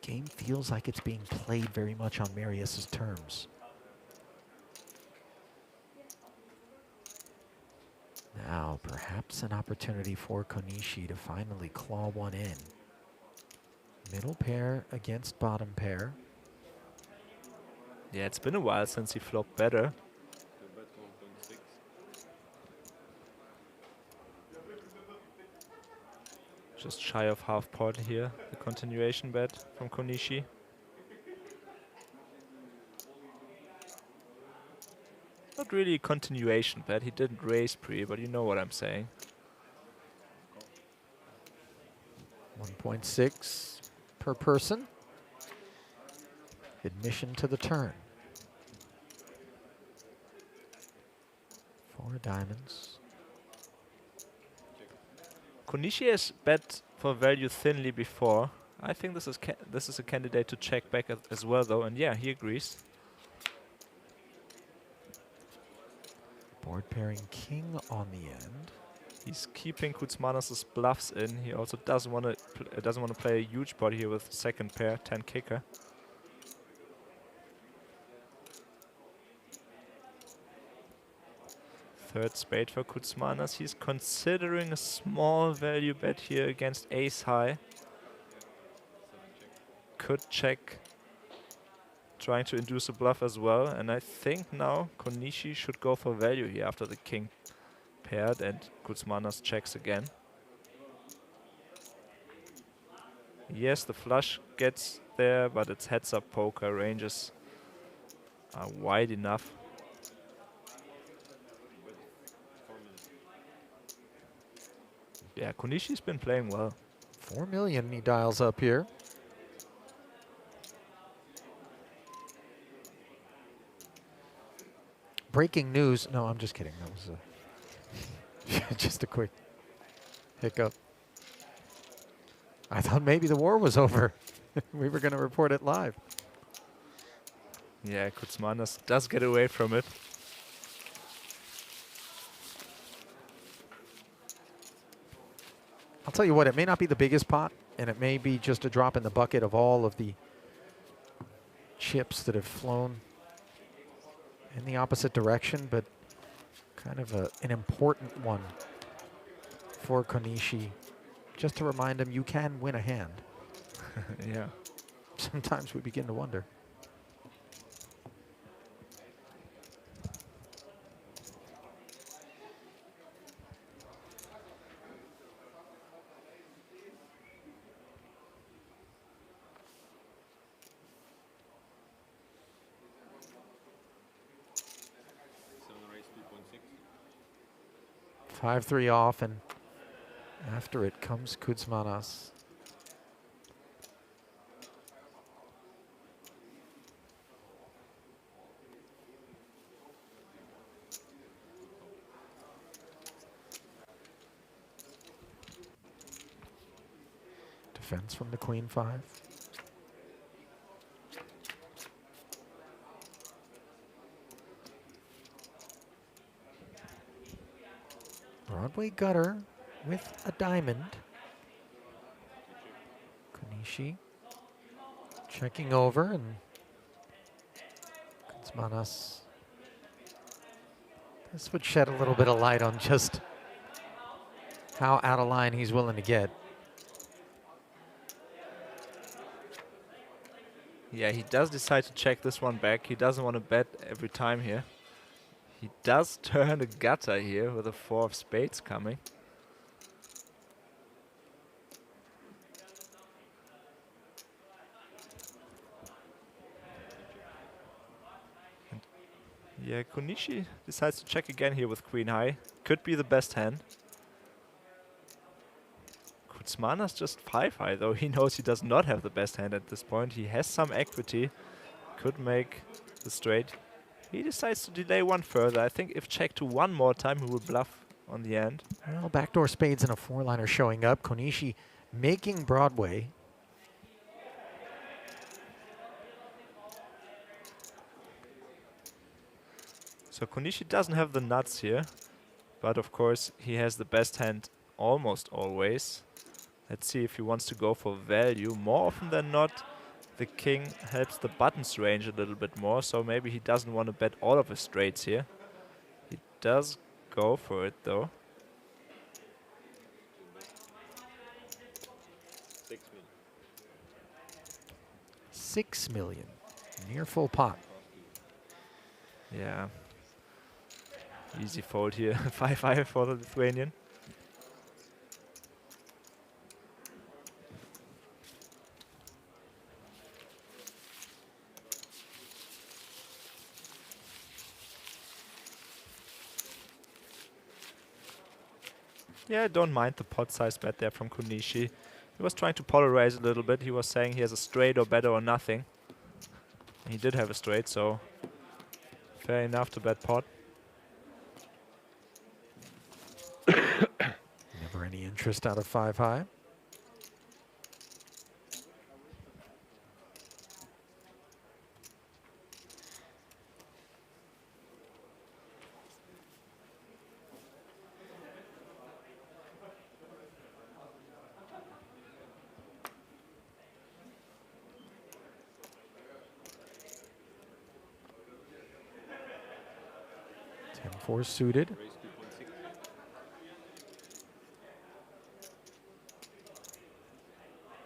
Game feels like it's being played very much on Marius's terms. Now, perhaps an opportunity for Konishi to finally claw one in. Middle pair against bottom pair. Yeah, it's been a while since he flopped better. Just shy of half pot here, the continuation bet from Konishi. Not really a continuation bet, he didn't raise pre, but you know what I'm saying. 1.6 per person. Admission to the turn. 4 diamonds. Konishi has bet for value thinly before. I think this is a candidate to check back as well though, and yeah, he agrees. Board pairing king on the end. He's keeping Kuzmanas' bluffs in. He also doesn't want to play a huge pot here with second pair, 10 kicker. Third spade for Kuzmanas. He's considering a small value bet here against ace high. Could check, trying to induce a bluff as well. And I think now Konishi should go for value here after the king paired and Kuzmanas checks again. Yes, the flush gets there, but it's heads up poker. Ranges are wide enough. Yeah, Konishi's been playing well. 4 million he dials up here. breaking news. No, I'm just kidding. That was just a quick hiccup. I thought maybe the war was over. We were going to report it live. Yeah, Kuzmanas does get away from it. I'll tell you what, it may not be the biggest pot, and it may be just a drop in the bucket of all of the chips that have flown in the opposite direction, but kind of an important one for Konishi. Just to remind him, you can win a hand. Yeah. Sometimes we begin to wonder. So the race 2.6. 5-3 off, and after it comes Kuzmanas. Defense from the Queen 5. Broadway gutter with a diamond. Konishi checking over, and Kuzmanas. This would shed a little bit of light on just how out of line he's willing to get. Yeah, he does decide to check this one back. He doesn't want to bet every time here. He does turn a gutter here with a 4 of spades coming. And yeah, Konishi decides to check again here with Queen High. Could be the best hand. Kuzmanas just 5 high, though he knows he does not have the best hand at this point. He has some equity, could make the straight. He decides to delay one further. I think if checked to one more time, he will bluff on the end. Well, backdoor spades and a 4-liner showing up. Konishi making Broadway. So Konishi doesn't have the nuts here, but of course he has the best hand almost always. Let's see if he wants to go for value. More often than not, the king helps the buttons range a little bit more, so maybe he doesn't want to bet all of his straights here. He does go for it though. 6 million. 6 million, near full pot. Yeah. Easy fold here. 5-5 for the Lithuanian. Yeah, I don't mind the pot size bet there from Konishi. He was trying to polarize a little bit. He was saying he has a straight or better or nothing. He did have a straight, so fair enough to bet pot. Never any interest out of 5 high. Four suited. Race 2.6.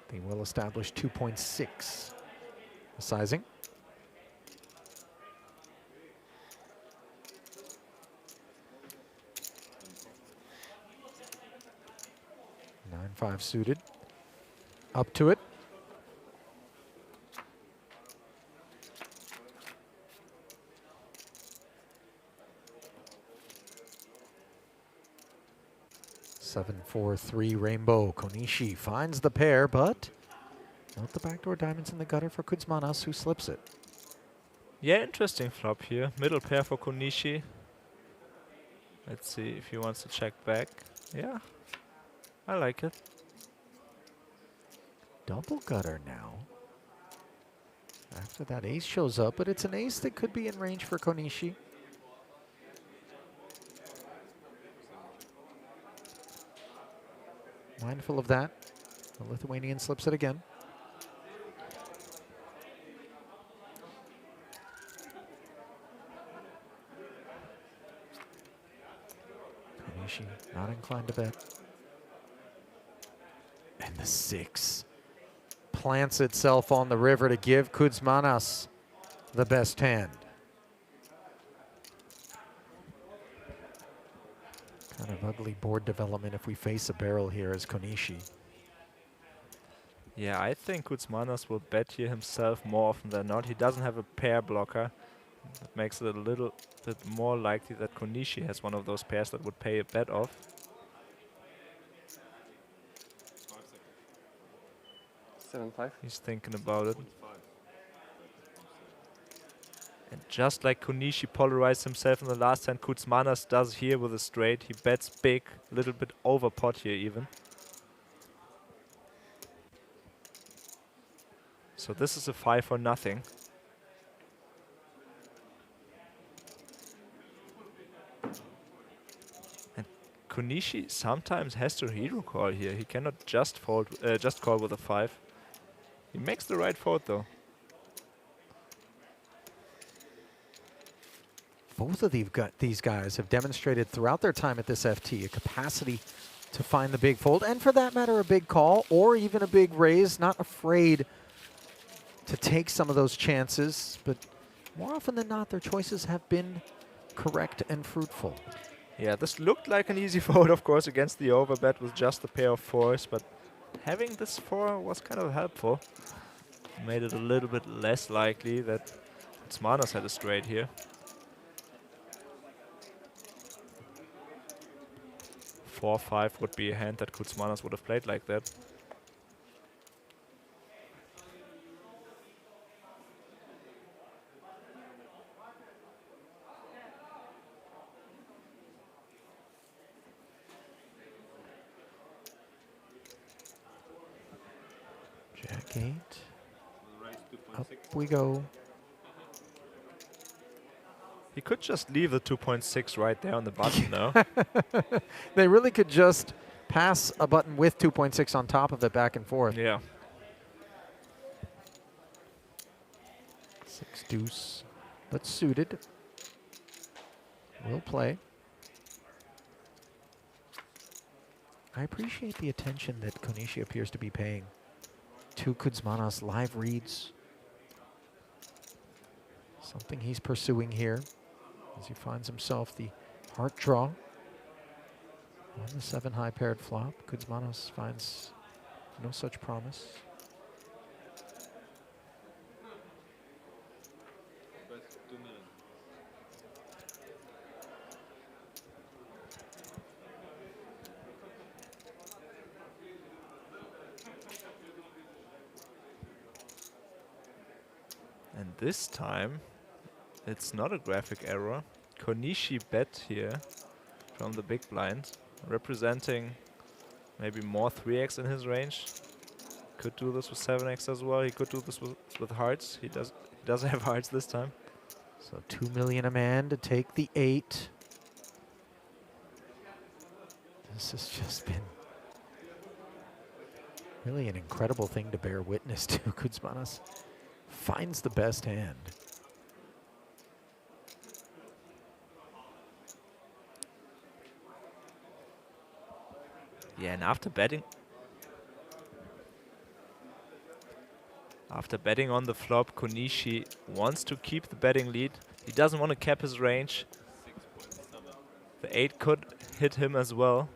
The well-established 2.6 sizing. Nine five suited. Up to it. Seven, 4, 3 rainbow. Konishi finds the pair, but not the backdoor diamonds in the gutter for Kuzmanas, who slips it. Yeah, interesting flop here. Middle pair for Konishi. Let's see if he wants to check back. Yeah, I like it. Double gutter now. After that ace shows up, but it's an ace that could be in range for Konishi. Mindful of that. The Lithuanian slips it again. Konishi not inclined to bet. And the 6 plants itself on the river to give Kuzmanas the best hand. Kind of ugly board development if we face a barrel here as Konishi. Yeah, I think Kuzmanas will bet here himself more often than not. He doesn't have a pair blocker. That makes it a little bit more likely that Konishi has one of those pairs that would pay a bet off. 7-5. He's thinking about it. And just like Konishi polarized himself in the last hand, Kuzmanas does here with a straight. He bets big, a little bit over pot here even. So this is a 5 for nothing. And Konishi sometimes has to hero call here. He cannot just fold, just call with a 5. He makes the right fold though. Both of these guys have demonstrated throughout their time at this FT a capacity to find the big fold, and for that matter, a big call or even a big raise. Not afraid to take some of those chances, but more often than not, their choices have been correct and fruitful. Yeah, this looked like an easy fold, of course, against the overbet with just a pair of 4s, but having this 4 was kind of helpful. Made it a little bit less likely that Kuzmanas had a straight here. 4-5 would be a hand that Kuzmanas would have played like that. Jack 8. Up we go. He could just leave the 2.6 right there on the button, no? They really could just pass a button with 2.6 on top of it back and forth. Yeah. 6 deuce, but suited. Will play. I appreciate the attention that Konishi appears to be paying to Kuzmanas' live reads. Something he's pursuing here as he finds himself the heart draw on the 7 high paired flop. Kuzmanas finds no such promise. And this time, it's not a graphic error. Konishi bet here from the big blind, representing maybe more 3x in his range. Could do this with 7x as well. He could do this with hearts. He does have hearts this time. So 2 million a man to take the 8. This has just been really an incredible thing to bear witness to. Kuzmanas finds the best hand. Yeah, and after betting on the flop, Konishi wants to keep the betting lead. He doesn't want to cap his range. The 8 could hit him as well.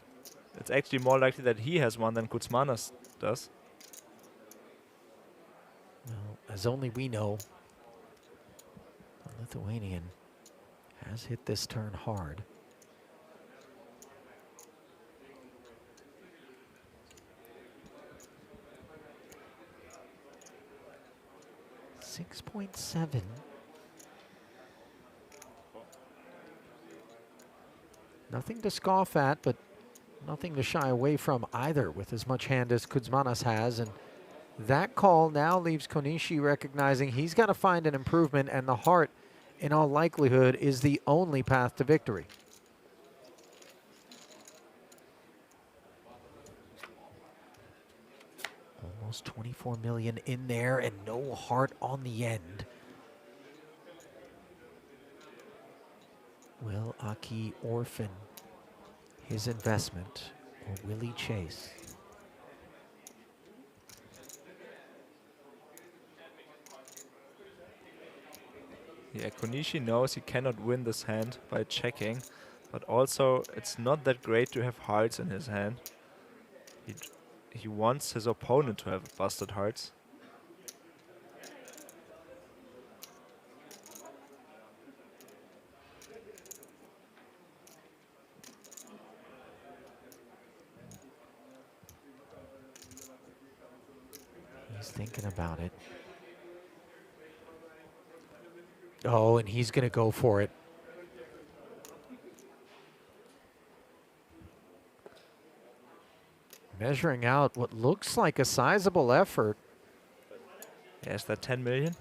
It's actually more likely that he has one than Kuzmanas does. Well, as only we know, the Lithuanian has hit this turn hard. $6.7 Nothing to scoff at, but nothing to shy away from either with as much hand as Kuzmanas has. And that call now leaves Konishi recognizing he's got to find an improvement, and the heart, in all likelihood, is the only path to victory. Almost 24 million in there and no heart on the end. Will Aki orphan his investment, or will he chase? Yeah, Konishi knows he cannot win this hand by checking, but also it's not that great to have hearts in his hand. He wants his opponent to have busted hearts. He's thinking about it. Oh, and he's going to go for it. Measuring out what looks like a sizable effort. Yeah, is that 10 million?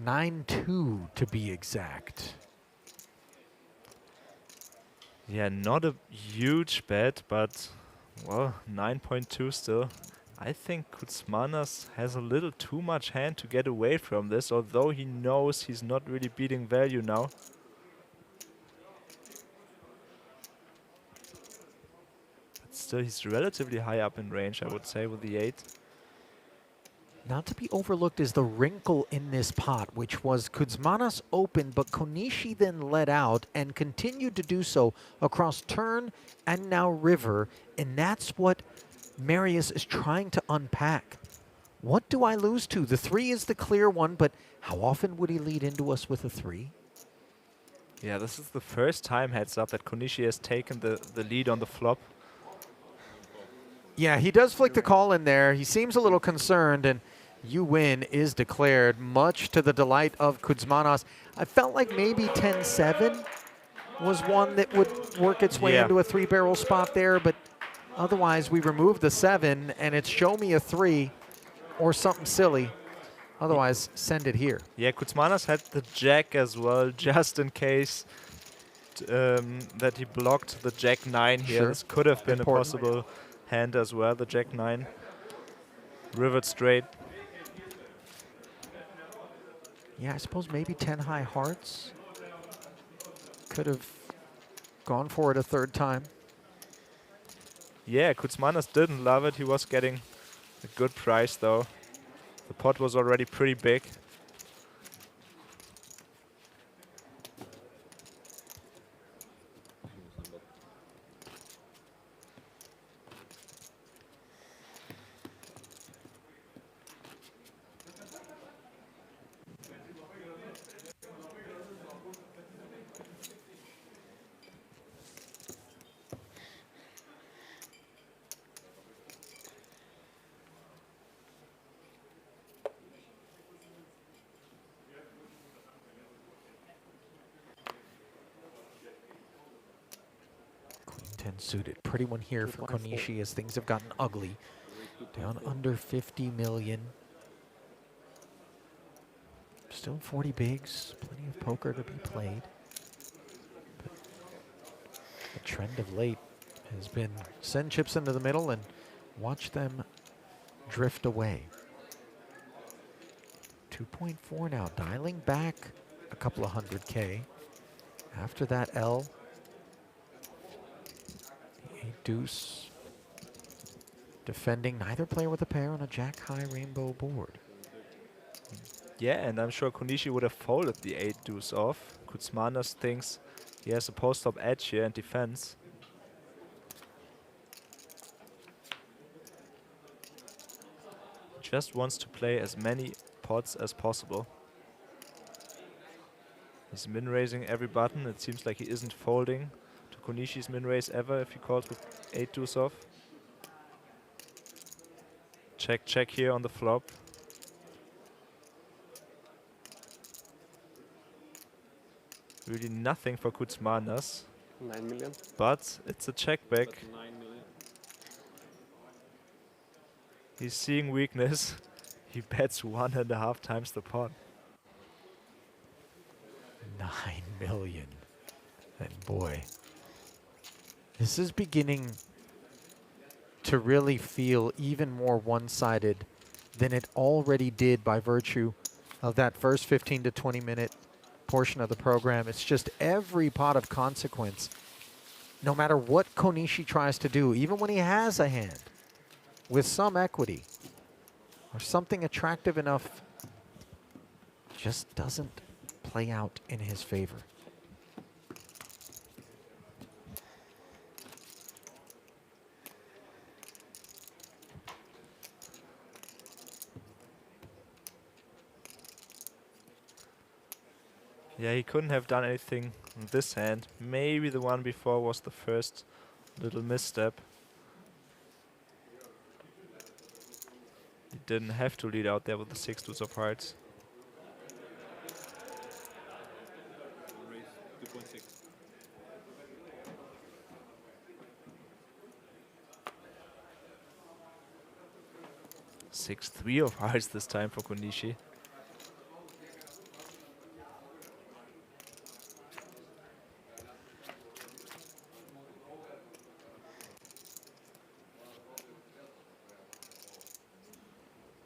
$9.2 to be exact. Yeah, not a huge bet, but, well, 9.2 still. I think Kuzmanas has a little too much hand to get away from this, although he knows he's not really beating value now. But still, he's relatively high up in range, I would say, with the 8. Not to be overlooked is the wrinkle in this pot, which was Kuzmanas open, but Konishi then let out and continued to do so across turn and now river, and that's what Marius is trying to unpack. What do I lose to? The 3 is the clear one, but how often would he lead into us with a 3? Yeah, this is the first time, heads up, that Konishi has taken the lead on the flop. Yeah, he does flick the call in there. He seems a little concerned, and you win is declared, much to the delight of Kuzmanas. I felt like maybe 10-7 was one that would work its way into a 3-barrel spot there, but otherwise we remove the 7, and it's show me a 3 or something silly. Otherwise, send it here. Yeah, Kuzmanas had the jack as well, just in case that he blocked the jack 9 here. Sure. This could have been Important. a possible hand as well, the jack 9. Rivered straight. Yeah, I suppose maybe 10 high hearts. Could have gone for it a 3rd time. Yeah, Kuzmanas didn't love it. He was getting a good price though. The pot was already pretty big. Suited. Pretty one here for Konishi as things have gotten ugly. Down under 50 million. Still 40 bigs. Plenty of poker to be played. But the trend of late has been send chips into the middle and watch them drift away. 2.4 now, dialing back a couple of 100K. After that L, deuce, defending neither player with a pair on a jack-high rainbow board. Yeah, and I'm sure Konishi would have folded the 8 deuce off. Kuzmanas thinks he has a post-flop edge here and defense. Just wants to play as many pots as possible. He's min-raising every button. It seems like he isn't folding to Konishi's min-raise ever if he calls with 8 deuce off. Check, check here on the flop. Really nothing for Kuzmanas. 9 million. But it's a check back. He's seeing weakness. He bets 1.5 times the pot. 9 million. And boy, this is beginning to really feel even more one-sided than it already did by virtue of that first 15 to 20 minute portion of the program. It's just every pot of consequence, no matter what Konishi tries to do, even when he has a hand with some equity or something attractive enough, just doesn't play out in his favor. Yeah, he couldn't have done anything in this hand. Maybe the one before was the first little misstep. He didn't have to lead out there with the 6 deuce of hearts. Raise 2.6. 6-3 of hearts this time for Konishi.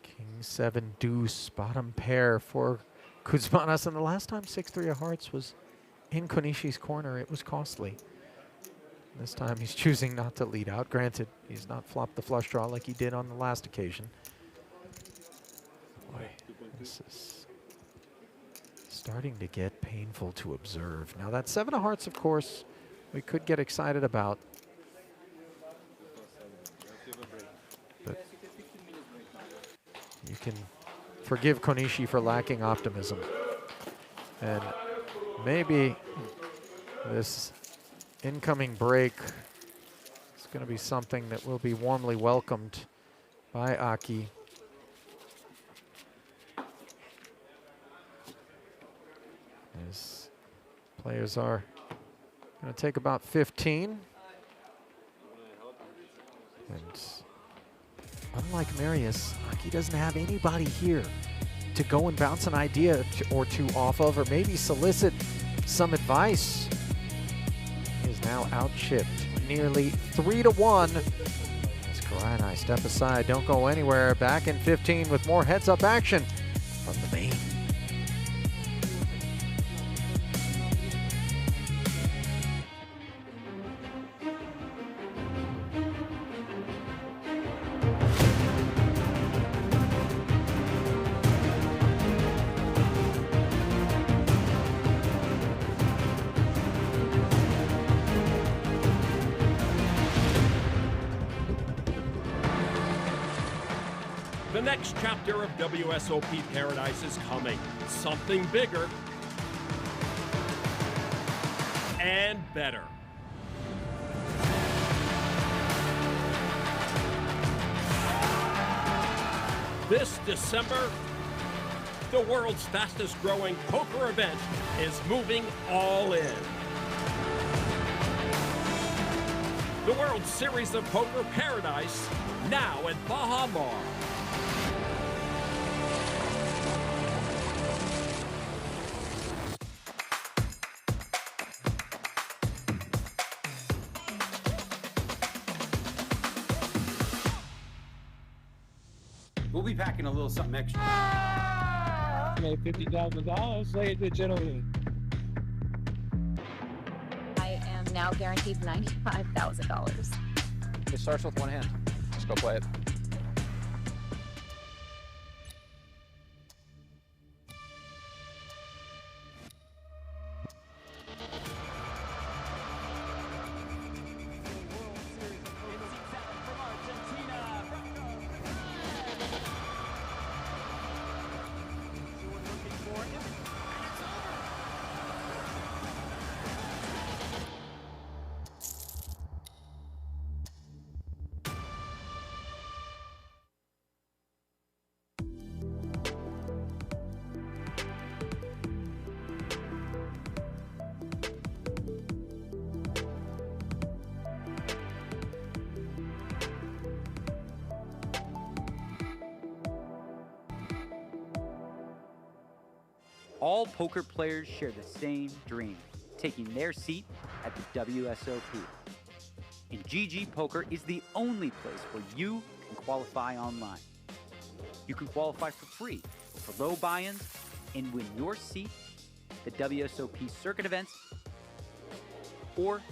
King 7 deuce, bottom pair for Kuzmanas. And the last time 6-3 of hearts was in Konishi's corner, it was costly. This time he's choosing not to lead out. Granted, he's not flopped the flush draw like he did on the last occasion. Boy, this is starting to get painful to observe. Now that 7 of hearts, of course, we could get excited about. But you can forgive Konishi for lacking optimism. And maybe this incoming break is going to be something that will be warmly welcomed by Aki. As players are going to take about 15. And unlike Marius, Aki doesn't have anybody here to go and bounce an idea or two off of, or maybe solicit some advice. He is now outchipped nearly 3-1. As Karai and I step aside, don't go anywhere. Back in 15 with more heads-up action from the main. The next chapter of WSOP Paradise is coming. Something bigger and better. This December, the world's fastest growing poker event is moving all in. The World Series of Poker Paradise, now at Baha Mar. We'll be packing a little something extra. Made $50,000. Say it to gentlemen. I am now guaranteed $95,000. It starts with one hand. Let's go play it. All poker players share the same dream, taking their seat at the WSOP. And GG Poker is the only place where you can qualify online. You can qualify for free, for low buy-ins, and win your seat at the WSOP circuit events, or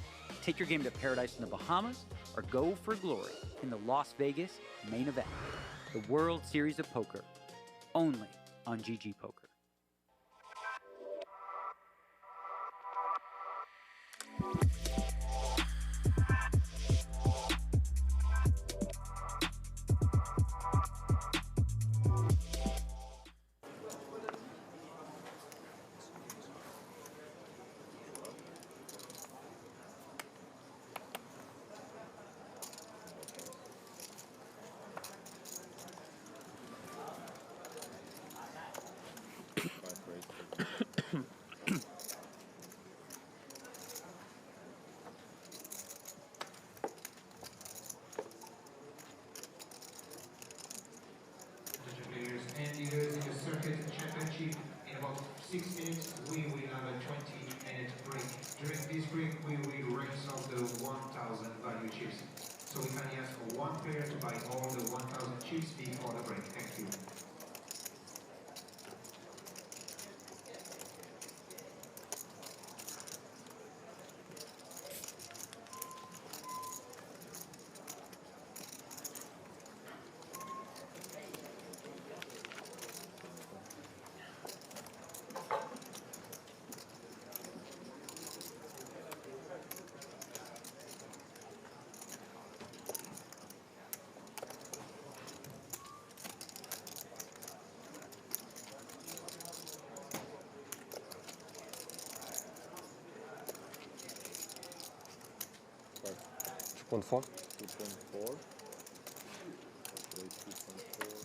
take your game to Paradise in the Bahamas, or go for glory in the Las Vegas main event, the World Series of Poker, only on GG Poker. And leaders in the circuit championship. In about 6 minutes, we will have a 20-minute break. During this break, we will race off the 1,000 value chips. So we kindly ask for one player to buy all the 1,000 chips before the break. Thank you. One four. 2.4. Wait, 2.4.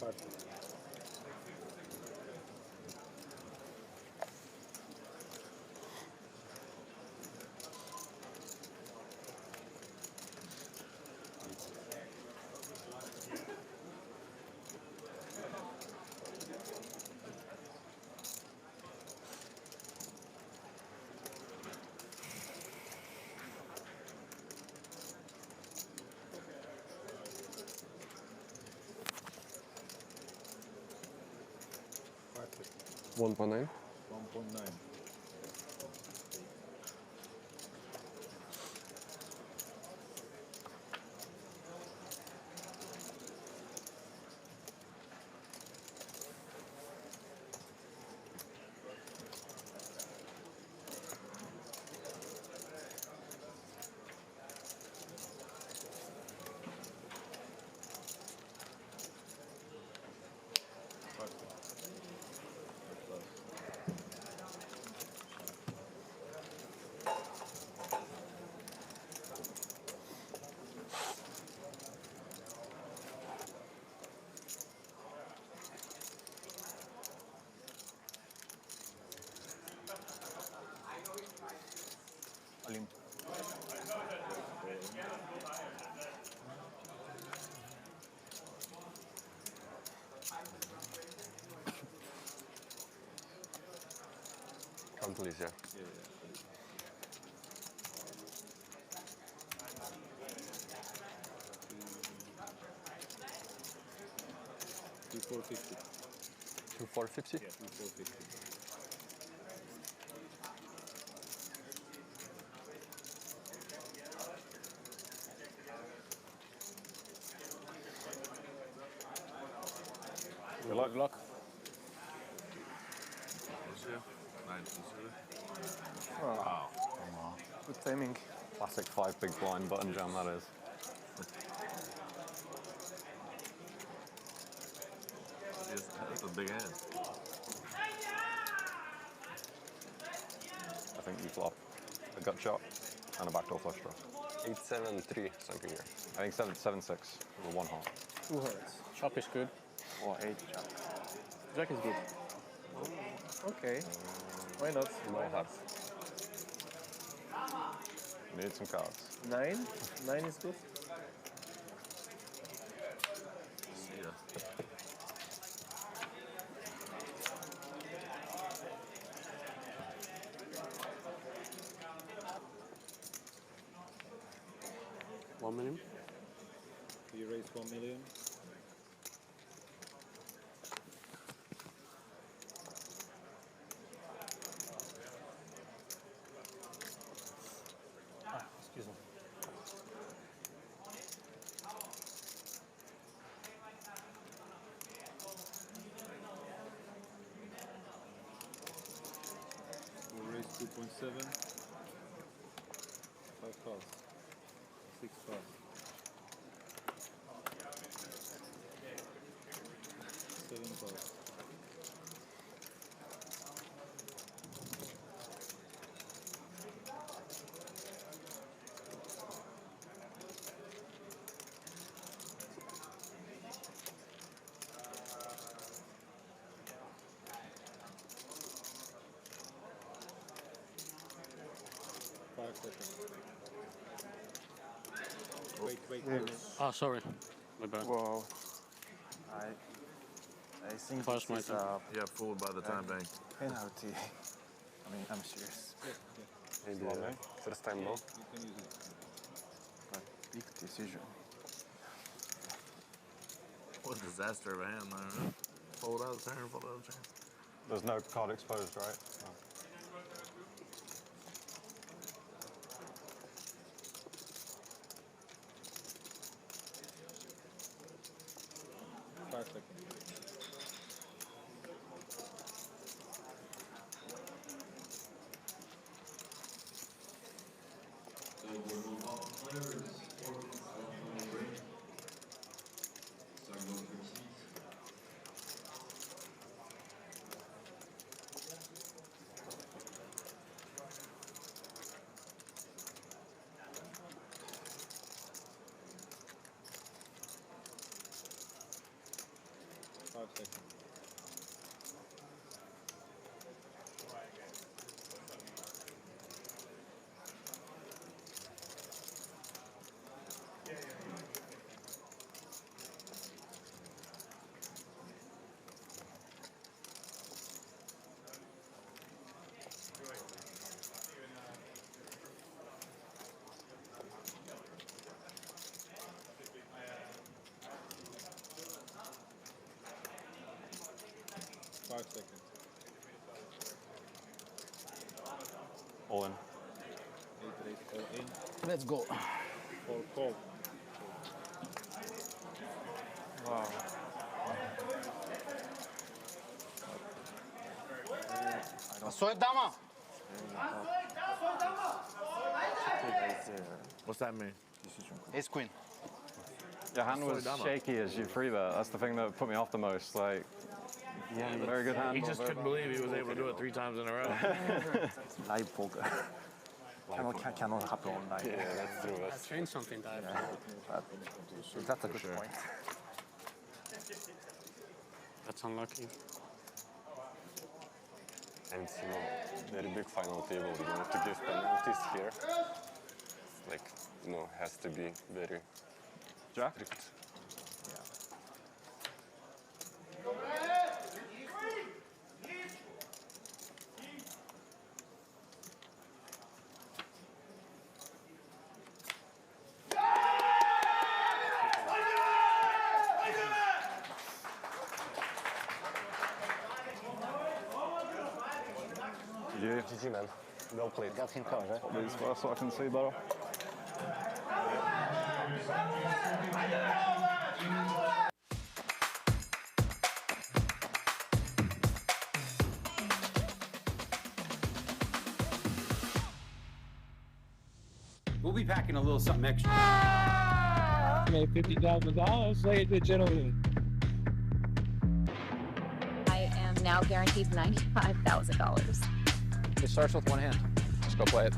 Perfect. 1.9. 1.9. One, please, yeah. Do 450. 450? Yeah, 450. Good luck. Wow. Good timing. Classic 5 big blind button jam, that is. That's a big hand. I think you flop a gut shot and a backdoor flush draw. 8-7-3 something here. I think 7-6 with one heart. 2 hearts. Chop is good. Or 8 jack. Jack is good. Okay. Why not? No hearts. Need some cards. 9. 9 is good. See ya. $1 million? You raise 1 million. Excuse me. You raise 2.7. 5 cards. 6 cards. 7 cards. Wait. Ah, sorry. My bad. Whoa. I think Pass my this is turn. Yeah, fooled by the time bank. penalty. I mean, I'm serious. Maybe first time low. You can use it. But big decision. What a disaster of a hand, man. Fold out of turn, fold out of turn. There's no card exposed, right? No. All in. Let's go. Call. Wow. Soy dama. What's that mean? Ace queen. Your hand was Sorry, Dama. shaky as you free bet. That's the thing that put me off the most. Like, Yeah, very good hand. He just couldn't believe he was able to do it 3 times in a row. Live poker. Cannot happen online. Yeah, that's true. I changed something that That's a good point. That's unlucky. And it's, very big final table. You have to give penalties here. Like, has to be very strict. GG, man. Well played. Got him covered, right? This first so I can see better. We'll be packing a little something extra. Made $50,000, ladies and gentlemen. I am now guaranteed $95,000. It starts with one hand. Let's go play it.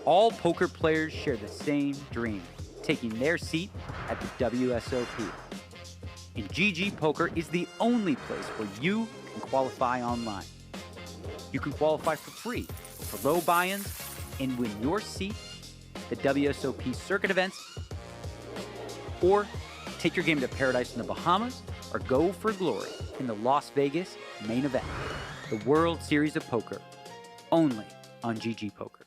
All poker players share the same dream, taking their seat at the WSOP. And GG Poker is the only place where you can qualify online. You can qualify for free, for low buy-ins, and win your seat at the WSOP circuit events, or take your game to Paradise in the Bahamas, or go for glory in the Las Vegas main event, the World Series of Poker, only on GG Poker.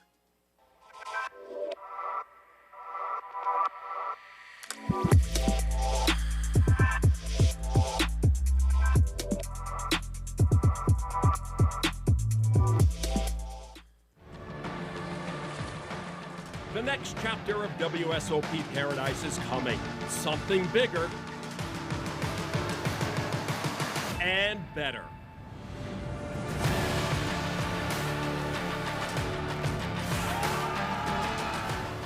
The next chapter of WSOP Paradise is coming. Something bigger and better.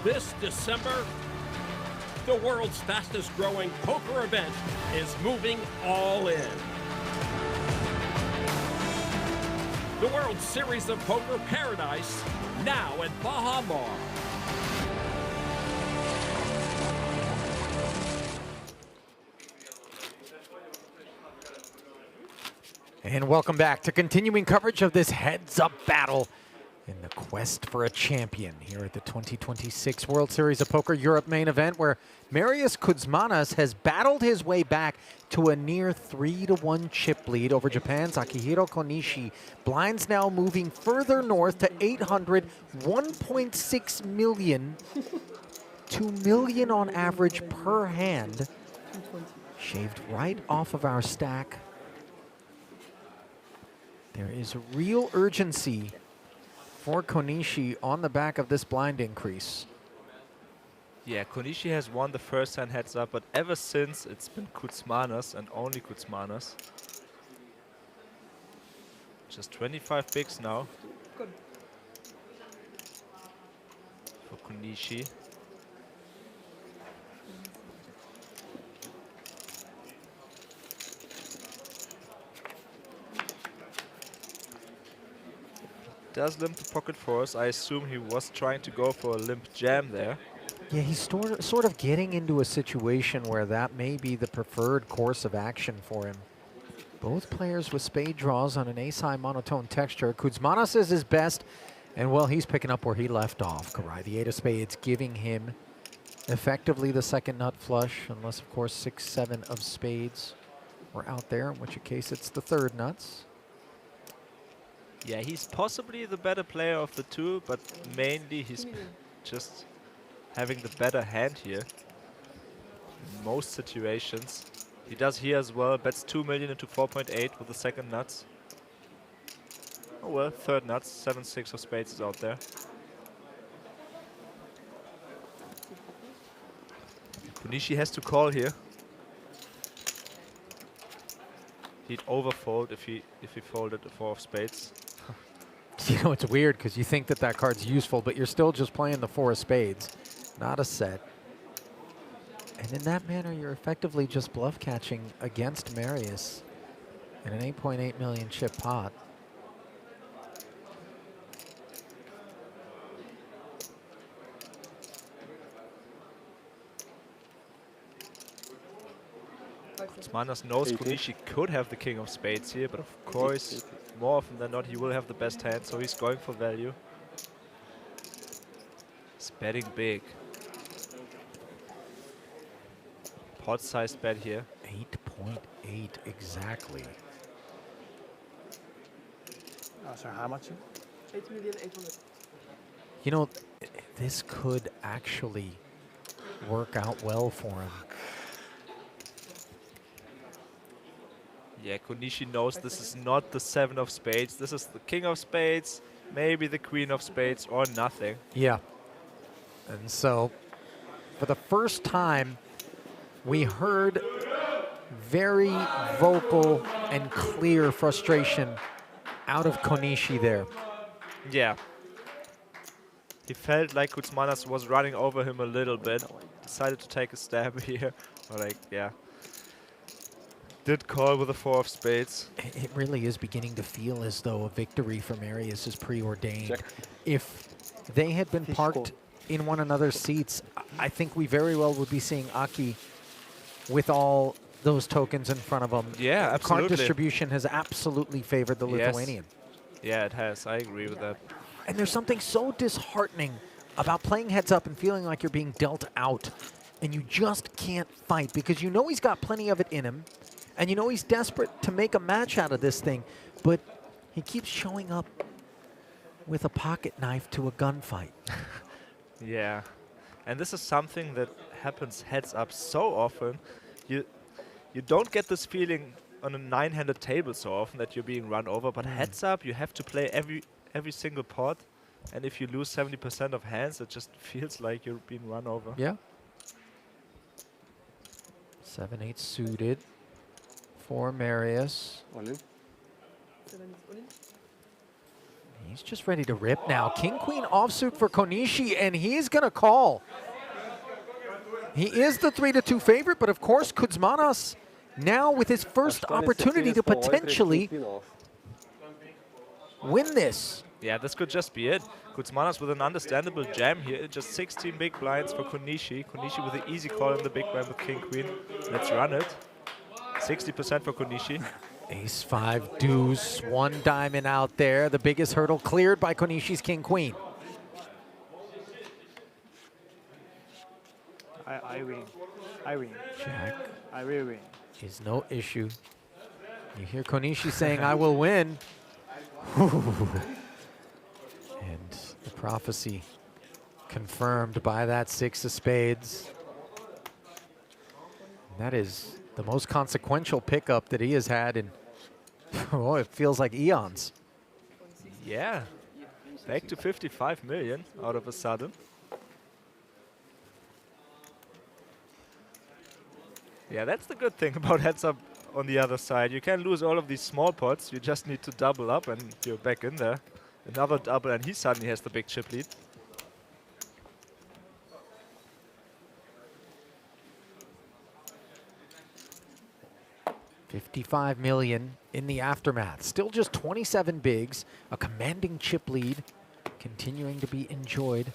This December, the world's fastest growing poker event is moving all in. The World Series of Poker Paradise, now at Baha Mar. And welcome back to continuing coverage of this heads-up battle in the quest for a champion here at the 2026 World Series of Poker Europe main event, where Marius Kuzmanas has battled his way back to a near 3-1 chip lead over Japan's Akihiro Konishi. Blinds now moving further north to 800, 1.6 million, 2 million on average per hand. Shaved right off of our stack. There is real urgency for Konishi on the back of this blind increase. Yeah, Konishi has won the first hand heads up, but ever since it's been Kuzmanas and only Kuzmanas. Just 25 bigs now for Konishi. Does limp the pocket fours. I assume he was trying to go for a limp jam there. Yeah, he's sort of getting into a situation where that may be the preferred course of action for him. Both players with spade draws on an ace-high monotone texture. Kuzmanas is his best, and well, he's picking up where he left off, Karai. The 8 of spades giving him effectively the second nut flush, unless, of course, 6, 7 of spades were out there, in which case it's the third nuts. Yeah, he's possibly the better player of the two, but mainly he's just having the better hand here in most situations. He does here as well, bets 2 million into 4.8 with the second nuts. Oh well, third nuts, 7, 6 of spades is out there. Konishi has to call here. He'd overfold if he folded a 4 of spades. You know, it's weird because you think that that card's useful, but you're still just playing the 4 of spades, not a set. And in that manner, you're effectively just bluff catching against Marius in an 8.8 million chip pot. Manas knows Konishi could have the king of spades here, but of course, more often than not, he will have the best hand, so he's going for value. He's betting big. Pot-sized bet here. 8.8 exactly. Sorry, how much? 8,800,000. You know, this could actually work out well for him. Yeah, Konishi knows this is not the 7 of spades. This is the king of spades, maybe the queen of spades, or nothing. Yeah. And so, for the first time, we heard very vocal and clear frustration out of Konishi there. Yeah. He felt like Kuzmanas was running over him a little bit. Decided to take a stab here. Or like, yeah. Did call with a 4 of spades. It really is beginning to feel as though a victory for Marius is preordained. Check. If they had been parked in one another's seats, I think we very well would be seeing Aki with all those tokens in front of him. Yeah, absolutely. Card distribution has absolutely favored the Yes. Lithuanian. Yeah, it has. I agree with that. And there's something so disheartening about playing heads up and feeling like you're being dealt out and you just can't fight because you know he's got plenty of it in him and you know he's desperate to make a match out of this thing, but he keeps showing up with a pocket knife to a gunfight. Yeah. And this is something that happens heads up so often. You don't get this feeling on a 9-handed table so often that you're being run over, but heads up, you have to play every single pot, and if you lose 70% of hands, it just feels like you're being run over. Yeah. 7-8 suited for Marius. He's just ready to rip now. King-Queen offsuit for Konishi, and he's going to call. He is the 3-2 favorite, but of course, Kuzmanas now with his first opportunity to potentially win this. Yeah, this could just be it. Kuzmanas with an understandable jam here. Just 16 big blinds for Konishi. Konishi with an easy call in the big blind with King-Queen. Let's run it. 60% for Konishi. Ace-5 deuce, one diamond out there. The biggest hurdle cleared by Konishi's King-Queen. I win. I win. Jack. I will win. Is no issue. You hear Konishi saying, I will win. And the prophecy confirmed by that 6 of spades. And that is the most consequential pickup that he has had in, oh, it feels like eons. Yeah. Back to 55 million out of a sudden. Yeah, that's the good thing about heads up on the other side. You can lose all of these small pots. You just need to double up and you're back in there. Another double and he suddenly has the big chip lead. $55 million in the aftermath. Still just 27 bigs. A commanding chip lead continuing to be enjoyed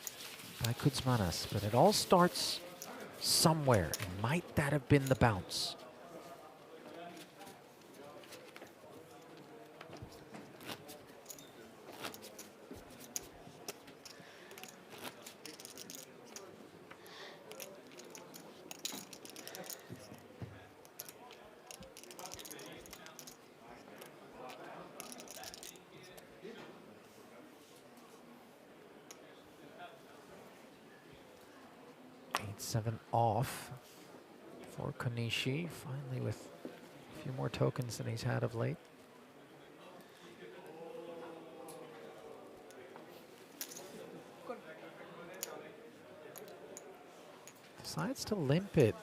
by Kuzmanas. But it all starts somewhere. And might that have been the bounce? Seven off for Konishi, finally with a few more tokens than he's had of late. Decides to limp it.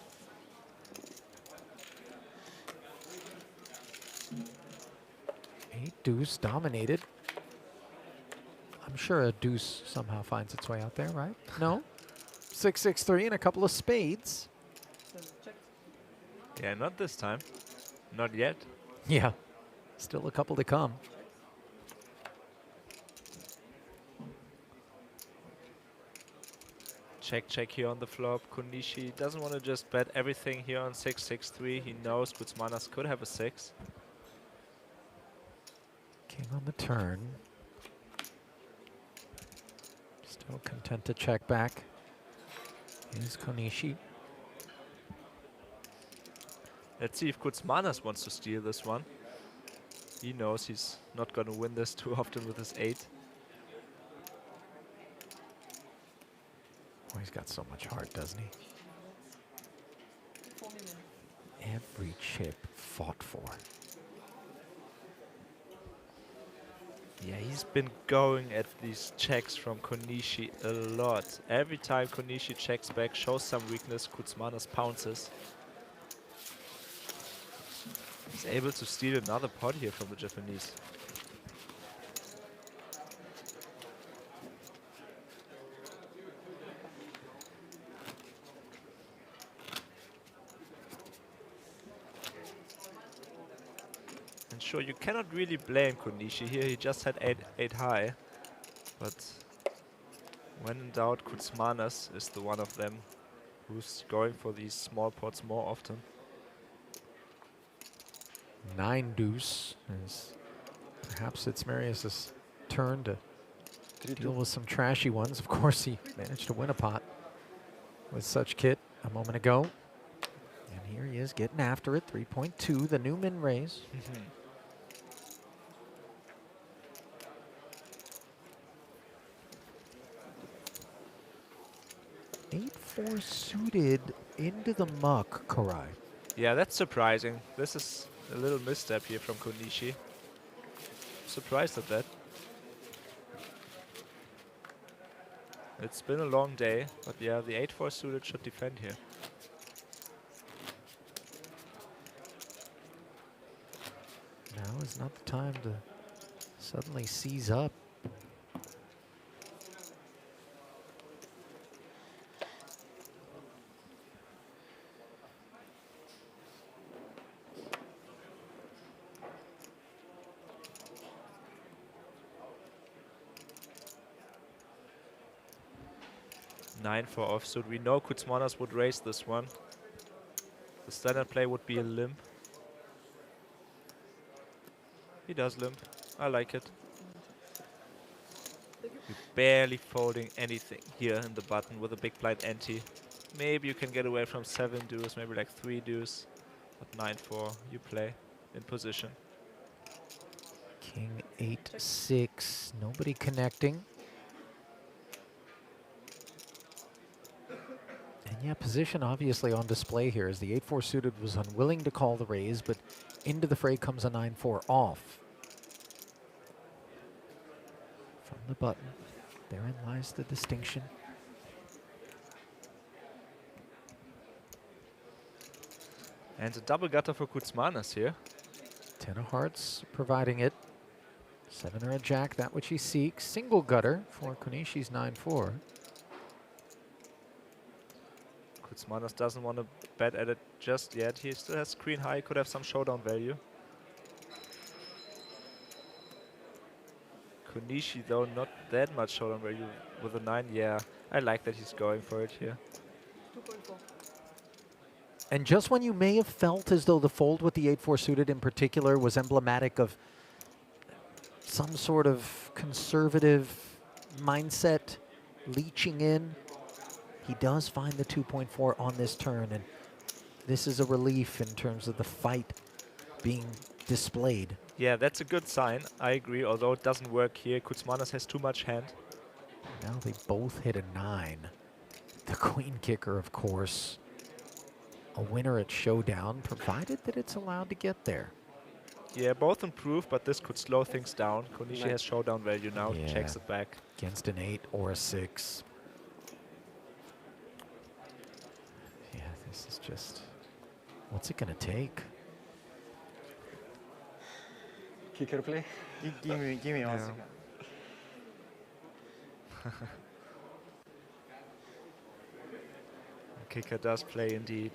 Eight deuce dominated. I'm sure a deuce somehow finds its way out there, right? No? 6-6-3 and a couple of spades. Okay, not this time. Not yet. Yeah, still a couple to come. Check, check here on the flop. Konishi doesn't want to just bet everything here on 6-6-3. He knows Kutsmanas could have a 6. King on the turn. Still content to check back. Here's Konishi. Let's see if Kutsmanas wants to steal this one. He knows he's not going to win this too often with his 8. Oh, he's got so much heart, doesn't he? Every chip fought for. Yeah, he's been going at these checks from Konishi a lot. Every time Konishi checks back, shows some weakness, Kutsmanas pounces. He's able to steal another pot here from the Japanese. And sure, you cannot really blame Konishi here. He just had 8 high. But when in doubt, Kutsmanas is the one of them who's going for these small pots more often. 9 deuce. Perhaps it's Marius's turn to deal with some trashy ones. Of course, he managed to win a pot with such kit a moment ago. And here he is getting after it. 3.2, the new min raise. 8-4 suited into the muck, Karai. Yeah, that's surprising. This is a little misstep here from Konishi. Surprised at that. It's been a long day, but yeah, the 8-4 suited should defend here. Now is not the time to suddenly seize up. Nine for offsuit. We know Kutsmanas would raise this one. The standard play would be a limp. He does limp. I like it. You're barely folding anything here in the button with a big blind ante. Maybe you can get away from 7 deuce, maybe like 3 deuce. But 9-4, you play in position. King 8-6, nobody connecting. And yeah, position obviously on display here as the 8-4 suited was unwilling to call the raise, but into the fray comes a 9-4 off. From the button, therein lies the distinction. And a double gutter for Kutsmanas here. 10 of hearts providing it. 7 or a jack, that which he seeks. Single gutter for Konishi's 9-4. Kutsmanas doesn't want to bet at it just yet. He still has queen high, could have some showdown value. Konishi, though, not that much showdown value with a 9. Yeah, I like that he's going for it here. 2.4. And just when you may have felt as though the fold with the 8-4 suited in particular was emblematic of some sort of conservative mindset leeching in, he does find the 2.4 on this turn, and this is a relief in terms of the fight being displayed. Yeah, that's a good sign. I agree, although it doesn't work here. Kutsmanas has too much hand. Now they both hit a 9. The queen kicker, of course, a winner at showdown, provided that it's allowed to get there. Yeah, both improve, but this could slow things down. Konishi has showdown value now, Yeah. checks it back. Against an 8 or a 6. Yeah, this is just, what's it gonna take? Kicker play? Give me 1 second. Kicker does play indeed.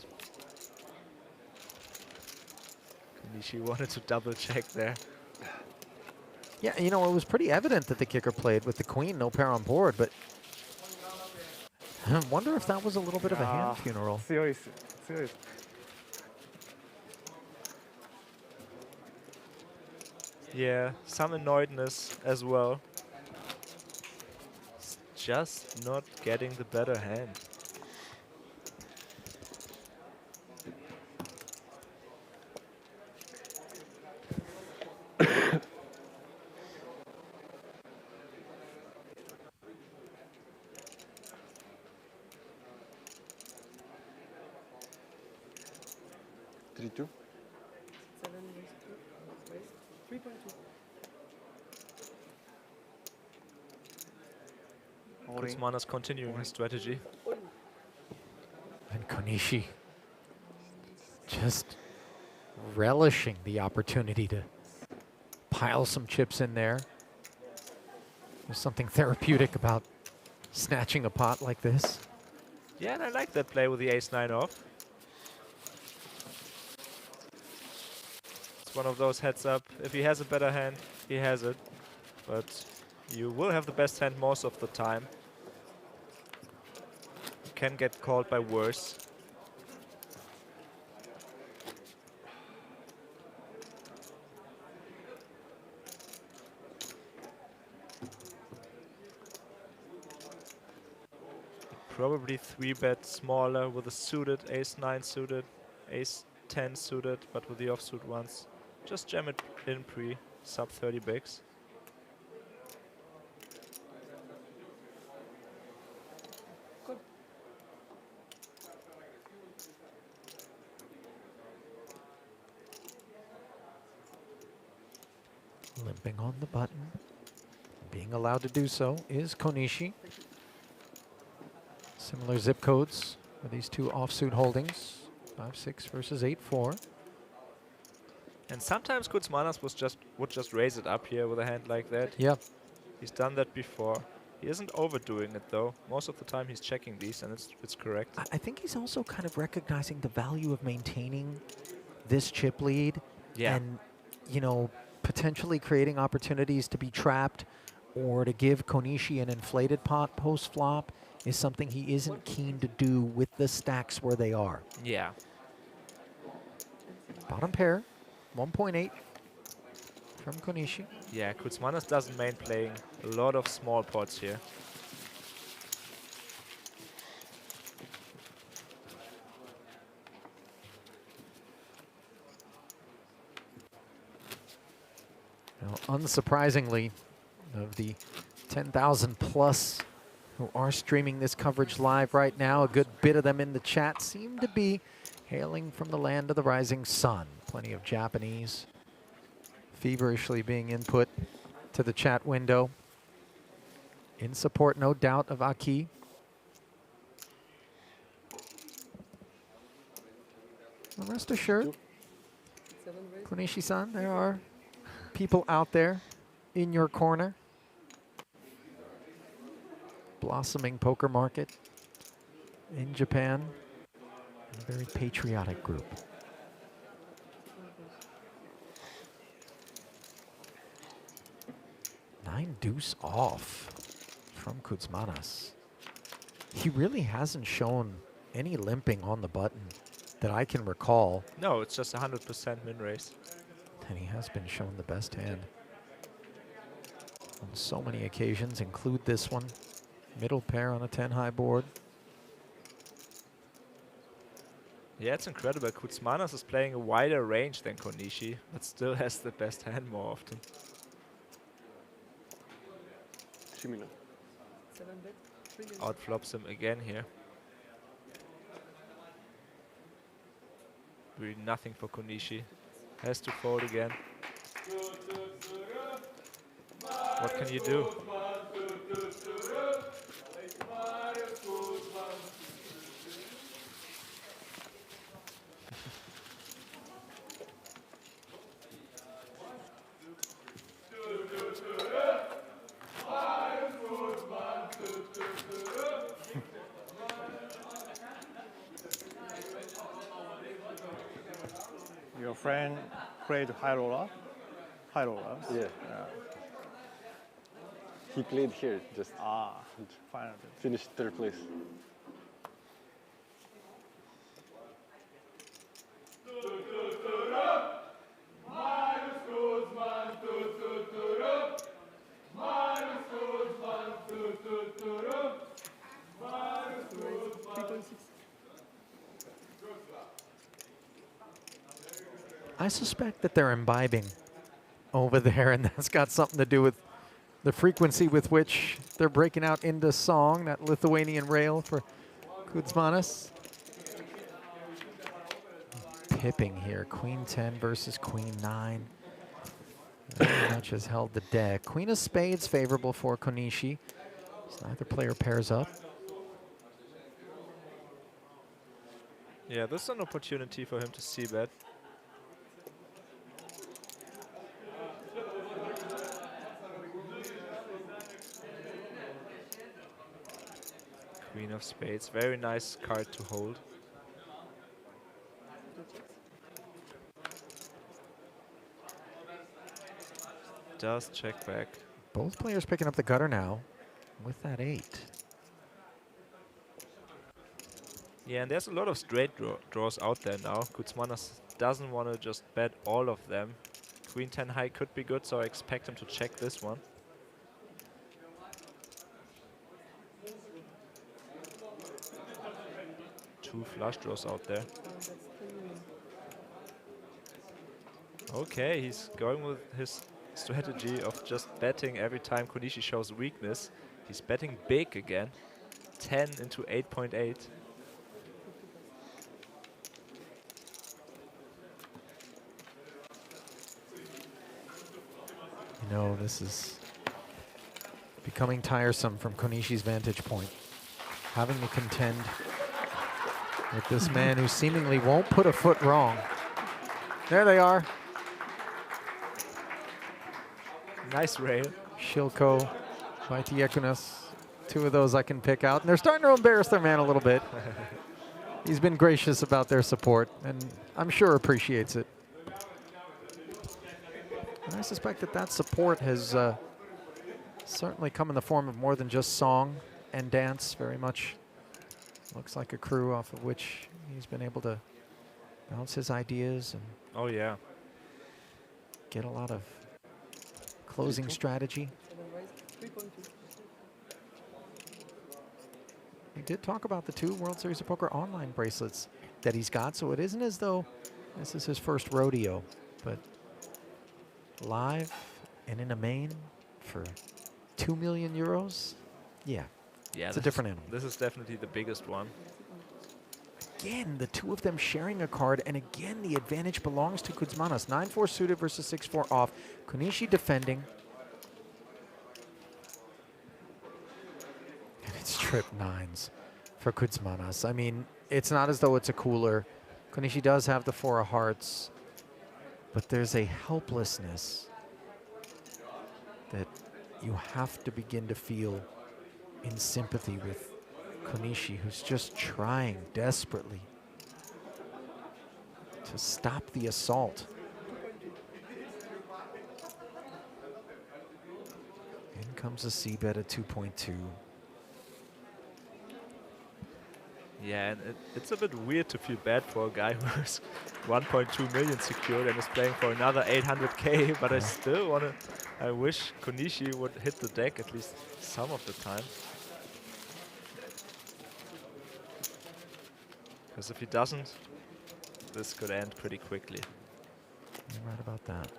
Konishi wanted to double check there. Yeah, you know, it was pretty evident that the kicker played with the queen, no pair on board, but I wonder if that was a little bit of a hand funeral. Serious. Yeah, some annoyedness as well. It's just not getting the better hand. $3-2. 7 raised 3.2. Kutsmana's continuing his strategy. And Konishi just relishing the opportunity to pile some chips in there. There's something therapeutic about snatching a pot like this. Yeah, and I like that play with the ace-9 off. It's one of those heads up. If he has a better hand, he has it. But you will have the best hand most of the time. You can get called by worse. Probably 3-bet smaller with a suited, ace-9 suited, ace-10 suited, but with the offsuit ones. Just jam it in pre, sub 30 bigs. Limping on the button. Being allowed to do so is Konishi. Similar zip codes for these two offsuit holdings. 5-6 versus 8-4. And sometimes Kutsmanas would just raise it up here with a hand like that. Yep. He's done that before. He isn't overdoing it though. Most of the time he's checking these and it's correct. I think he's also kind of recognizing the value of maintaining this chip lead. Yeah. And, you know, potentially creating opportunities to be trapped or to give Konishi an inflated pot post-flop is something he isn't keen to do with the stacks where they are. Yeah. Bottom pair, 1.8 from Konishi. Yeah, Kutsmanas doesn't main playing a lot of small pots here. Now, unsurprisingly, of the 10,000 plus who are streaming this coverage live right now, a good bit of them in the chat seem to be hailing from the land of the rising sun. Plenty of Japanese feverishly being input to the chat window. In support, no doubt, of Aki. Well, rest assured, Konishi-san, there are people out there in your corner. Blossoming poker market in Japan. A very patriotic group. Nine deuce off from Kutsmanas. He really hasn't shown any limping on the button that I can recall. No, it's just 100% min raise. And he has been shown the best hand on so many occasions, include this one. Middle pair on a 10 high board. Yeah, it's incredible. Kutsmanas is playing a wider range than Konishi, but still has the best hand more often. Outflops him again here. Really nothing for Konishi. Has to fold again. What can you do? Your friend played high roller. High roller. Yeah. He played here, just finally. finished third place. I suspect that they're imbibing over there, and that's got something to do with the frequency with which they're breaking out into song, that Lithuanian rail for Kuzmanis. Pipping here, Queen 10 versus Queen 9. Very much has held the deck. Queen of Spades favorable for Konishi. So neither player pairs up. Yeah, this is an opportunity for him to see bet. Queen of Spades, very nice card to hold. Does check back. Both players picking up the gutter now with that 8. Yeah, and there's a lot of straight draws out there now. Kuzmanis doesn't want to just bet all of them. Queen 10 high could be good, so I expect him to check this one. Two flush draws out there. Okay, he's going with his strategy of just betting every time Konishi shows weakness. He's betting big again. 10 into 8.8. You know, this is becoming tiresome from Konishi's vantage point. Having to contend with this man who seemingly won't put a foot wrong. There they are. Nice rail. Shilko, Vaitiekunas. 2 of those I can pick out. And they're starting to embarrass their man a little bit. He's been gracious about their support, and I'm sure appreciates it. And I suspect that that support has certainly come in the form of more than just song and dance. Very much looks like a crew off of which he's been able to bounce his ideas and oh yeah, get a lot of closing strategy. He did talk about the 2 World Series of Poker online bracelets that he's got, so it isn't as though this is his first rodeo, but live and in a main for 2 million euros, yeah, it's a different animal. This is definitely the biggest one. Again, the 2 of them sharing a card, and again, the advantage belongs to Kuzmanis. 9-4 suited versus 6-4 off. Konishi defending. And it's trip 9s for Kuzmanis. I mean, it's not as though it's a cooler. Konishi does have the 4 of hearts, but there's a helplessness that you have to begin to feel in sympathy with Konishi, who's just trying desperately to stop the assault. In comes a C-bet at 2.2. Yeah, and it's a bit weird to feel bad for a guy who's 1.2 million secured and is playing for another 800K, but I still want to, I wish Konishi would hit the deck at least some of the time. Because if he doesn't, this could end pretty quickly. You're right about that.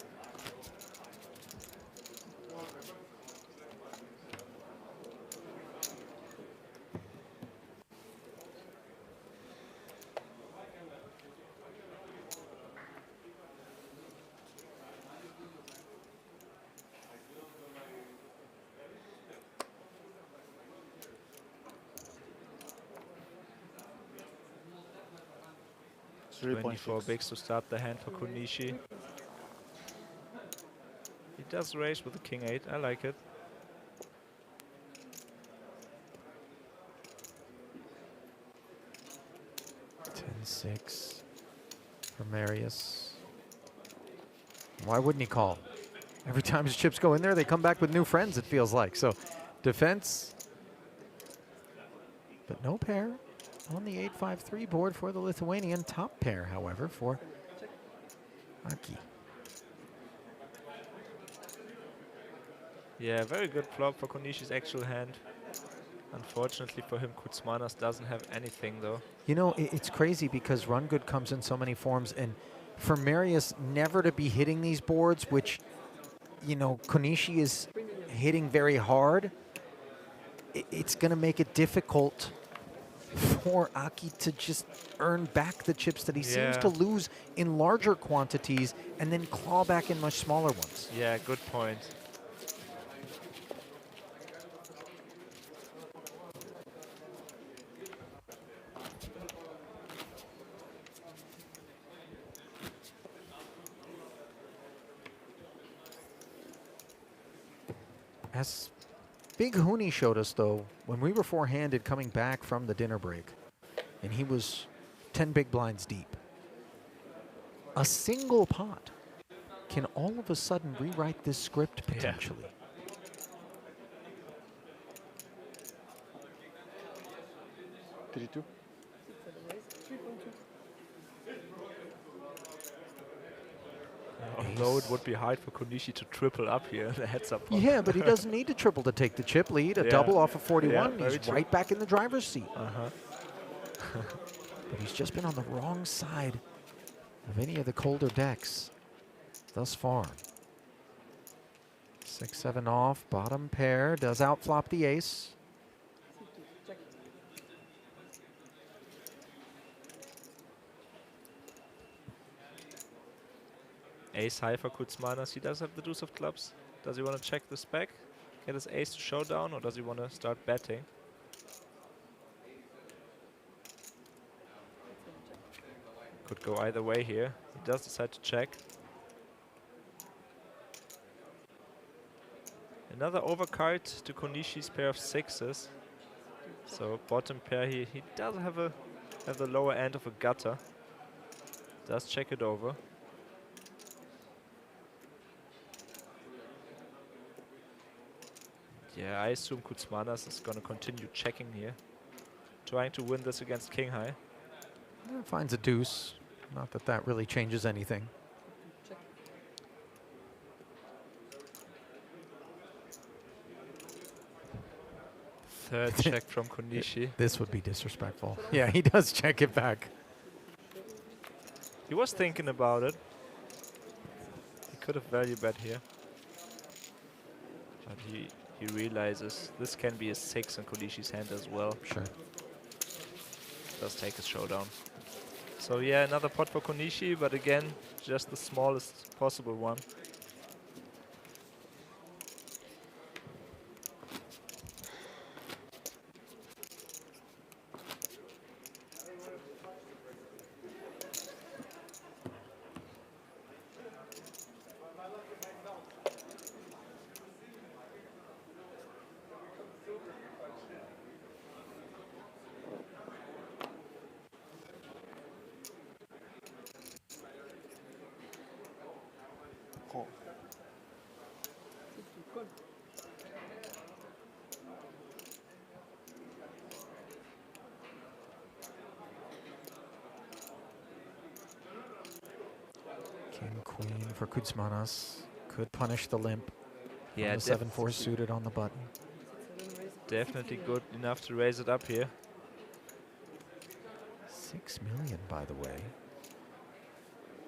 It's 24 bigs to start the hand for Konishi. He does raise with the king 8. I like it. Ten 6 for Marius. Why wouldn't he call? Every time his chips go in there, they come back with new friends, it feels like. So defense, but no pair on the 8-5-3 board for the Lithuanian. Top pair, however, for Aki. Yeah, very good flop for Konishi's actual hand. Unfortunately for him, Kutsmanas doesn't have anything though. You know, it's crazy because Run Good comes in so many forms, and for Marius never to be hitting these boards, which, you know, Konishi is hitting very hard, it's going to make it difficult for Aki to just earn back the chips that he seems to lose in larger quantities and then claw back in much smaller ones. Yeah, good point. As Big Huni showed us, though, when we were four-handed coming back from the dinner break, and he was 10 big blinds deep, a single pot can all of a sudden rewrite this script potentially. Yeah. 3-2. Although it would be hard for Konishi to triple up here in the heads-up pot. Yeah, but he doesn't need to triple to take the chip lead. A double off of 41, Yeah, he's right back in the driver's seat. Uh-huh. But he's just been on the wrong side of any of the colder decks thus far. 6-7 off, bottom pair, does outflop the ace. Ace high for Kutsmanas. He does have the deuce of clubs. Does he want to check the spec? Get his ace to showdown, or does he want to start betting? Could go either way here. He does decide to check. Another overcard to Konishi's pair of sixes. So bottom pair, he does have the lower end of a gutter. Does check it over. Yeah, I assume Kutsmanas is going to continue checking here. Trying to win this against King High. Finds a deuce. Not that that really changes anything. Third check from Konishi. This would be disrespectful. Yeah, he does check it back. He was thinking about it. He could have value bet here. But he realizes this can be a 6 in Konishi's hand as well. Sure. Does take his showdown. So yeah, another pot for Konishi, but again, just the smallest possible one. King, queen for Kutsmanas. Could punish the limp. Yeah, the 7-4 suited on the button. Definitely good enough to raise it up here. 6 million, by the way.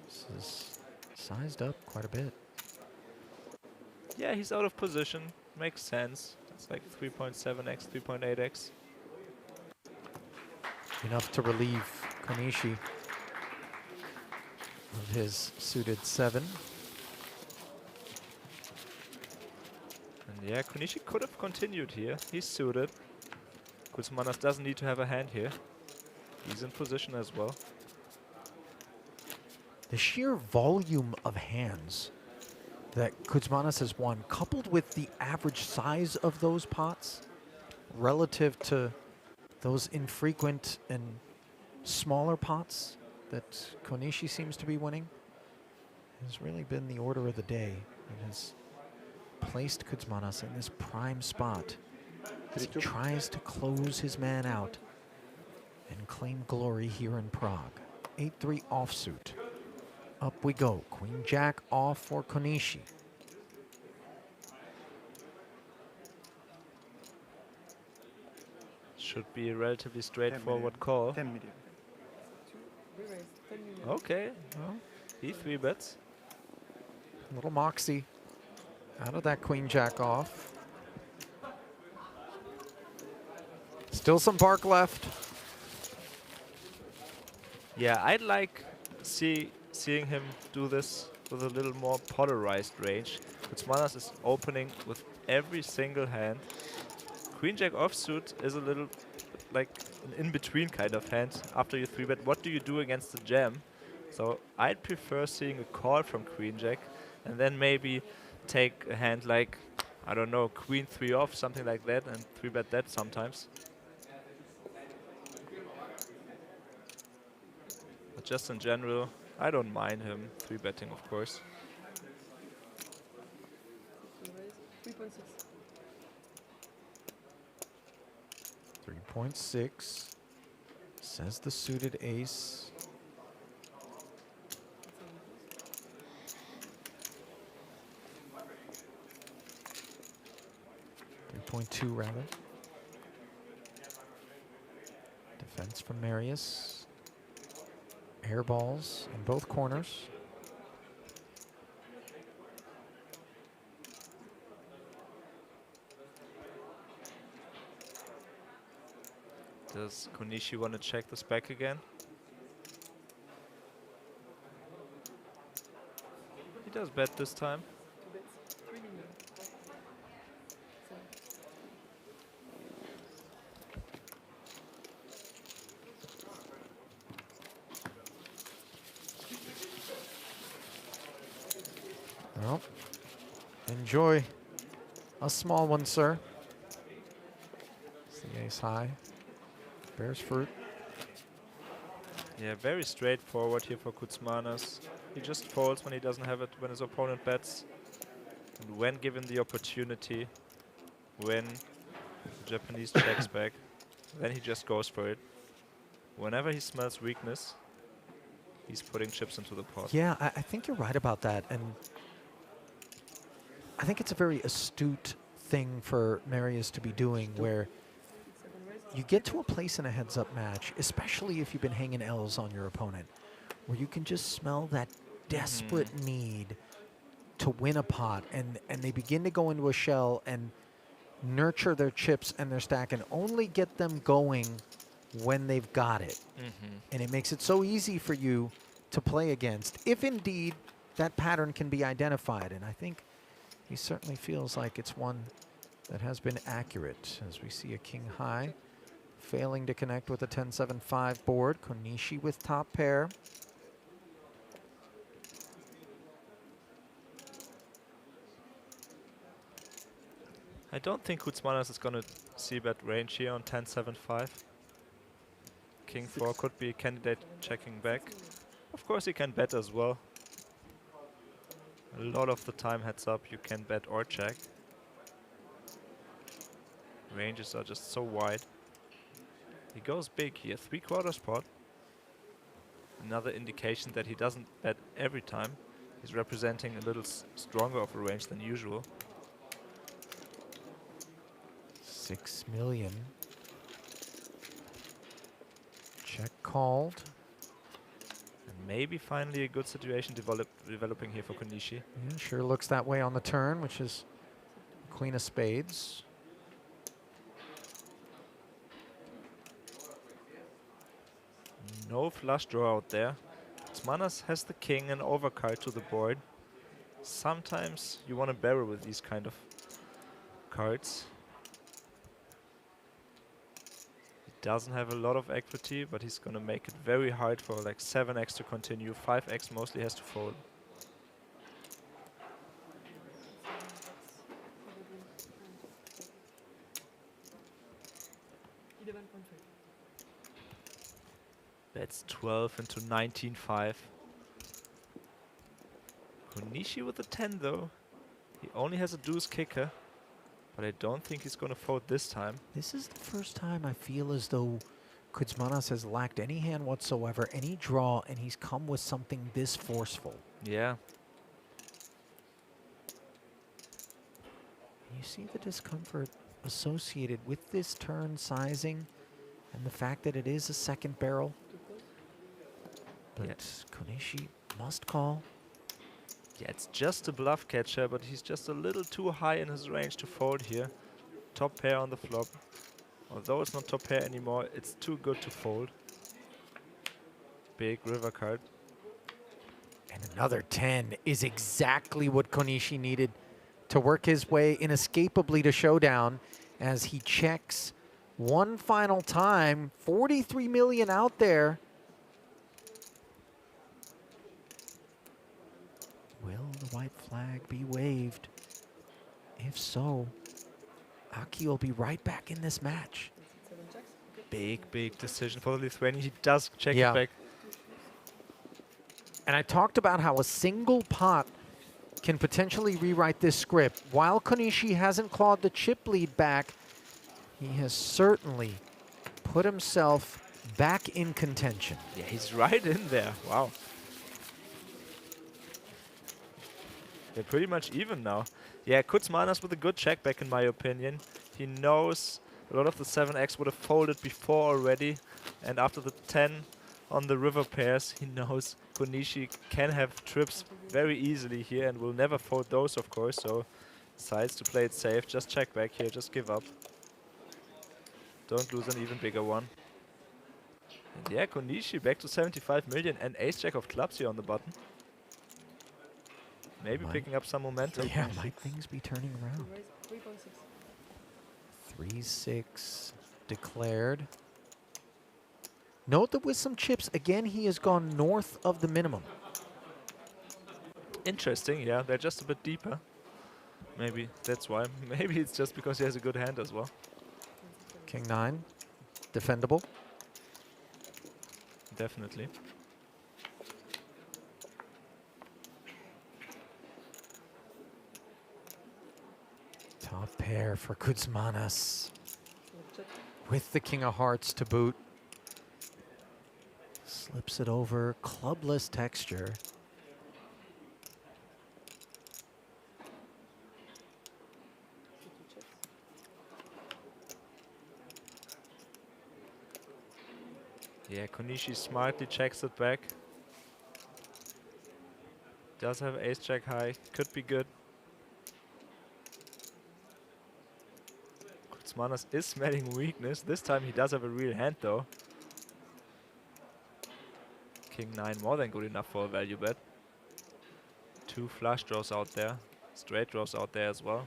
This is sized up quite a bit. Yeah, he's out of position. Makes sense. It's like 3.7x, 3.8x. Enough to relieve Konishi of his suited 7. And yeah, Konishi could have continued here. He's suited. Kutsmanas doesn't need to have a hand here. He's in position as well. The sheer volume of hands that Kutsmanas has won, coupled with the average size of those pots relative to those infrequent and smaller pots that Konishi seems to be winning, has really been the order of the day. It has placed Kuzmanas in this prime spot as he tries to close his man out and claim glory here in Prague. 8-3 offsuit. Up we go. Queen Jack off for Konishi. Should be a relatively straightforward call. 10 medium. Okay, well, he 3-bets. Little moxie out of that Queen Jack off. Still some bark left. Yeah, I'd like seeing him do this with a little more polarized range. Kuzmanas is opening with every single hand. Queen Jack offsuit is a little like an in-between kind of hand. After you 3-bet, what do you do against the jam? So I'd prefer seeing a call from Queen Jack and then maybe take a hand like, I don't know, Queen 3 off, something like that, and 3-bet that sometimes. But just in general, I don't mind him 3-betting, of course. 3.6. 3.6, says the suited ace. .2 rather. Defense from Marius. Air balls in both corners. Does Konishi want to check the spec again? He does bet this time. Well, enjoy a small one, sir. It's the ace high. Bears fruit. Yeah, very straightforward here for Kuzmanas. He just folds when he doesn't have it, when his opponent bets. And when given the opportunity, when the Japanese checks back, then he just goes for it. Whenever he smells weakness, he's putting chips into the pot. Yeah, I think you're right about that. And I think it's a very astute thing for Marius to be doing, where you get to a place in a heads-up match, especially if you've been hanging L's on your opponent, where you can just smell that desperate need to win a pot, and they begin to go into a shell and nurture their chips and their stack and only get them going when they've got it. And it makes it so easy for you to play against, if indeed that pattern can be identified. And I think he certainly feels like it's one that has been accurate, as we see a king high failing to connect with a 10-7-5 board. Konishi with top pair. I don't think Kuzmanas is going to see bet range here on 10-7-5. King 4 could be a candidate checking back. Of course he can bet as well. A lot of the time heads up you can bet or check. Ranges are just so wide. He goes big here, 3/4 pot. Another indication that he doesn't bet every time. He's representing a little stronger of a range than usual. 6 million. Check called. And maybe finally a good situation developing here for Konishi. Yeah, sure looks that way on the turn, which is Queen of Spades. No flush draw out there. Kuzmanas has the king and overcard to the board. Sometimes you want to barrel with these kind of cards. He doesn't have a lot of equity, but he's going to make it very hard for like 7x to continue. 5x mostly has to fold. That's 12 into 19.5. Konishi with the 10 though. He only has a deuce kicker, but I don't think he's gonna fold this time. This is the first time I feel as though Kuzmanas has lacked any hand whatsoever, any draw, and he's come with something this forceful. Yeah. You see the discomfort associated with this turn sizing and the fact that it is a second barrel. But Konishi must call. Yeah, it's just a bluff catcher, but he's just a little too high in his range to fold here. Top pair on the flop. Although it's not top pair anymore, it's too good to fold. Big river card. And another 10 is exactly what Konishi needed to work his way inescapably to showdown as he checks one final time. 43 million out there. Will the white flag be waved? If so, Aki will be right back in this match. Big decision for the Lithuanian. He does check Yeah. it back. And I talked about how a single pot can potentially rewrite this script. While Konishi hasn't clawed the chip lead back, he has certainly put himself back in contention. Yeah, he's right in there. Wow. They're pretty much even now. Yeah, Kuzmanas with a good check back in my opinion. He knows a lot of the 7x would have folded before already. And after the 10 on the river pairs, he knows Konishi can have trips very easily here and will never fold those, of course. So decides to play it safe. Just check back here, just give up. Don't lose an even bigger one. And yeah, Konishi back to 75 million and ace-jack of clubs here on the button. Maybe picking up some momentum. Yeah, might things be turning around? 3-6 declared. Note that with some chips, again, he has gone north of the minimum. Interesting, yeah, they're just a bit deeper. Maybe that's why. Maybe it's just because he has a good hand as well. King 9, defendable. Definitely. Top pair for Kuzmanas. With the King of Hearts to boot. Slips it over, clubless texture. Yeah, Konishi smartly checks it back. Does have ace-jack high, could be good. Kuzmanas is smelling weakness. This time he does have a real hand though. King 9 more than good enough for a value bet. 2 flush draws out there. Straight draws out there as well.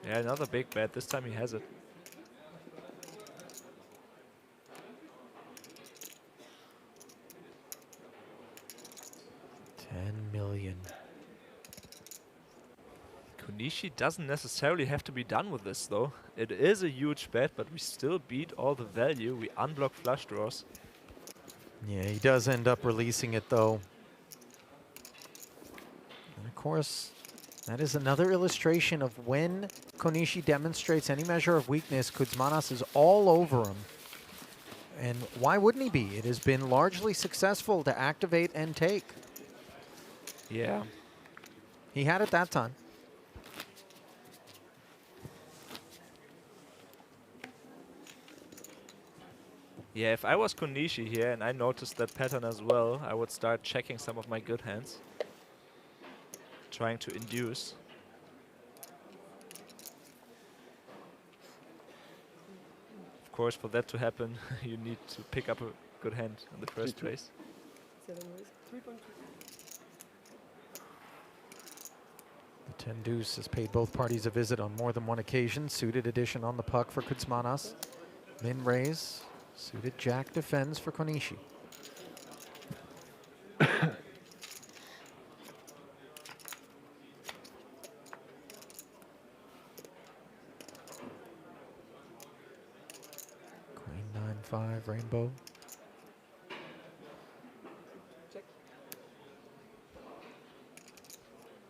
Yeah, another big bet. This time he has it. $10 million. Konishi doesn't necessarily have to be done with this though. It is a huge bet, but we still beat all the value. We unblock flush draws. Yeah, he does end up releasing it though. And of course, that is another illustration of when Konishi demonstrates any measure of weakness, Kuzmanas is all over him. And why wouldn't he be? It has been largely successful to activate and take. Yeah. He had it that time. Yeah, if I was Konishi here and I noticed that pattern as well, I would start checking some of my good hands. Trying to induce. Of course, for that to happen, you need to pick up a good hand in the first place. 7 ways. 3.2. The 10 deuce has paid both parties a visit on more than one occasion. Suited addition on the puck for Kuzmanas. Min raise. Suited jack defends for Konishi. Queen 9-5 rainbow.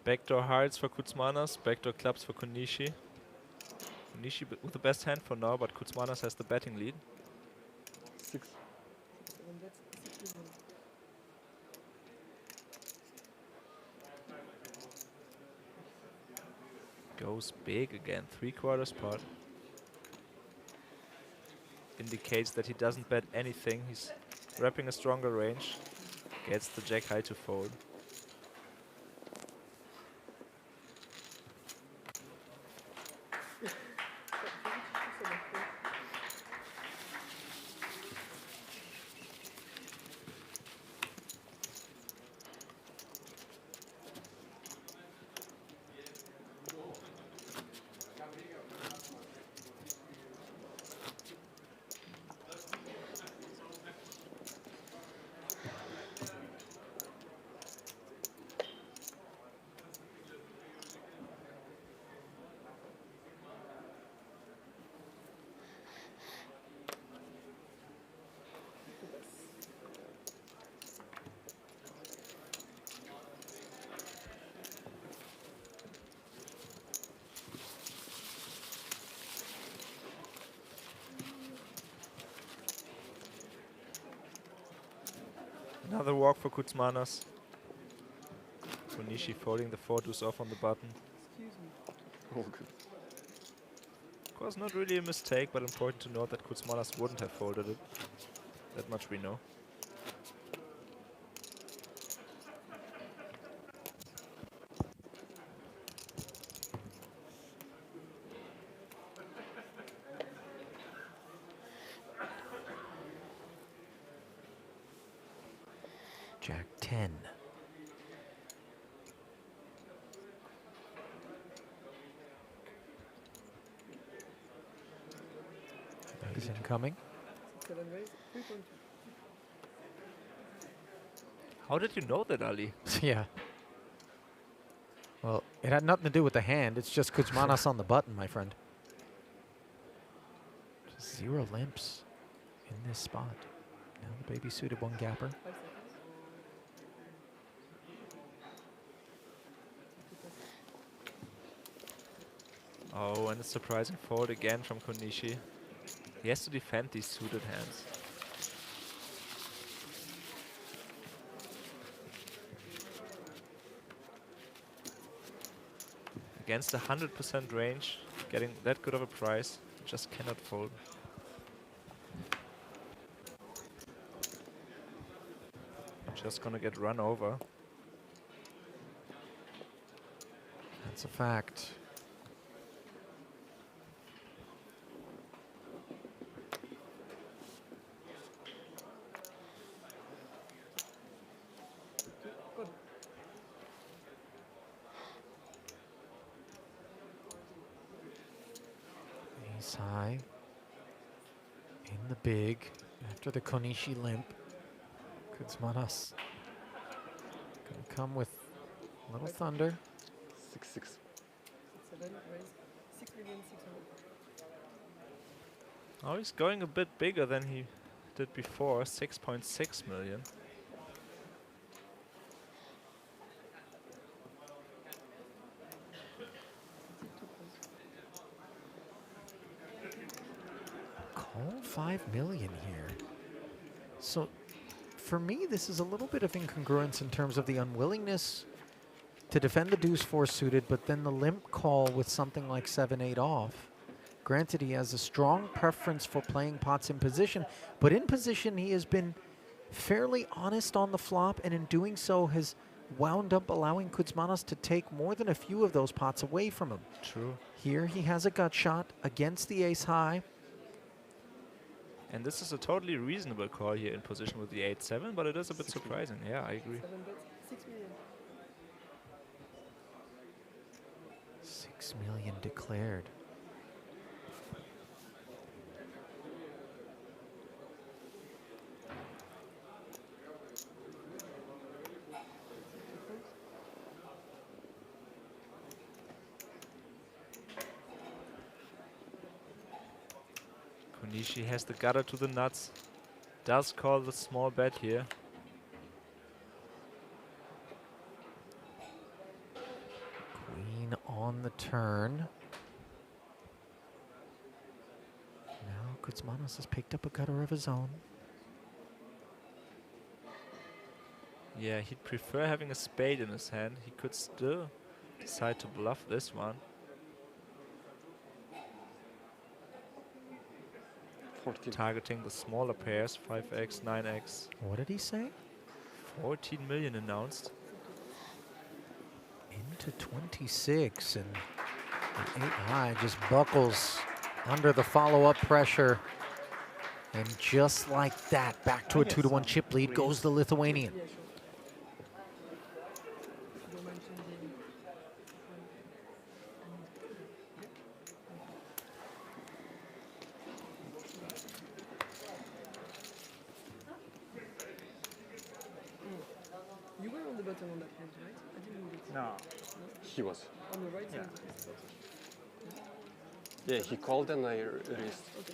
Backdoor hearts for Kutsmanas, backdoor clubs for Konishi. Konishi with the best hand for now, but Kutsmanas has the betting lead. 6. Goes big again, 3/4 pot. Indicates that he doesn't bet anything. He's wrapping a stronger range. Gets the jack high to fold. Another walk for Kutsmanas. Konishi folding the 4 deuce off on the button. Excuse me. Oh, good. Of course, not really a mistake, but important to note that Kutsmanas wouldn't have folded it. That much we know. Jack 10. That is incoming. 7 raise, 3.2. How did you know that, Ali? Yeah. Well, it had nothing to do with the hand. It's just Kutsmanas on the button, my friend. Just 0 limps in this spot. Now the baby suited 1 gapper. 5 seconds. Oh, and a surprising fold again from Konishi. He has to defend these suited hands. Against a 100% range, getting that good of a price, just cannot fold. Just gonna get run over. That's a fact. Ace high. In the big. After the Konishi limp. Kutsmanas gonna come with a little thunder. 6. 7 raise, 6,600,000. Oh, he's going a bit bigger than he did before, 6.6 million. Call 5 million here. So for me, this is a little bit of incongruence in terms of the unwillingness to defend the deuce 4 suited, but then the limp call with something like 7-8 off. Granted, he has a strong preference for playing pots in position, but in position he has been fairly honest on the flop, and in doing so has wound up allowing Kutsmanas to take more than a few of those pots away from him. True. Here he has a gut shot against the ace high. And this is a totally reasonable call here in position with the 8-7, but it is a bit surprising. Yeah, I agree. 7 bets, 6 million. 6 million declared. Konishi has the gutter to the nuts. Does call the small bet here. on the turn. Now Kuzmanos has picked up a gutter of his own. Yeah, he'd prefer having a spade in his hand. He could still decide to bluff this one. 14. Targeting the smaller pairs, 5x, 9x. What did he say? 14 million announced. Into 26, and the 8 high just buckles under the follow-up pressure. And just like that, back to a 2-1 chip lead goes the Lithuanian. You were on the button on that hand, right? I didn't read it. No. He was. On the right Yeah. side of the button. Yeah, he called and I raised. Okay.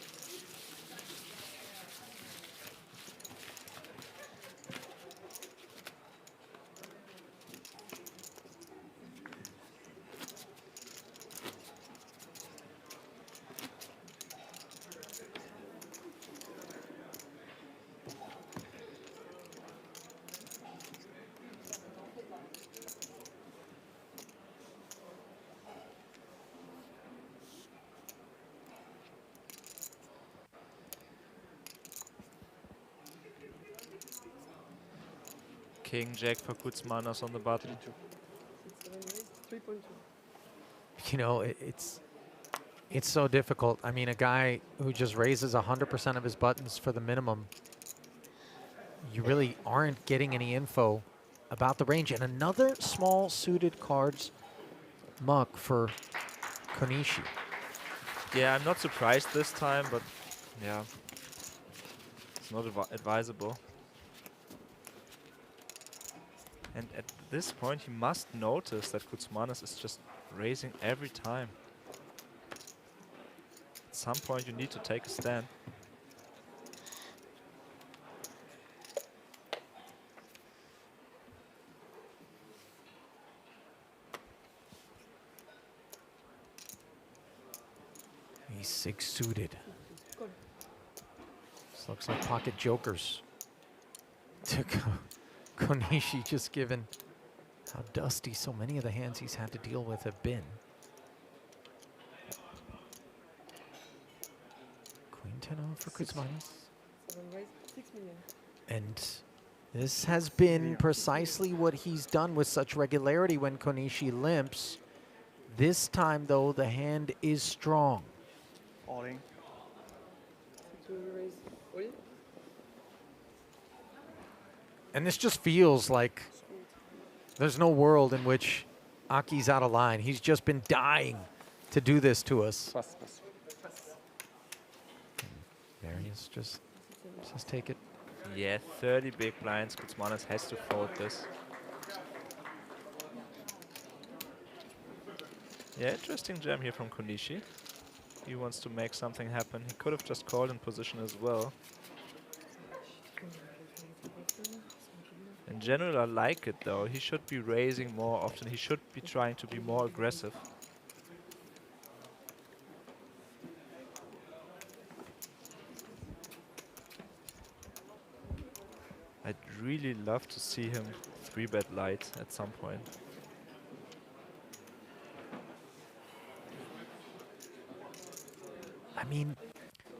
King Jack for Kuzmanos on the button. 3.2. You know, it's so difficult. I mean, a guy who just raises 100% of his buttons for the minimum, you really aren't getting any info about the range. And another small suited cards muck for Konishi. Yeah, I'm not surprised this time, but yeah, it's not advisable. And at this point, he must notice that Kuzmanos is just raising every time. At some point, you need to take a stand. He's 6 suited. This looks like pocket jokers to Konishi, just given how dusty so many of the hands he's had to deal with have been. Queen 10 off for Kuzmanos. 6 million. And this has been precisely what he's done with such regularity when Konishi limps. This time, though, the hand is strong. All in. To raise all in. And this just feels like there's no world in which Aki's out of line. He's just been dying to do this to us. There he is, just take it. Yeah, 30 big blinds. Kuzmanos has to fold this. Yeah, interesting jam here from Konishi. He wants to make something happen. He could have just called in position as well. In general, I like it though. He should be raising more often. He should be trying to be more aggressive. I'd really love to see him 3-bet light at some point. I mean,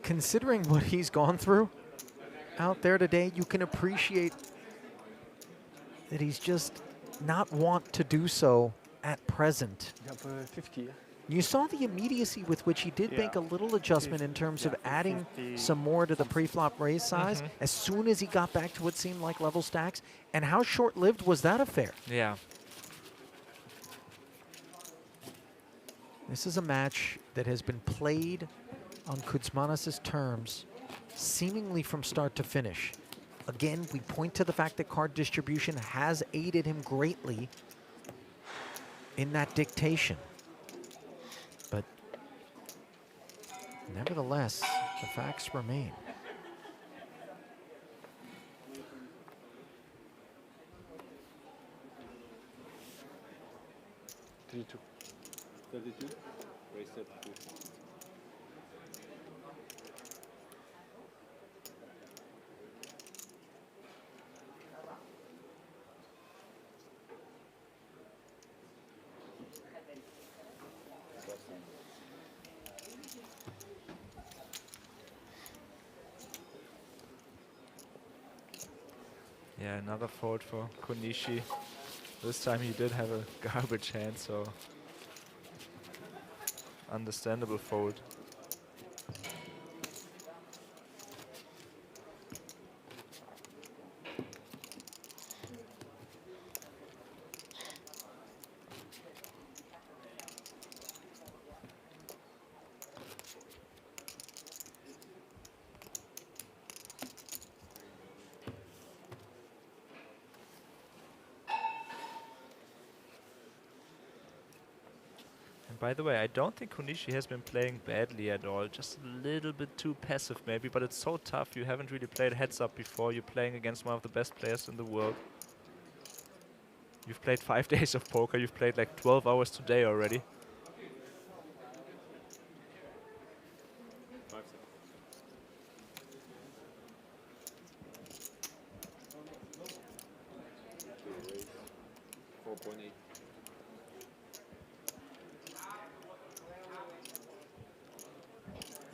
considering what he's gone through out there today, you can appreciate that he's just not want to do so at present. You have 50. You saw the immediacy with which he did make a little adjustment in terms of adding some more to the pre-flop raise size as soon as he got back to what seemed like level stacks. And how short-lived was that affair? Yeah. This is a match that has been played on Kuzmanos' terms, seemingly from start to finish. Again, we point to the fact that card distribution has aided him greatly in that dictation. But nevertheless, the facts remain. 32. Raise 32. Yeah, another fold for Konishi. This time he did have a garbage hand, so understandable fold. And by the way, I don't think Konishi has been playing badly at all. Just a little bit too passive maybe, but it's so tough. You haven't really played heads up before. You're playing against one of the best players in the world. You've played 5 days of poker. You've played like 12 hours today already. 5 seconds. 4.8.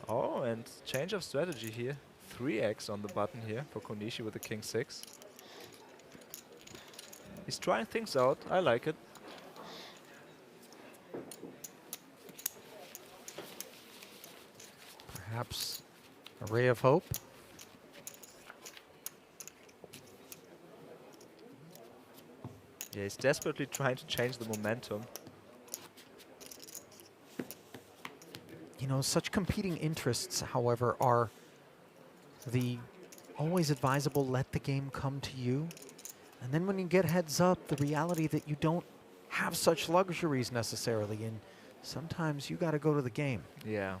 Oh, and change of strategy here. 3x on the button here for Konishi with the king 6. He's trying things out. I like it. Perhaps a ray of hope. Yeah, he's desperately trying to change the momentum. You know, such competing interests, however, are the always advisable let the game come to you. And then when you get heads up, the reality that you don't have such luxuries necessarily, and sometimes you got to go to the game. Yeah.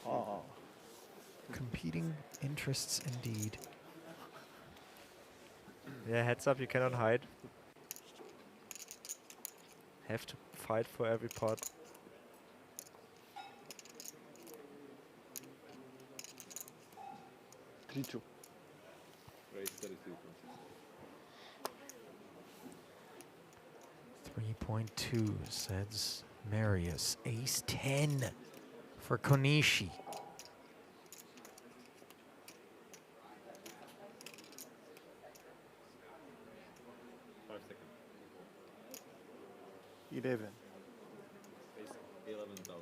Oh. Competing interests indeed. Yeah, heads up, you cannot hide. Have to fight for every pot. Raise 32. 3.2 says Marius. Ace 10 for Konishi. Seconds. 11. 11,000.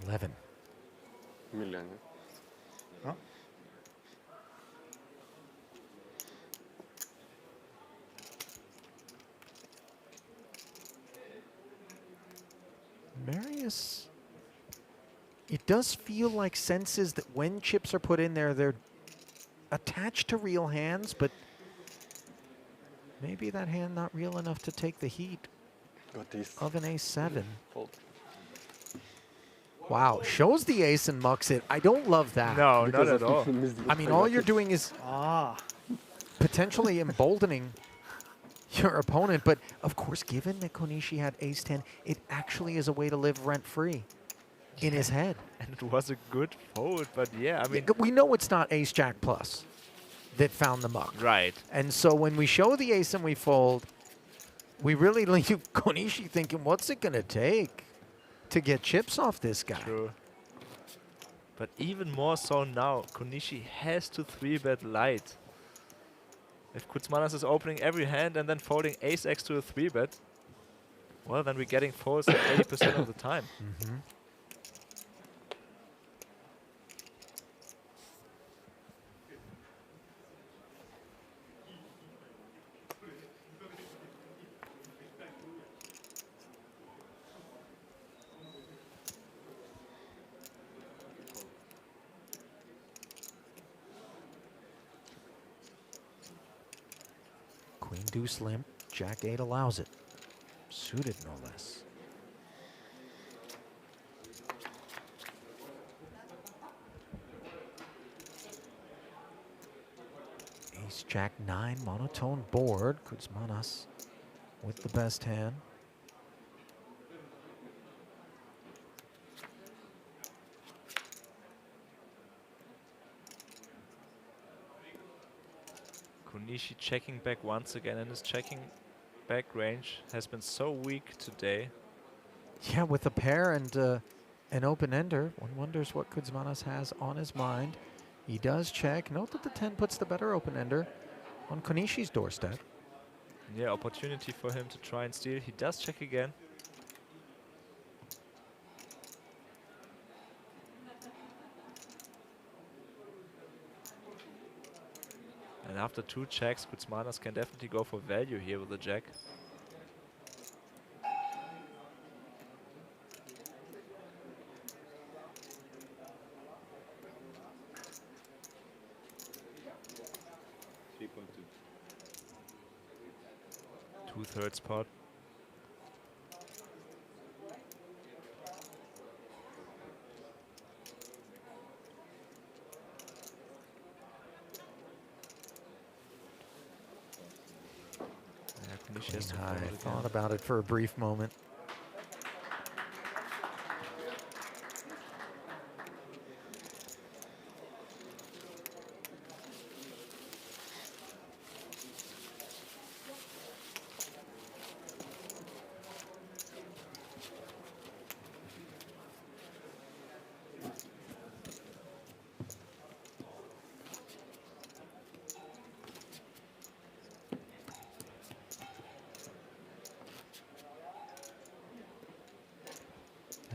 11. Million. Huh? Marius, it does feel like senses that when chips are put in there, they're attached to real hands, but maybe that hand not real enough to take the heat of an ace 7. Wow, shows the ace and mucks it. I don't love that. No, not at all. I mean, all you're doing is potentially emboldening your opponent, but of course, given that Konishi had ace 10, it actually is a way to live rent-free in his head. And it was a good fold, but yeah, I mean... we know it's not ace-jack plus that found the muck. Right. And so when we show the ace and we fold, we really leave Konishi thinking, what's it going to take to get chips off this guy? True. But even more so now, Konishi has to 3-bet light. If Kutzmanas is opening every hand and then folding ace-x to a 3-bet, well, then we're getting folds 80% of the time. Mm-hmm. Queen deuce limp, jack 8 allows it. Suited no less. Ace jack 9 monotone board. Kutzmanas with the best hand. Konishi checking back once again, and his checking back range has been so weak today. Yeah, with a pair and an open-ender, one wonders what Kuzmanas has on his mind. He does check. Note that the 10 puts the better open-ender on Konishi's doorstep. Yeah, opportunity for him to try and steal. He does check again. And after 2 checks, Kuzmanas can definitely go for value here with the jack. Two-thirds pot. I thought about it for a brief moment.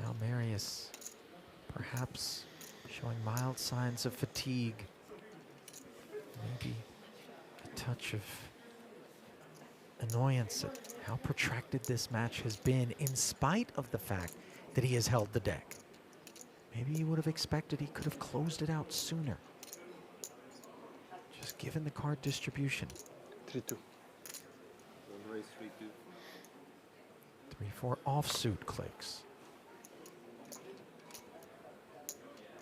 Now Marius perhaps showing mild signs of fatigue. Maybe a touch of annoyance at how protracted this match has been in spite of the fact that he has held the deck. Maybe he would have expected he could have closed it out sooner. Just given the card distribution. 3-2. 3-4 offsuit clicks.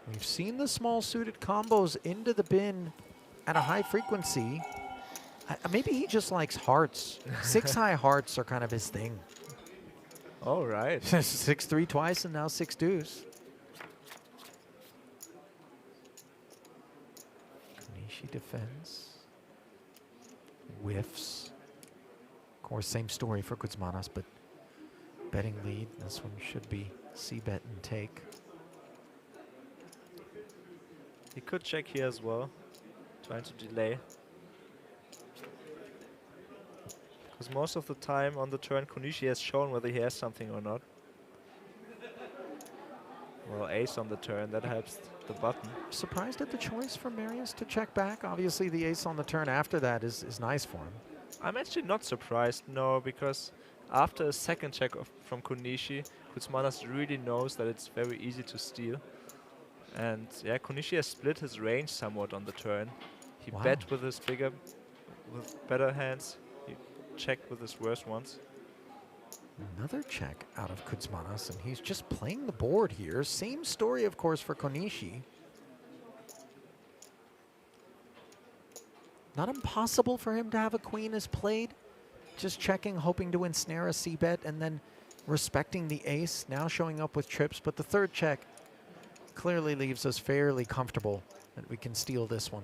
We've seen the small suited combos into the bin at a high frequency. Maybe he just likes hearts. 6 high hearts are kind of his thing. All right. 6-3 twice and now 6 deuce. Konishi defends. Whiffs. Of course, same story for Kuzmanas, but betting lead. This one should be c-bet and take. He could check here as well, trying to delay. Because most of the time on the turn, Konishi has shown whether he has something or not. Well, ace on the turn, that helps the button. Surprised at the choice from Marius to check back. Obviously, the ace on the turn after that is nice for him. I'm actually not surprised, no, because after a second check from Konishi, Kuzmanas really knows that it's very easy to steal. And yeah, Konishi has split his range somewhat on the turn. He bet with his with better hands. He checked with his worst ones. Another check out of Kuzmanas, and he's just playing the board here. Same story, of course, for Konishi. Not impossible for him to have a queen as played. Just checking, hoping to ensnare a c-bet, and then respecting the ace, now showing up with trips. But the third check clearly leaves us fairly comfortable that we can steal this one.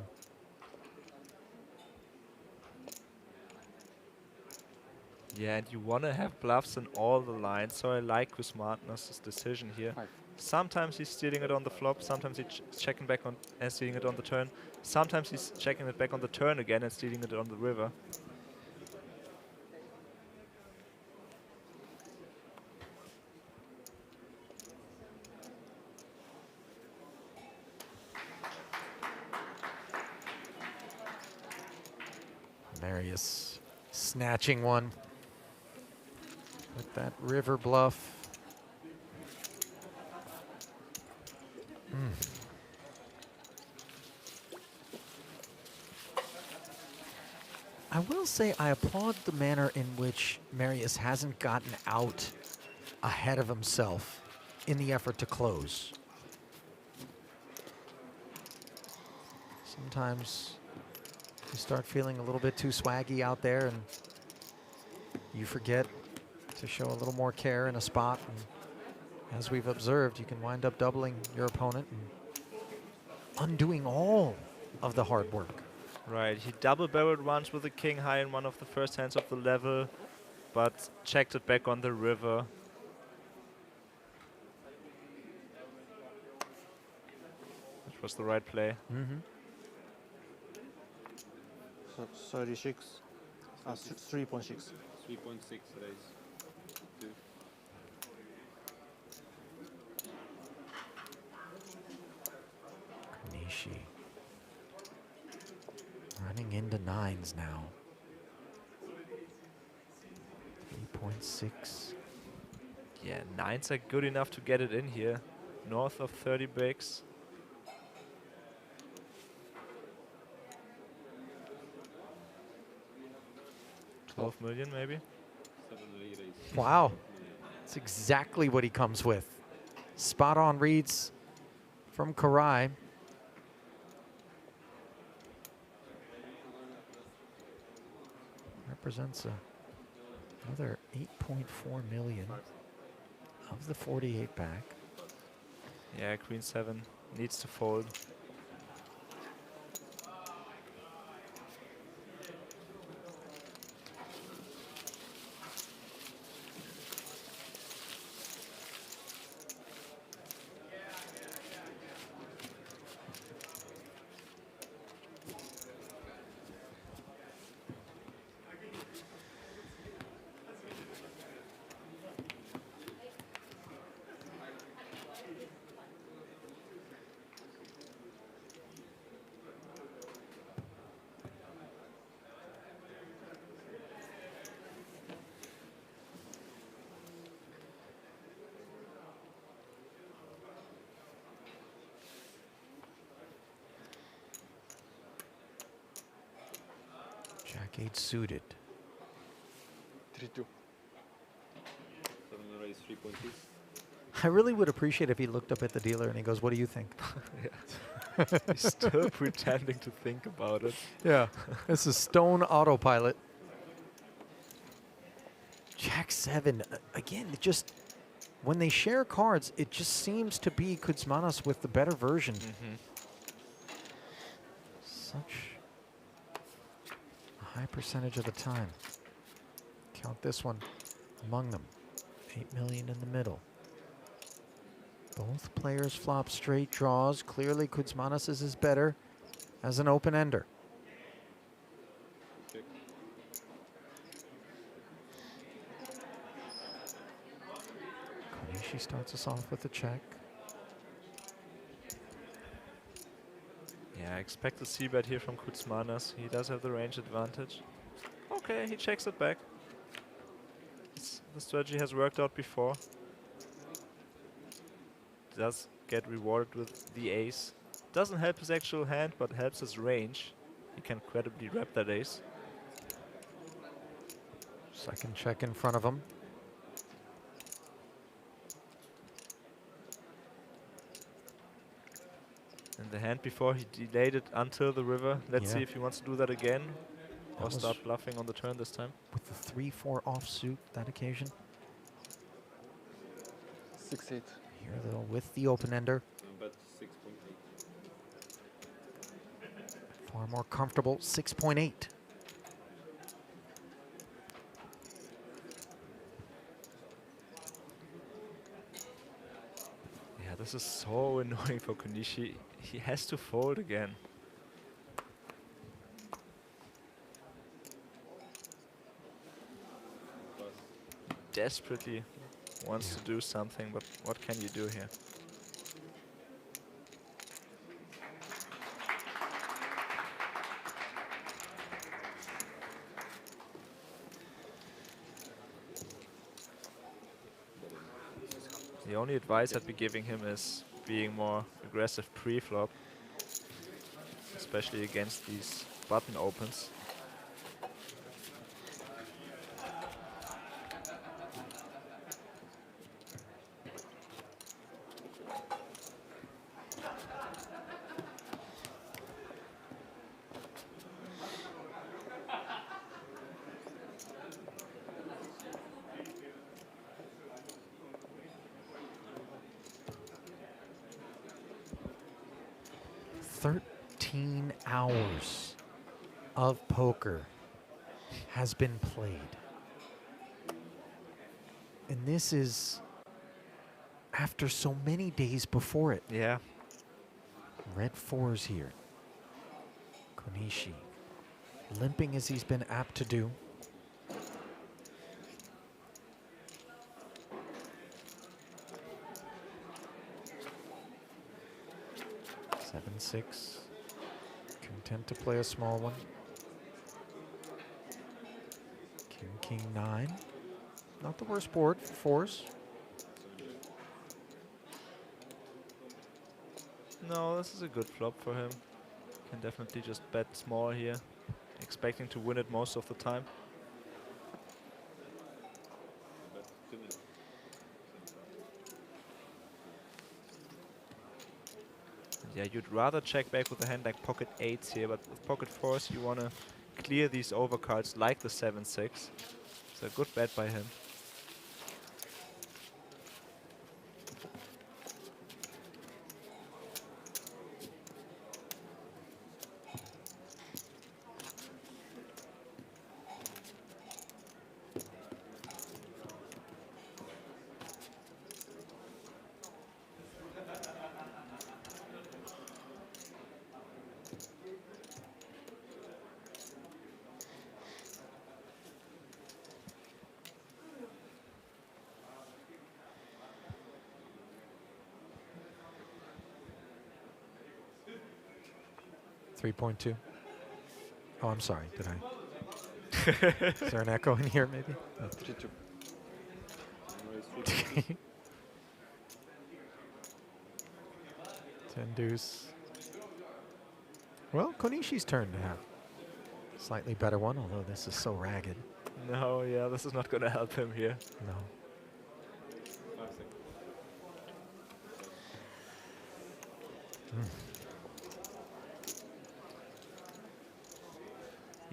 Yeah, and you want to have bluffs in all the lines, so I like Kuzmanas' decision here. Sometimes he's stealing it on the flop, sometimes he's checking back on and stealing it on the turn. Sometimes he's checking it back on the turn again and stealing it on the river. Marius snatching one with that river bluff. I will say I applaud the manner in which Marius hasn't gotten out ahead of himself in the effort to close. Sometimes you start feeling a little bit too swaggy out there and you forget to show a little more care in a spot. And as we've observed, you can wind up doubling your opponent and undoing all of the hard work Right, he double barreled once with the king high in one of the first hands of the level, but checked it back on the river. Which was the right play. Mm-hmm. So 36, 3.6. 3.6 raise. 2. Konishi running into nines now. 3.6. Yeah, nines are good enough to get it in here. North of 30 bigs. $12 million maybe? Wow. That's exactly what he comes with. Spot on reads from Karai. Represents another 8.4 million of the 48 back. Yeah, queen 7 needs to fold. Jack 8 suited. 3-2. So I'm gonna raise 3.2. I really would appreciate if he looked up at the dealer and he goes, "What do you think?" He's still pretending to think about it. Yeah, this is stone autopilot. Jack 7, again, it just, when they share cards, it just seems to be Kuzmanos with the better version. Such a high percentage of the time. Count this one among them. 8 million in the middle. Both players flop straight draws. Clearly, Kuzmanos is better as an open-ender. Konishi starts us off with a check. Yeah, I expect a c-bet here from Kuzmanos. He does have the range advantage. Okay, he checks it back. The strategy has worked out before. Does get rewarded with the ace. Doesn't help his actual hand, but helps his range. He can credibly wrap that ace. Second check in front of him. And the hand before, he delayed it until the river. Let's see if he wants to do that again. Or start bluffing on the turn this time. With the 3-4 offsuit that occasion. 6-8. Here though with the open-ender. Bet 6.8. Far more comfortable, 6.8. Yeah, this is so annoying for Konishi. He has to fold again. Desperately wants to do something, but what can you do here? The only advice I'd be giving him is being more aggressive pre-flop, especially against these button opens. $13 hours of poker has been played. And this is after so many days before it. Yeah. Red 4s here. Konishi limping as he's been apt to do. Seven, 6. Content to play a small one. King, 9. Not the worst board for fours. No, this is a good flop for him. Can definitely just bet small here, expecting to win it most of the time. Yeah, you'd rather check back with a hand like pocket 8s here, but with pocket 4s you want to clear these overcards like the 7-6. It's a good bet by him. $3.2. Oh, I'm sorry. Did I? Is there an echo in here, maybe? Oh. 10 deuce. Well, Konishi's turn to have slightly better one, although this is so ragged. No, yeah, this is not going to help him here. No.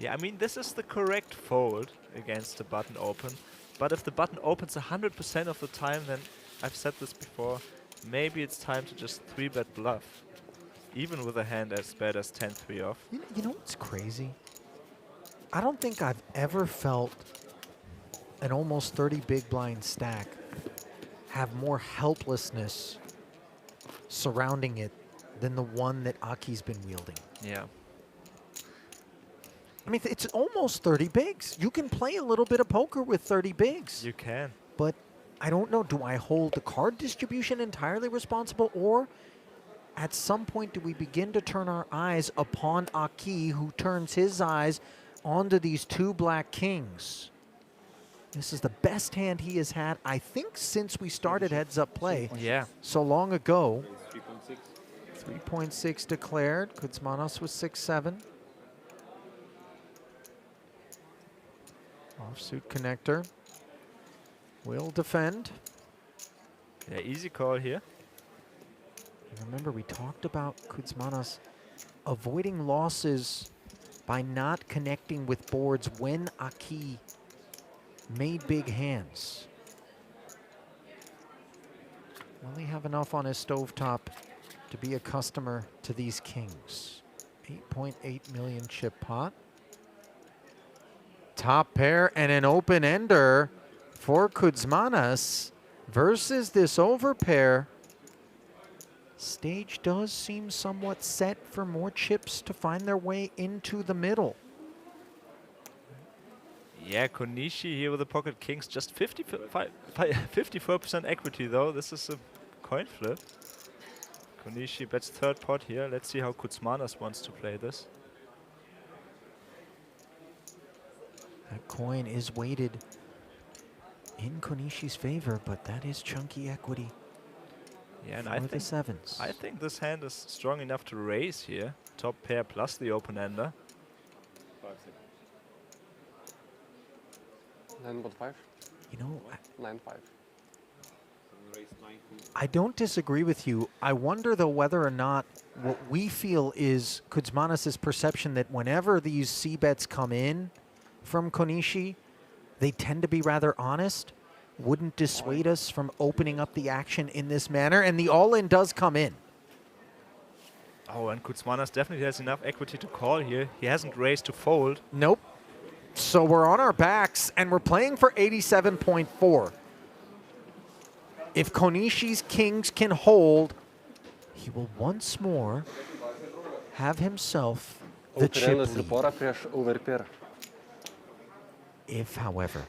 Yeah, I mean, this is the correct fold against the button open. But if the button opens 100% of the time, then I've said this before, maybe it's time to just 3-bet bluff. Even with a hand as bad as 10-3 off. You know what's crazy? I don't think I've ever felt an almost 30 big blind stack have more helplessness surrounding it than the one that Aki's been wielding. Yeah. I mean, it's almost 30 bigs. You can play a little bit of poker with 30 bigs. You can. But I don't know, do I hold the card distribution entirely responsible, or at some point do we begin to turn our eyes upon Aki, who turns his eyes onto these 2 black kings? This is the best hand he has had, I think, since we started heads-up play. Yeah. So long ago. 3.6. 3.6 declared. Kuzmanos was 6-7. Offsuit connector. Will defend. Yeah, easy call here. Remember, we talked about Kuzmanos avoiding losses by not connecting with boards when Aki made big hands. Will he have enough on his stovetop to be a customer to these kings? 8.8 million chip pot. Top pair and an open ender for Kuzmanos versus this overpair. Stage does seem somewhat set for more chips to find their way into the middle. Yeah, Konishi here with the pocket kings, just 54% equity though. This is a coin flip. Konishi bets 3rd pot here. Let's see how Kuzmanos wants to play this. That coin is weighted in Konishi's favor, but that is chunky equity. Yeah, and for the sevens. I think this hand is strong enough to raise here. Top pair plus the open ender. 9.5. You know, 9.5. I don't disagree with you. I wonder, though, whether or not what we feel is Kuzmanos' perception that whenever these C-bets come in from Konishi, they tend to be rather honest, wouldn't dissuade us from opening up the action in this manner, and the all-in does come in. Oh, and Kuzmanas definitely has enough equity to call here. He hasn't raised to fold. Nope. So we're on our backs, and we're playing for 87.4. If Konishi's kings can hold, he will once more have himself the chip lead. If, however,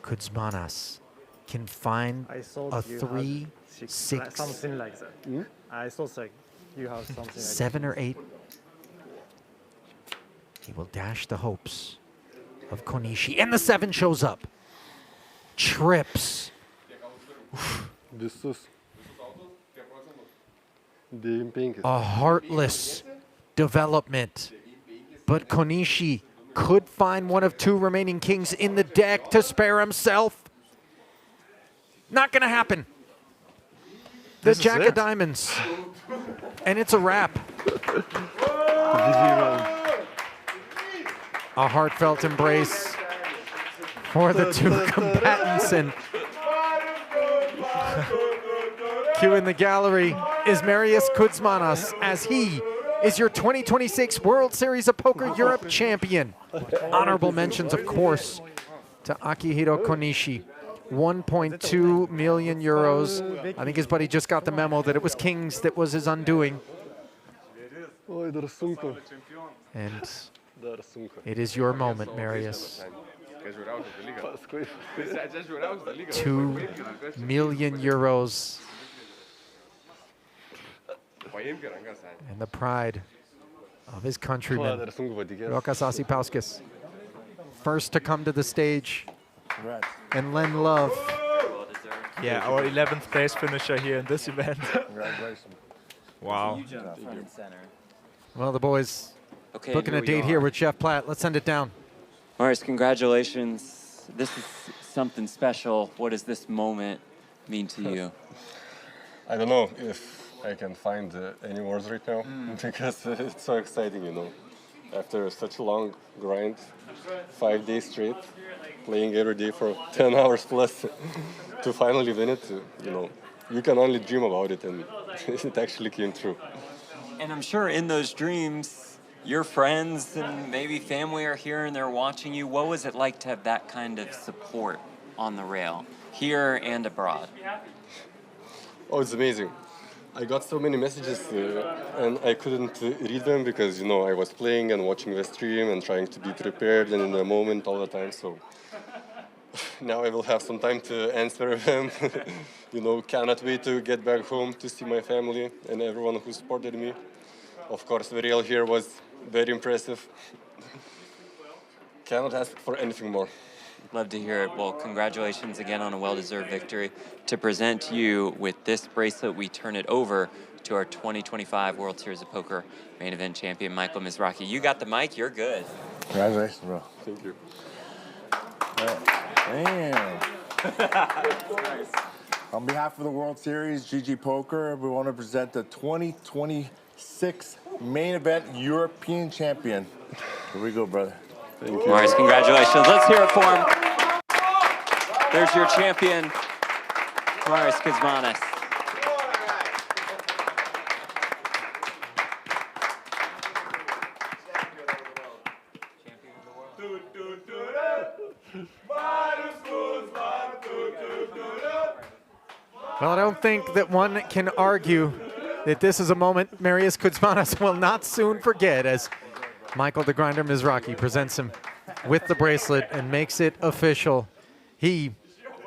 Kuzmanas can find a 3, 6, something like that. I still say you have something like 7 or 8, he will dash the hopes of Konishi. And the 7 shows up. Trips. A heartless development. But Konishi could find one of 2 remaining kings in the deck to spare himself. Not gonna happen. The Jack of Diamonds. And it's a wrap. A heartfelt embrace for the 2 combatants. And Q in the gallery is Marius Kuzmanas, as he is your 2026 World Series of Poker Europe champion. Honorable mentions, of course, to Akihiro Konishi. 1.2 million euros. I think his buddy just got the memo that it was kings that was his undoing. And it is your moment, Marius. 2 million euros. And the pride of his countrymen, Rokas Asipauskis. First to come to the stage and lend love. Yeah, our 11th place finisher here in this event. Wow. Well, the boys Okay, booking here a we date are. here with Jeff Platt. Let's send it down. Marius, congratulations. This is something special. What does this moment mean to you? I don't know if I can find any words right now because it's so exciting, you know. After such a long grind, 5 days straight, playing every day for 10 hours plus, to finally win it, you know, you can only dream about it, and it actually came true. And I'm sure in those dreams, your friends and maybe family are here and they're watching you. What was it like to have that kind of support on the rail, here and abroad? Oh, it's amazing. I got so many messages and I couldn't read them because, you know, I was playing and watching the stream and trying to be prepared and in the moment all the time. So now I will have some time to answer them. You know, cannot wait to get back home to see my family and everyone who supported me. Of course, the rail here was very impressive. Cannot ask for anything more. Love to hear it. Well, congratulations again on a well-deserved victory. To present you with this bracelet, we turn it over to our 2025 World Series of Poker main event champion, Michael Mizrachi. You got the mic, you're good. Congratulations, bro. Thank you. Damn. On behalf of the World Series, GG Poker, we want to present the 2026 main event European champion. Here we go, brother. Thank you. Marius, congratulations. Let's hear it for him. There's your champion, Marius Kuzmanas. Well, I don't think that one can argue that this is a moment Marius Kuzmanas will not soon forget, as Michael the Grinder Mizrachi presents him with the bracelet and makes it official. He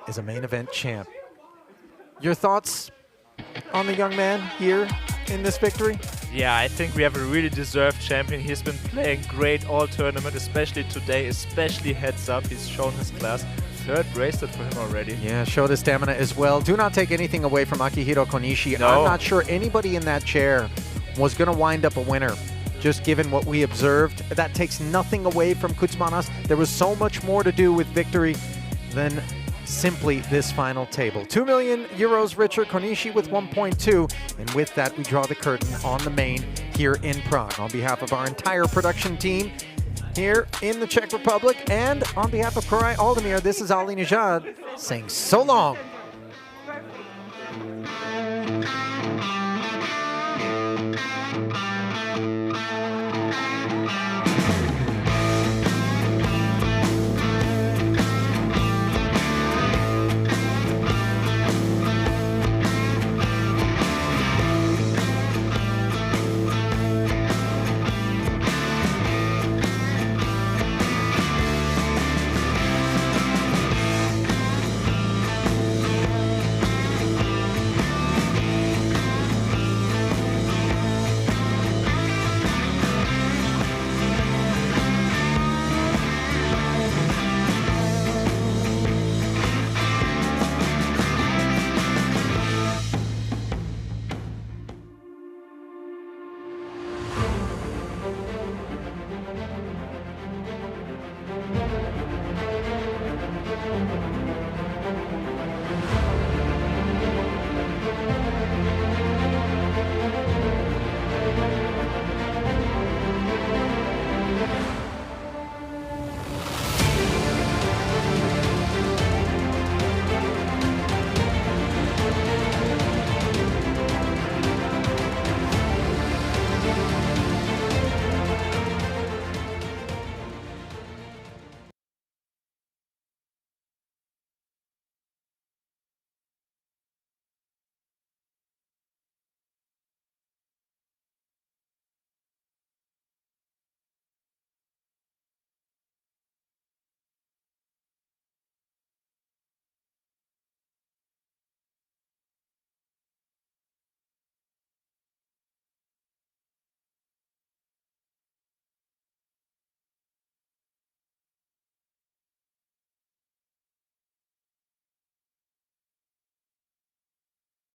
is a main event champ. Your thoughts on the young man here in this victory? Yeah, I think we have a really deserved champion. He's been playing great all tournament, especially today, especially heads up. He's shown his class. 3rd bracelet for him already. Yeah, showed his stamina as well. Do not take anything away from Akihiro Konishi. No. I'm not sure anybody in that chair was going to wind up a winner, just given what we observed. That takes nothing away from Kuzmanas. There was so much more to do with victory than simply this final table. 2 million euros richer, Konishi with 1.2. And with that, we draw the curtain on the main here in Prague. On behalf of our entire production team here in the Czech Republic and on behalf of Koray Aldemir, this is Ali Nejad saying so long